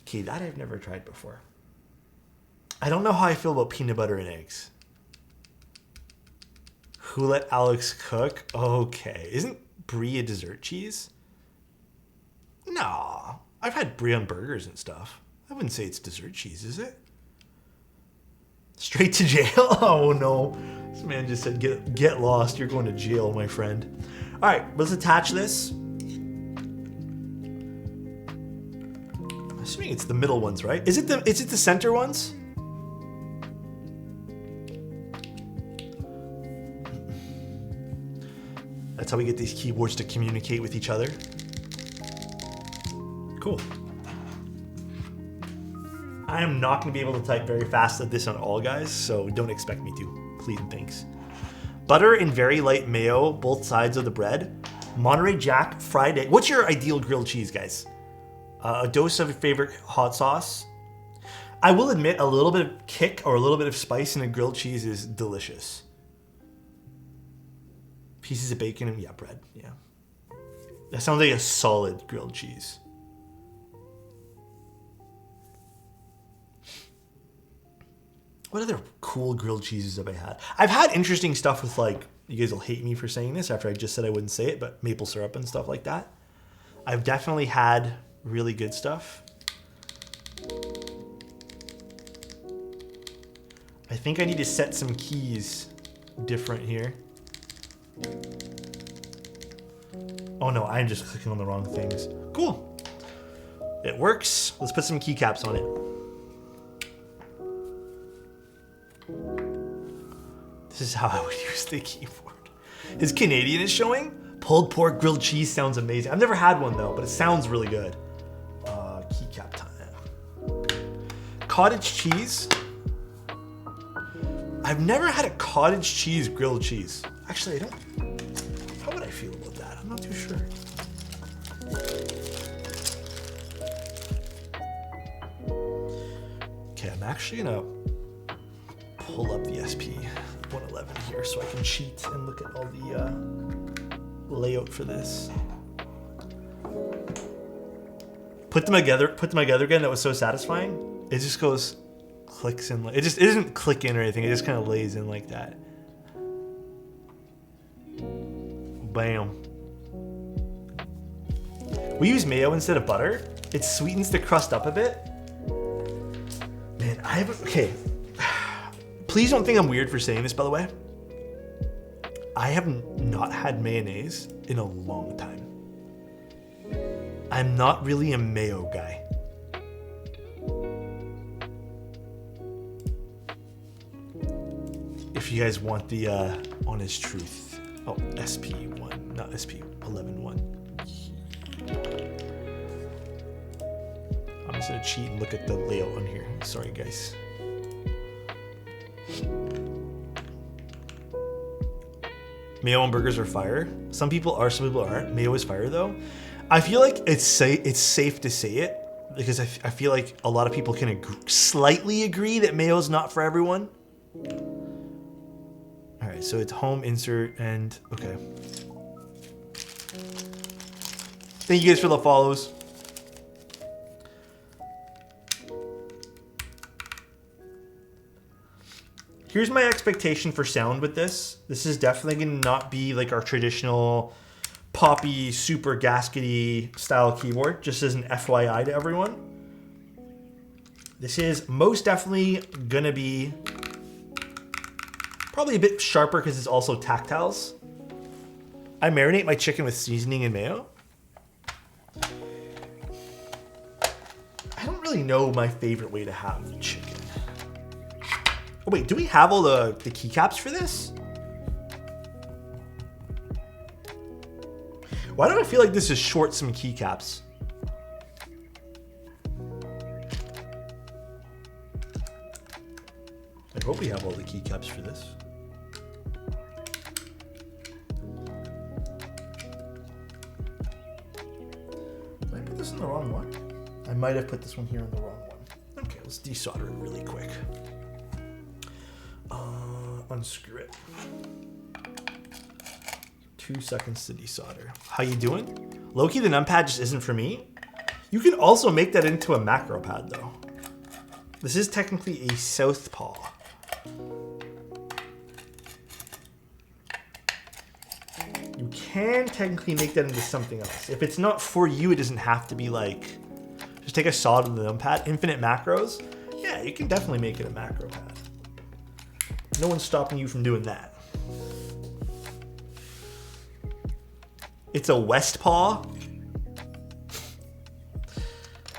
Okay, that I've never tried before. I don't know how I feel about peanut butter and eggs. Who let Alex cook? Okay. Isn't brie a dessert cheese? No. I've had brie on burgers and stuff. I wouldn't say it's dessert cheese, is it? Straight to jail? Oh no. This man just said, get lost. You're going to jail, my friend. All right, let's attach this. I'm assuming it's the middle ones, right? Is it the center ones? That's how we get these keyboards to communicate with each other. Cool. I am not going to be able to type very fast at this on all, guys, so don't expect me to. Please and thanks. Butter and very light mayo, both sides of the bread. Monterey Jack fried egg. What's your ideal grilled cheese, guys? A dose of your favorite hot sauce. I will admit a little bit of kick or a little bit of spice in a grilled cheese is delicious. Pieces of bacon and, yeah, bread. Yeah. That sounds like a solid grilled cheese. What other cool grilled cheeses have I had? I've had interesting stuff with, like, you guys will hate me for saying this after I just said I wouldn't say it, but maple syrup and stuff like that. I've definitely had really good stuff. I think I need to set some keys different here. Oh no, I'm just clicking on the wrong things. Cool. It works. Let's put some keycaps on it. This is how I would use the keyboard. His Canadian is showing. Pulled pork grilled cheese sounds amazing. I've never had one though, but it sounds really good. Keycap time. Cottage cheese. I've never had a cottage cheese grilled cheese. Actually, I don't. How would I feel about that? I'm not too sure. Okay, I'm actually gonna pull up the SP-111 here so I can cheat and look at all the layout for this. Put them together again. That was so satisfying. It just goes, clicks in. It doesn't click in or anything. It just kind of lays in like that. Bam. We use mayo instead of butter. It sweetens the crust up a bit. Man, okay. Please don't think I'm weird for saying this, by the way. I have not had mayonnaise in a long time. I'm not really a mayo guy. If you guys want the honest truth. Oh, SP1, not SP-111. I'm just gonna cheat and look at the layout on here. Sorry, guys. Mayo on burgers are fire. Some people are, some people aren't. Mayo is fire though. I feel like it's safe to say it because I feel like a lot of people can slightly agree that mayo is not for everyone. All right, so it's home, insert, and okay. Thank you guys for the follows. Here's my expectation for sound with this. This is definitely gonna not be like our traditional poppy, super gaskety style keyboard, just as an FYI to everyone. This is most definitely gonna be probably a bit sharper because it's also tactiles. I marinate my chicken with seasoning and mayo. I don't really know my favorite way to have chicken. Oh wait, do we have all the keycaps for this? Why do I feel like this is short some keycaps? I hope we have all the keycaps for this. Did I put this in the wrong one? I might have put this one here in the wrong one. Okay, let's desolder it really quick. Unscrew it. 2 seconds to desolder. How you doing? Low-key, the numpad just isn't for me. You can also make that into a macro pad though. This is technically a southpaw. You can technically make that into something else. If it's not for you, it doesn't have to be like, just take a solid with the numpad, infinite macros. Yeah, you can definitely make it a macro pad. No one's stopping you from doing that. It's a west paw.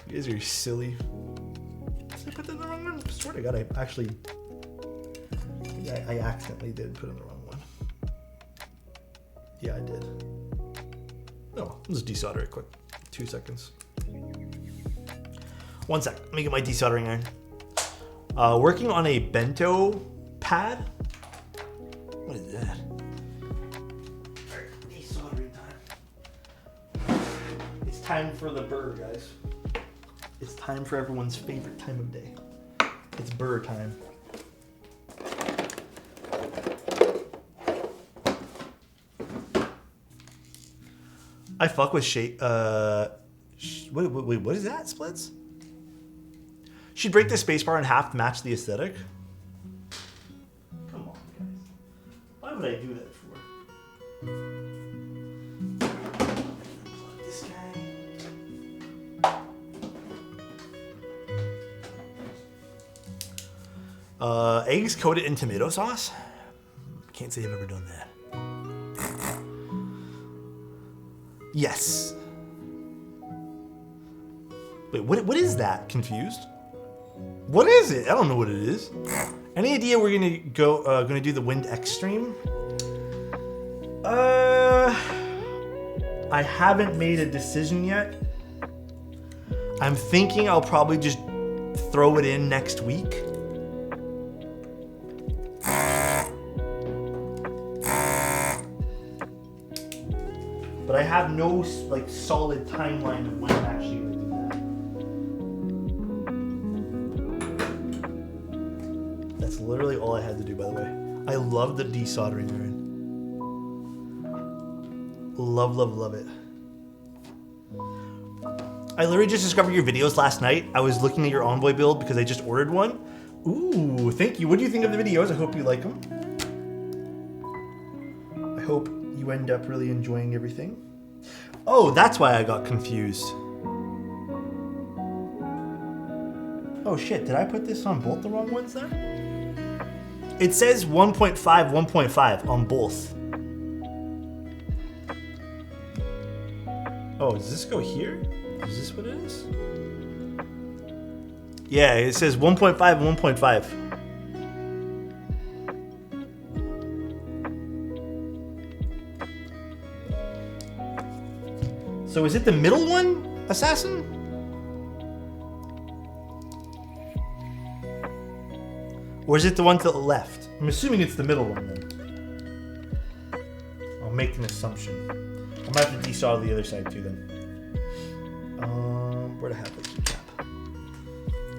You guys are silly. Did I put that in the wrong one? I swear to God, I actually, I accidentally did put in the wrong one. Yeah, I did. No, let's desolder it quick. 2 seconds. 1 sec. Let me get my desoldering iron. Working on a bento pad. What is that? Alright, desoldering time. It's time for the burr, guys. It's time for everyone's favorite time of day. It's burr time. I fuck with shape. Wait, what is that? Splits? She'd break the spacebar in half to match the aesthetic. Come on, guys. Why would I do that for? Unplug this guy. Eggs coated in tomato sauce? Can't say I've ever done that. Yes. Wait, what is that? Confused? What is it? I don't know what it is. Any idea we're gonna go gonna do the Wind X stream? I haven't made a decision yet. I'm thinking I'll probably just throw it in next week. But I have no like solid timeline of when I'm actually gonna do that. That's literally all I had to do, by the way. I love the desoldering iron. Love, love, love it. I literally just discovered your videos last night. I was looking at your Envoy build because I just ordered one. Ooh, thank you. What do you think of the videos? I hope you like them. I hope you end up really enjoying everything. Oh, that's why I got confused. Oh shit, did I put this on both the wrong ones there? It says 1.5, 1.5 on both. Oh, does this go here? Is this what it is? Yeah, it says 1.5, 1.5. So is it the middle one, Assassin? Or is it the one to the left? I'm assuming it's the middle one then. I'll make an assumption. I might have to desolder the other side too then. Where do I have the keycap?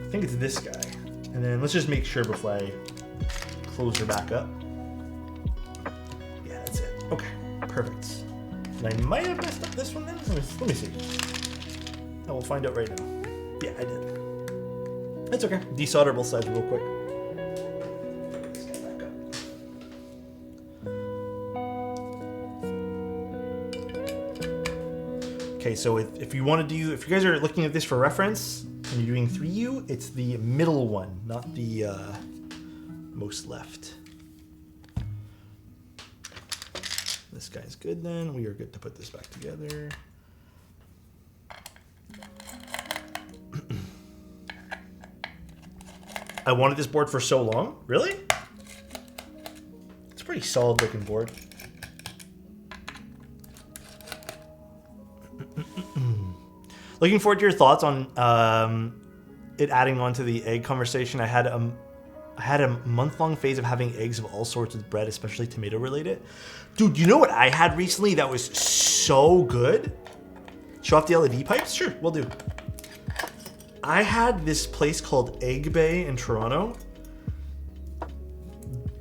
I think it's this guy. And then let's just make sure before I close her back up. Yeah, that's it. Okay, perfect. And I might have messed up this one then. Let me see. I will find out right now. Yeah, I did. That's okay. Desolder both sides real quick. Put this guy back up. Okay, so if you want to do, if you guys are looking at this for reference and you're doing 3U, it's the middle one, not the most left. This guy's good then. We are good to put this back together. I wanted this board for so long. Really? It's a pretty solid looking board. Looking forward to your thoughts on it adding on to the egg conversation. I had a month-long phase of having eggs of all sorts with bread, especially tomato related. Dude, you know what I had recently that was so good? Show off the LED pipes? Sure, we'll do. I had this place called Egg Bay in Toronto.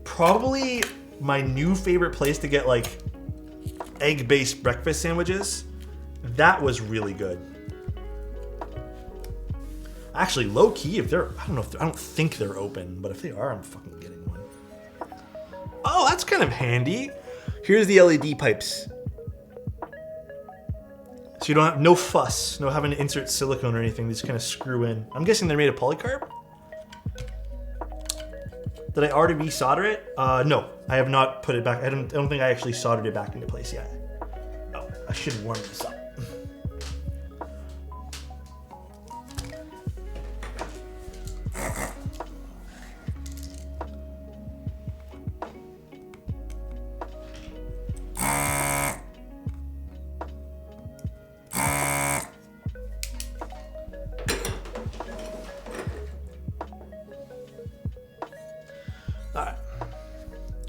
Probably my new favorite place to get like egg-based breakfast sandwiches. That was really good. Actually, low key, if they're, I don't think they're open, but if they are, I'm fucking getting one. Oh, that's kind of handy. Here's the LED pipes. So you don't have, no fuss, no having to insert silicone or anything, they just kind of screw in. I'm guessing they're made of polycarb? Did I already resolder it? No, I have not put it back. I don't think I actually soldered it back into place yet. Oh, I should warm this up.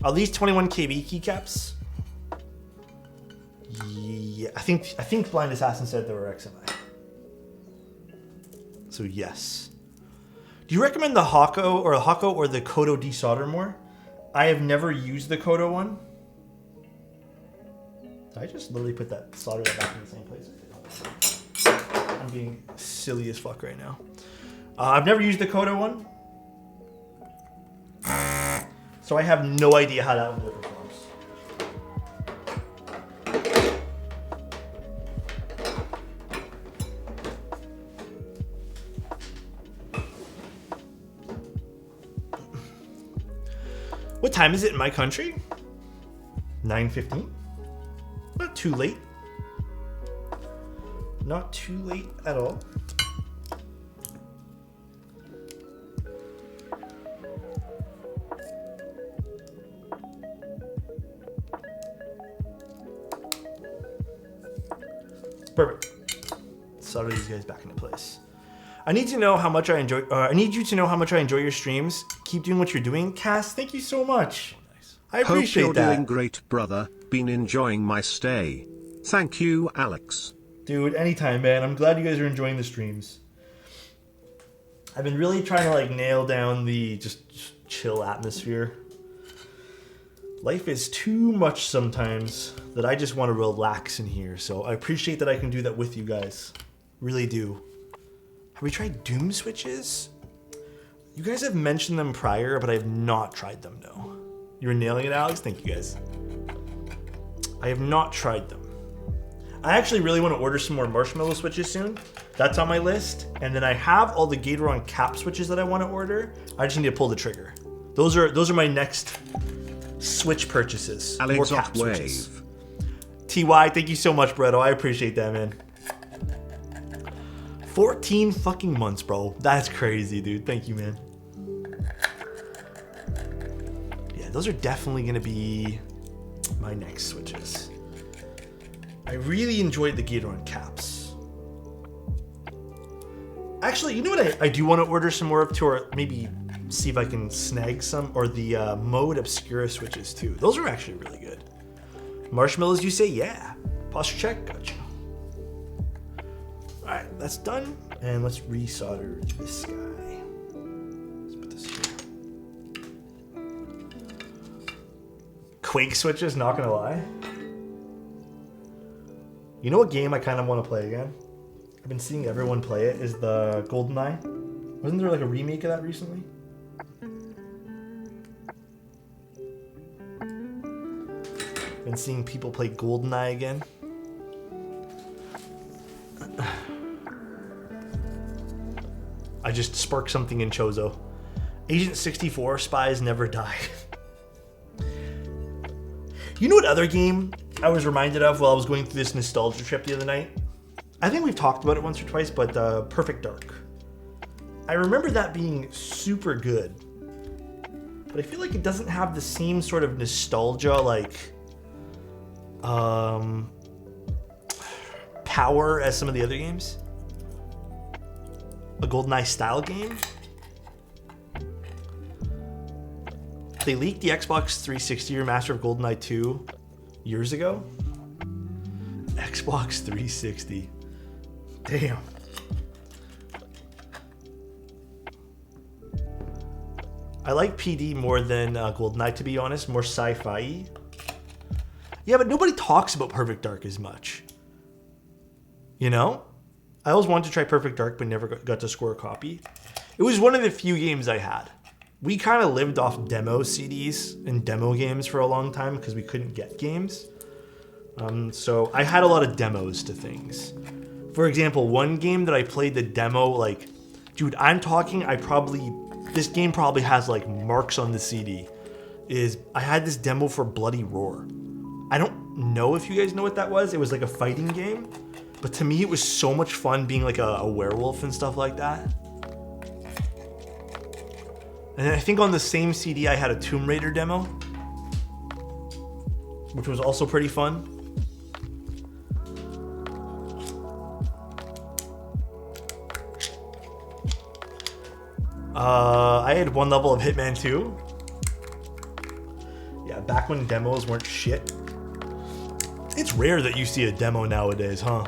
Are these 21 KB keycaps? Yeah, I think Blind Assassin said they were XMI. So yes. Do you recommend the Hako or the Kodo desolder more? I have never used the Kodo one. Did I just literally put that solder back in the same place? I'm being silly as fuck right now. I've never used the Kodo one. So I have no idea how that one performs. What time is it in my country? 9:15? Not too late. Not too late at all. Perfect. Solder these guys back into place. I need to know how much I enjoy. I need you to know how much I enjoy your streams. Keep doing what you're doing, Cass. Thank you so much. I appreciate Hope you're that. doing great, brother. Been enjoying my stay. Thank you, Alex. Dude, anytime, man. I'm glad you guys are enjoying the streams. I've been really trying to like nail down the just chill atmosphere. Life is too much sometimes that I just want to relax in here. So I appreciate that I can do that with you guys. Really do. Have we tried Doom switches? You guys have mentioned them prior, but I have not tried them, no. You're nailing it, Alex. Thank you guys. I have not tried them. I actually really want to order some more marshmallow switches soon. That's on my list. And then I have all the Gatoron cap switches that I want to order. I just need to pull the trigger. Those are my next Switch purchases. Alexotos wave. TY, thank you so much, Bredo. I appreciate that, man. 14 fucking months, bro. That's crazy, dude. Thank you, man. Yeah, those are definitely gonna be my next switches. I really enjoyed the Gatoron caps. Actually, you know what I do want to order some more of too, or maybe see if I can snag some, or the Mode Obscura switches too. Those are actually really good. Marshmallows, you say? Yeah. Posture check? Gotcha. Alright, that's done. And let's resolder this guy. Let's put this here. Quake switches, not gonna lie. You know what game I kind of want to play again? I've been seeing everyone play it, is the GoldenEye. Wasn't there like a remake of that recently? Been seeing people play GoldenEye again. I just sparked something in Chozo. Agent 64, Spies Never Die. You know what other game I was reminded of while I was going through this nostalgia trip the other night? I think we've talked about it once or twice, but Perfect Dark. I remember that being super good. But I feel like it doesn't have the same sort of nostalgia, like, power as some of the other games. A GoldenEye style game? They leaked the Xbox 360 remaster of GoldenEye 2 years ago. Xbox 360. Damn. I like PD more than GoldenEye, to be honest. More sci-fi. Yeah, but nobody talks about Perfect Dark as much. You know? I always wanted to try Perfect Dark, but never got to score a copy. It was one of the few games I had. We kind of lived off demo CDs and demo games for a long time because we couldn't get games. So I had a lot of demos to things. For example, one game that I played the demo, like, dude, I'm talking, this game probably has like marks on the CD, is I had this demo for Bloody Roar. I don't know if you guys know what that was. It was like a fighting game, but to me it was so much fun being like a werewolf and stuff like that. And I think on the same CD I had a Tomb Raider demo, which was also pretty fun. I had one level of Hitman 2. Yeah, back when demos weren't shit. It's rare that you see a demo nowadays, huh?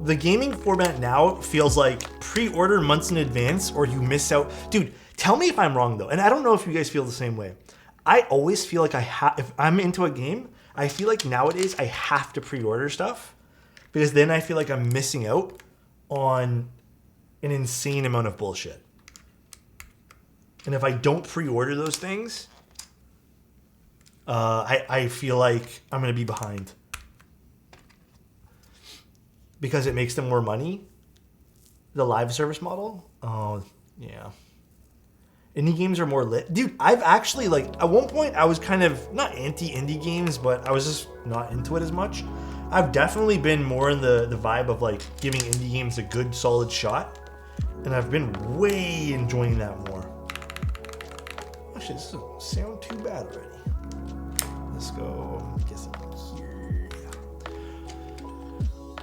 The gaming format now feels like pre-order months in advance or you miss out. Dude, tell me if I'm wrong though. And I don't know if you guys feel the same way. I always feel like if I'm into a game, I feel like nowadays I have to pre-order stuff because then I feel like I'm missing out on an insane amount of bullshit. And if I don't pre-order those things, I feel like I'm going to be behind. Because it makes them more money. The live service model. Oh, yeah. Indie games are more lit. Dude, I've actually, like, at one point I was kind of, not anti-indie games, but I was just not into it as much. I've definitely been more in the vibe of, like, giving indie games a good, solid shot. And I've been way enjoying that more. Actually, this doesn't sound too bad already. Let's go, I'm guessing here.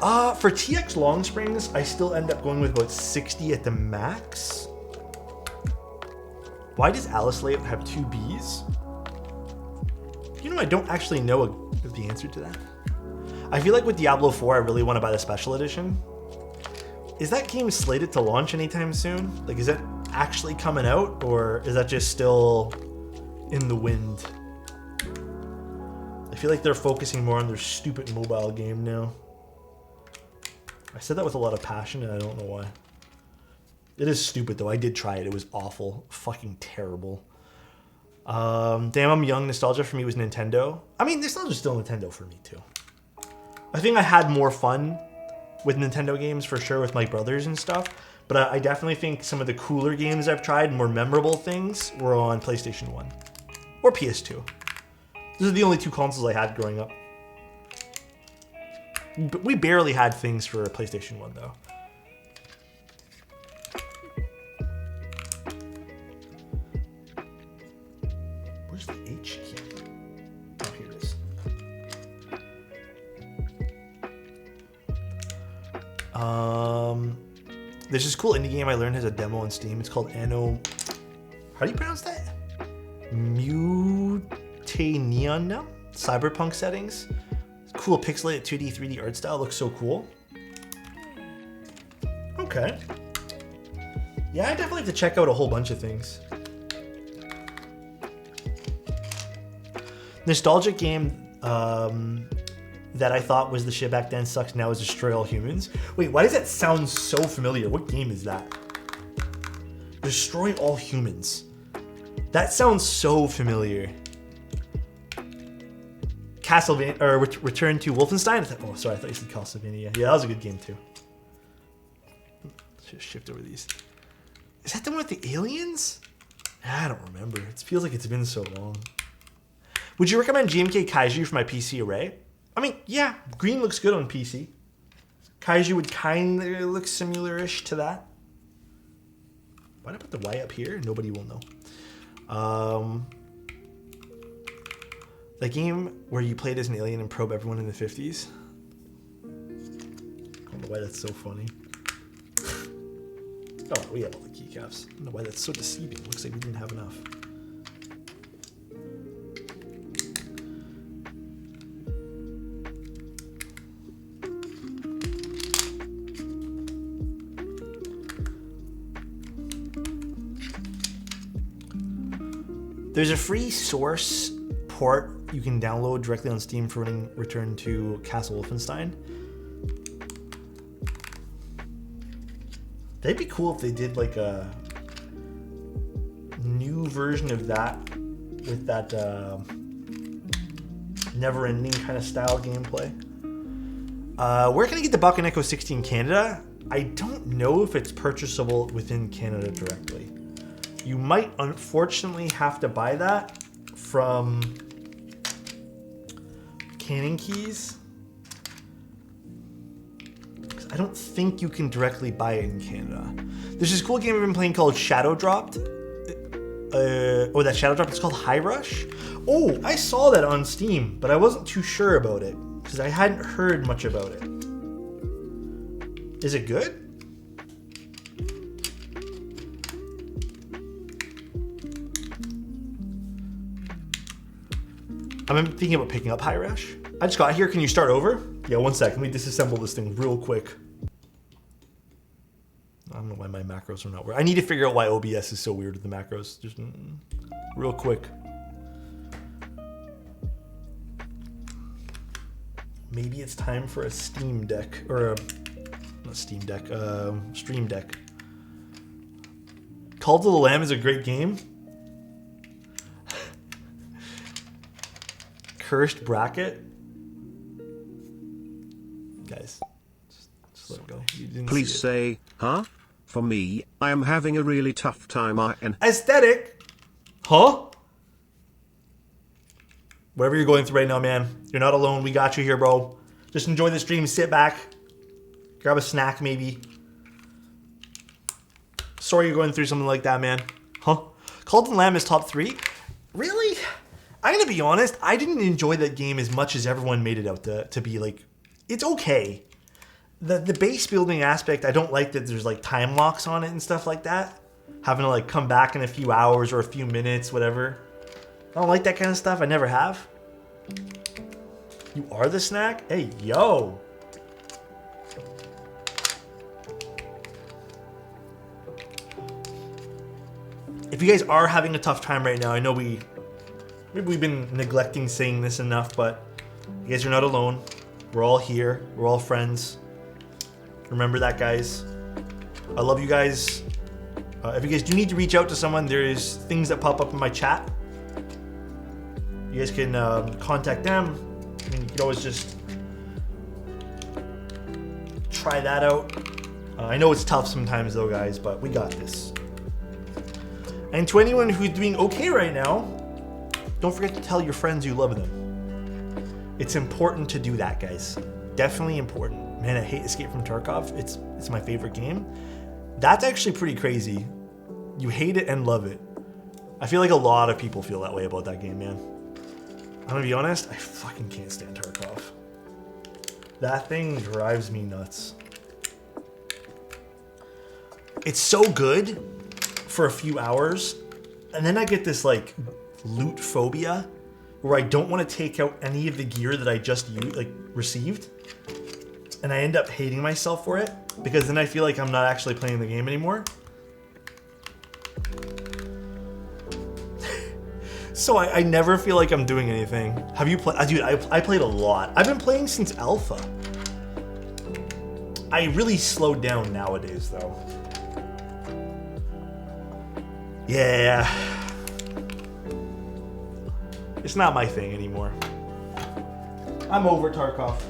Yeah. For TX Long Springs, I still end up going with about 60 at the max. Why does Alice Layout have 2 Bs? You know, I don't actually know the answer to that. I feel like with Diablo 4, I really want to buy the special edition. Is that game slated to launch anytime soon? Like, is it actually coming out, or is that just still in the wind? I feel like they're focusing more on their stupid mobile game now. I said that with a lot of passion, and I don't know why. It is stupid, though. I did try it. It was awful. Fucking terrible. Damn, I'm young. Nostalgia for me was Nintendo. I mean, nostalgia's still Nintendo for me, too. I think I had more fun with Nintendo games, for sure, with my brothers and stuff. But I definitely think some of the cooler games I've tried, more memorable things, were on PlayStation 1. Or PS2. Those are the only 2 consoles I had growing up. But we barely had things for PlayStation 1, though. Where's the H key? Oh, here it is. There's this cool indie game I learned has a demo on Steam. It's called Anno... How do you pronounce that? Mutaniana? Cyberpunk settings. Cool pixelated 2D, 3D art style. Looks so cool. Okay. Yeah, I definitely have to check out a whole bunch of things. Nostalgic game that I thought was the shit back then sucks now is Destroy All Humans. Wait, why does that sound so familiar? What game is that? Destroy All Humans. That sounds so familiar. Castlevania, or Return to Wolfenstein? Oh, sorry, I thought you said Castlevania. Yeah, that was a good game too. Let's just shift over these. Is that the one with the aliens? I don't remember. It feels like it's been so long. Would you recommend GMK Kaiju for my PC array? I mean, yeah, green looks good on PC. Kaiju would kind of look similar-ish to that. Why did I put the Y up here? Nobody will know. The game where you played as an alien and probe everyone in the 50s. why that's so funny. Oh, we have all the keycaps. I don't know why that's so deceiving. Looks like we didn't have enough. There's a free source port you can download directly on Steam for running Return to Castle Wolfenstein. That'd be cool if they did like a new version of that with that never-ending kind of style gameplay. Where can I get the Buck and Echo 60 in Canada? I don't know if it's purchasable within Canada directly. You might unfortunately have to buy that from Canning Keys. I don't think you can directly buy it in Canada. There's this cool game I've been playing called Shadow Dropped. That Shadow Dropped, it's called High Rush. Oh, I saw that on Steam, but I wasn't too sure about it because I hadn't heard much about it. Is it good? I'm thinking about picking up High Rush. I just got here. Can you start over? Yeah, one sec. Let me disassemble this thing real quick. I don't know why my macros are not working. I need to figure out why OBS is so weird with the macros. Just real quick. Maybe it's time for a Steam Deck. Or not Steam Deck. Stream Deck. Cult of the Lamb is a great game. Cursed Bracket. Guys, just let it go. Please say, huh? For me, I am having a really tough time. Aesthetic. Huh? Whatever you're going through right now, man. You're not alone. We got you here, bro. Just enjoy the stream. Sit back. Grab a snack, maybe. Sorry you're going through something like that, man. Huh? Cult of the Lamb is top 3? Really? I'm going to be honest. I didn't enjoy that game as much as everyone made it out to be like... It's okay. The base building aspect, I don't like that there's like time locks on it and stuff like that. Having to like come back in a few hours or a few minutes, whatever. I don't like that kind of stuff. I never have. You are the snack? Hey, yo. If you guys are having a tough time right now, I know maybe we've been neglecting saying this enough, but you guys are not alone. We're all here. We're all friends. Remember that, guys. I love you guys. If you guys do need to reach out to someone, there's things that pop up in my chat. You guys can contact them. I mean, you can always just try that out. I know it's tough sometimes, though, guys, but we got this. And to anyone who's doing okay right now, don't forget to tell your friends you love them. It's important to do that, guys. Definitely important. Man, I hate Escape from Tarkov. It's my favorite game. That's actually pretty crazy. You hate it and love it. I feel like a lot of people feel that way about that game, man. I'm gonna be honest, I fucking can't stand Tarkov. That thing drives me nuts. It's so good for a few hours, and then I get this like loot phobia where I don't want to take out any of the gear that I just received, and I end up hating myself for it because then I feel like I'm not actually playing the game anymore. So I never feel like I'm doing anything. Have you played? Dude, I played a lot. I've been playing since alpha. I really slowed down nowadays, though. Yeah. It's not my thing anymore. I'm over Tarkov.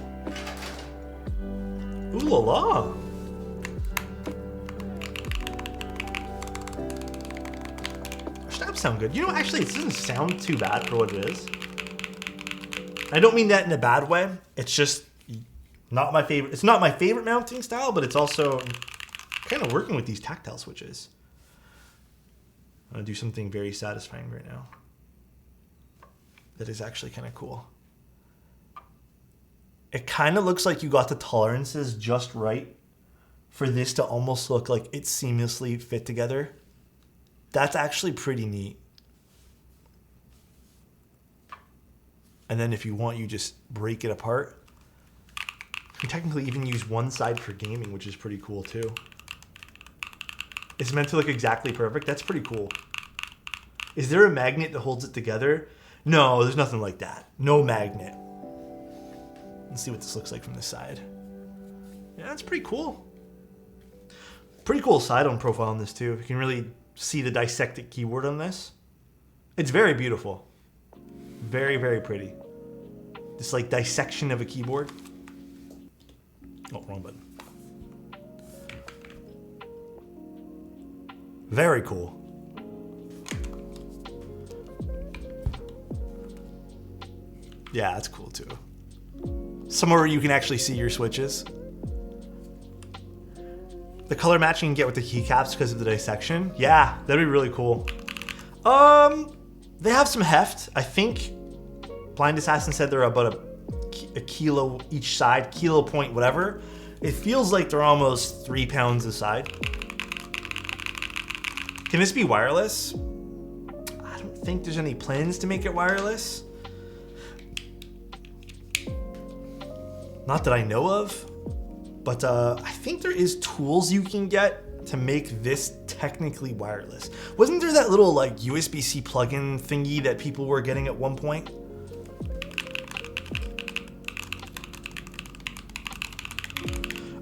Ooh la la. Snaps sound good. You know, actually, it doesn't sound too bad for what it is. I don't mean that in a bad way. It's just not my favorite. It's not my favorite mounting style, but it's also kind of working with these tactile switches. I'm gonna do something very satisfying right now. That is actually kind of cool. it kind of looks like you got the tolerances just right for this to almost look like it seamlessly fit together. That's actually pretty neat. And then if you want, you just break it apart. You can technically even use one side for gaming, which is pretty cool too. It's meant to look exactly perfect. That's pretty cool. Is there a magnet that holds it together? No, there's nothing like that. No magnet. Let's see what this looks like from this side. Yeah, that's pretty cool. Pretty cool side-on profile on this too. You can really see the dissected keyboard on this. It's very beautiful. Very, very pretty. This like dissection of a keyboard. Oh, wrong button. Very cool. Yeah, that's cool too. Somewhere where you can actually see your switches. The color matching you can get with the keycaps because of the dissection. Yeah, that'd be really cool. They have some heft. I think Blind Assassin said they're about a kilo each side, kilo point, whatever. It feels like they're almost 3 pounds a side. Can this be wireless? I don't think there's any plans to make it wireless. Not that I know of, but I think there is tools you can get to make this technically wireless. Wasn't there that little like USB-C plug-in thingy that people were getting at one point?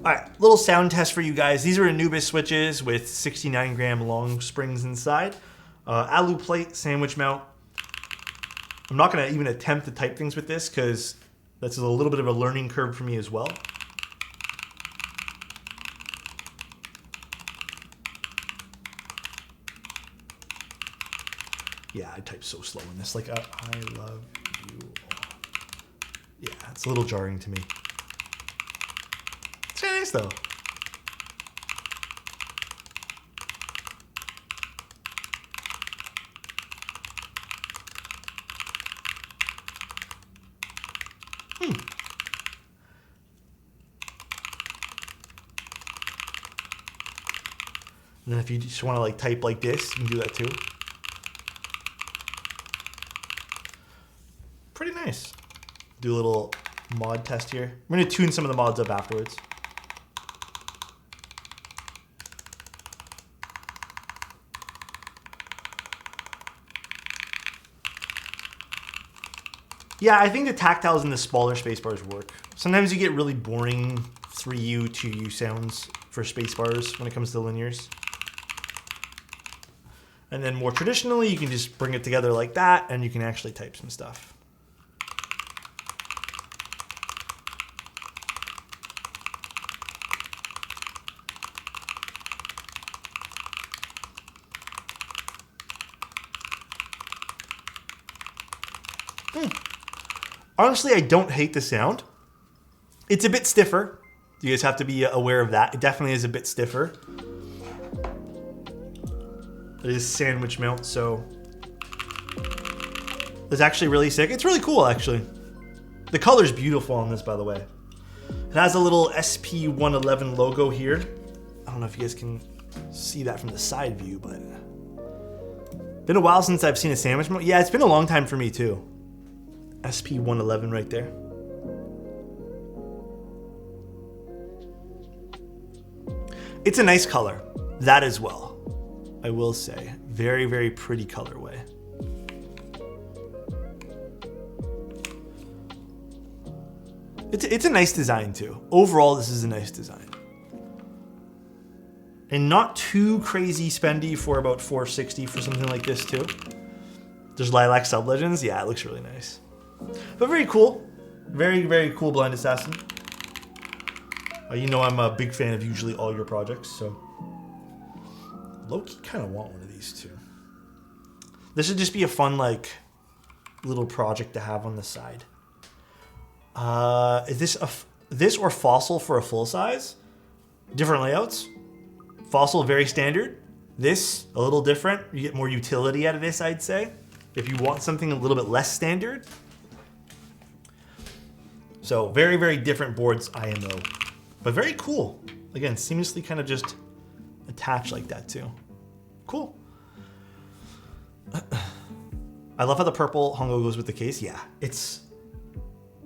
All right, little sound test for you guys. These are Anubis switches with 69 gram long springs inside. Alu plate, sandwich mount. I'm not gonna even attempt to type things with this because that's a little bit of a learning curve for me as well. Yeah, I type so slow in this. Like, I love you all. Yeah, it's a little jarring to me. It's very nice though. And then if you just want to like type like this, you can do that too. Pretty nice. Do a little mod test here. I'm going to tune some of the mods up afterwards. Yeah, I think the tactiles and the smaller spacebars work. Sometimes you get really boring 3U, 2U sounds for spacebars when it comes to linears. And then more traditionally, you can just bring it together like that and you can actually type some stuff. Honestly, I don't hate the sound. It's a bit stiffer. You guys have to be aware of that. It definitely is a bit stiffer. It is sandwich mount, so it's actually really sick. It's really cool, actually. The color's beautiful on this, by the way. It has a little SP-111 logo here. I don't know if you guys can see that from the side view, but been a while since I've seen a sandwich mount. Yeah, it's been a long time for me too. SP-111 right there. It's a nice color, that as well, I will say. Very, very pretty colorway. It's a nice design too. Overall, this is a nice design. And not too crazy spendy for about $460 for something like this too. There's Lilac Sub-Legends. Yeah, it looks really nice. But very cool. Very, very cool Blind Assassin. You know I'm a big fan of usually all your projects, so low-key kind of want one of these too. This should just be a fun, like, little project to have on the side. Is this or Fossil for a full size? Different layouts. Fossil, very standard. This, a little different. You get more utility out of this, I'd say. If you want something a little bit less standard. So very, very different boards IMO, but very cool. Again, seamlessly kind of just attached like that too. Cool. I love how the purple hongo goes with the case. Yeah, it's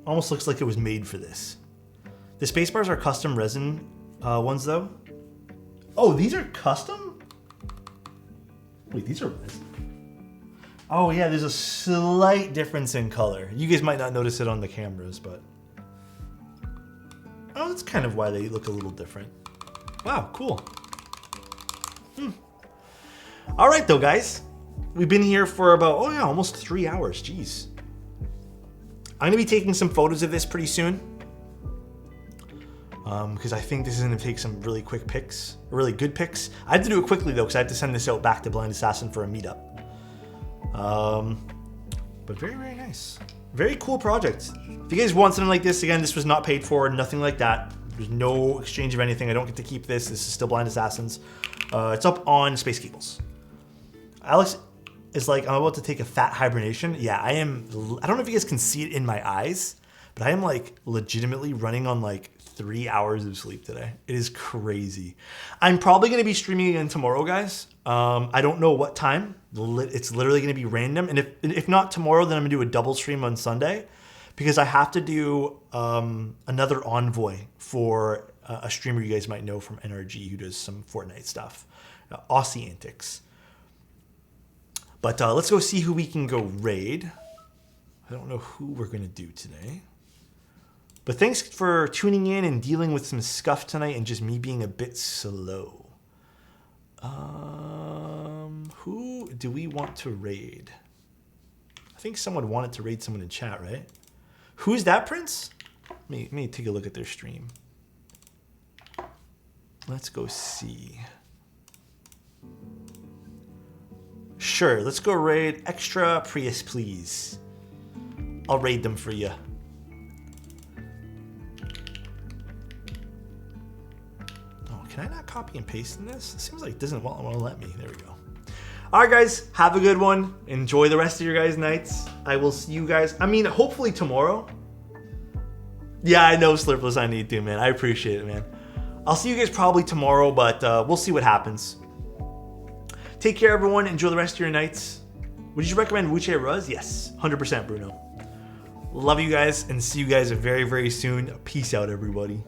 almost looks like it was made for this. The space bars are custom resin ones though. Oh, these are custom? Wait, these are resin. Oh yeah, there's a slight difference in color. You guys might not notice it on the cameras, but oh, that's kind of why they look a little different. Wow, cool. All right though, guys. We've been here for about, oh yeah, almost 3 hours, jeez. I'm gonna be taking some photos of this pretty soon. Because I think this is gonna take some really quick pics, really good pics. I have to do it quickly though, because I have to send this out back to Blind Assassin for a meetup. But very, very nice. Very cool project. If you guys want something like this, again, this was not paid for, nothing like that. There's no exchange of anything. I don't get to keep this. This is still Blind Assassins. It's up on Space Cables. Alex is like, I'm about to take a fat hibernation. Yeah, I am. I don't know if you guys can see it in my eyes, but I am like legitimately running on like 3 hours of sleep today. It is crazy. I'm probably going to be streaming again tomorrow, guys. I don't know what time. It's literally going to be random. And if not tomorrow, then I'm going to do a double stream on Sunday because I have to do another envoy for a streamer you guys might know from NRG who does some Fortnite stuff. Aussie Antics. But let's go see who we can go raid. I don't know who we're going to do today. But thanks for tuning in and dealing with some scuff tonight and just me being a bit slow. Who do we want to raid? I think someone wanted to raid someone in chat, right? Who's that, Prince? Let me take a look at their stream. Let's go see. Sure, let's go raid Extra Prius, please. I'll raid them for you. Oh, can I not copy and paste in this? It seems like it doesn't want to let me. There we go. All right, guys, have a good one. Enjoy the rest of your guys' nights. I will see you guys, I mean, hopefully tomorrow. Yeah, I know, Slurpless, I need to, man. I appreciate it, man. I'll see you guys probably tomorrow, but we'll see what happens. Take care, everyone. Enjoy the rest of your nights. Would you recommend Wuche Ruz? Yes, 100%, Bruno. Love you guys and see you guys very, very soon. Peace out, everybody.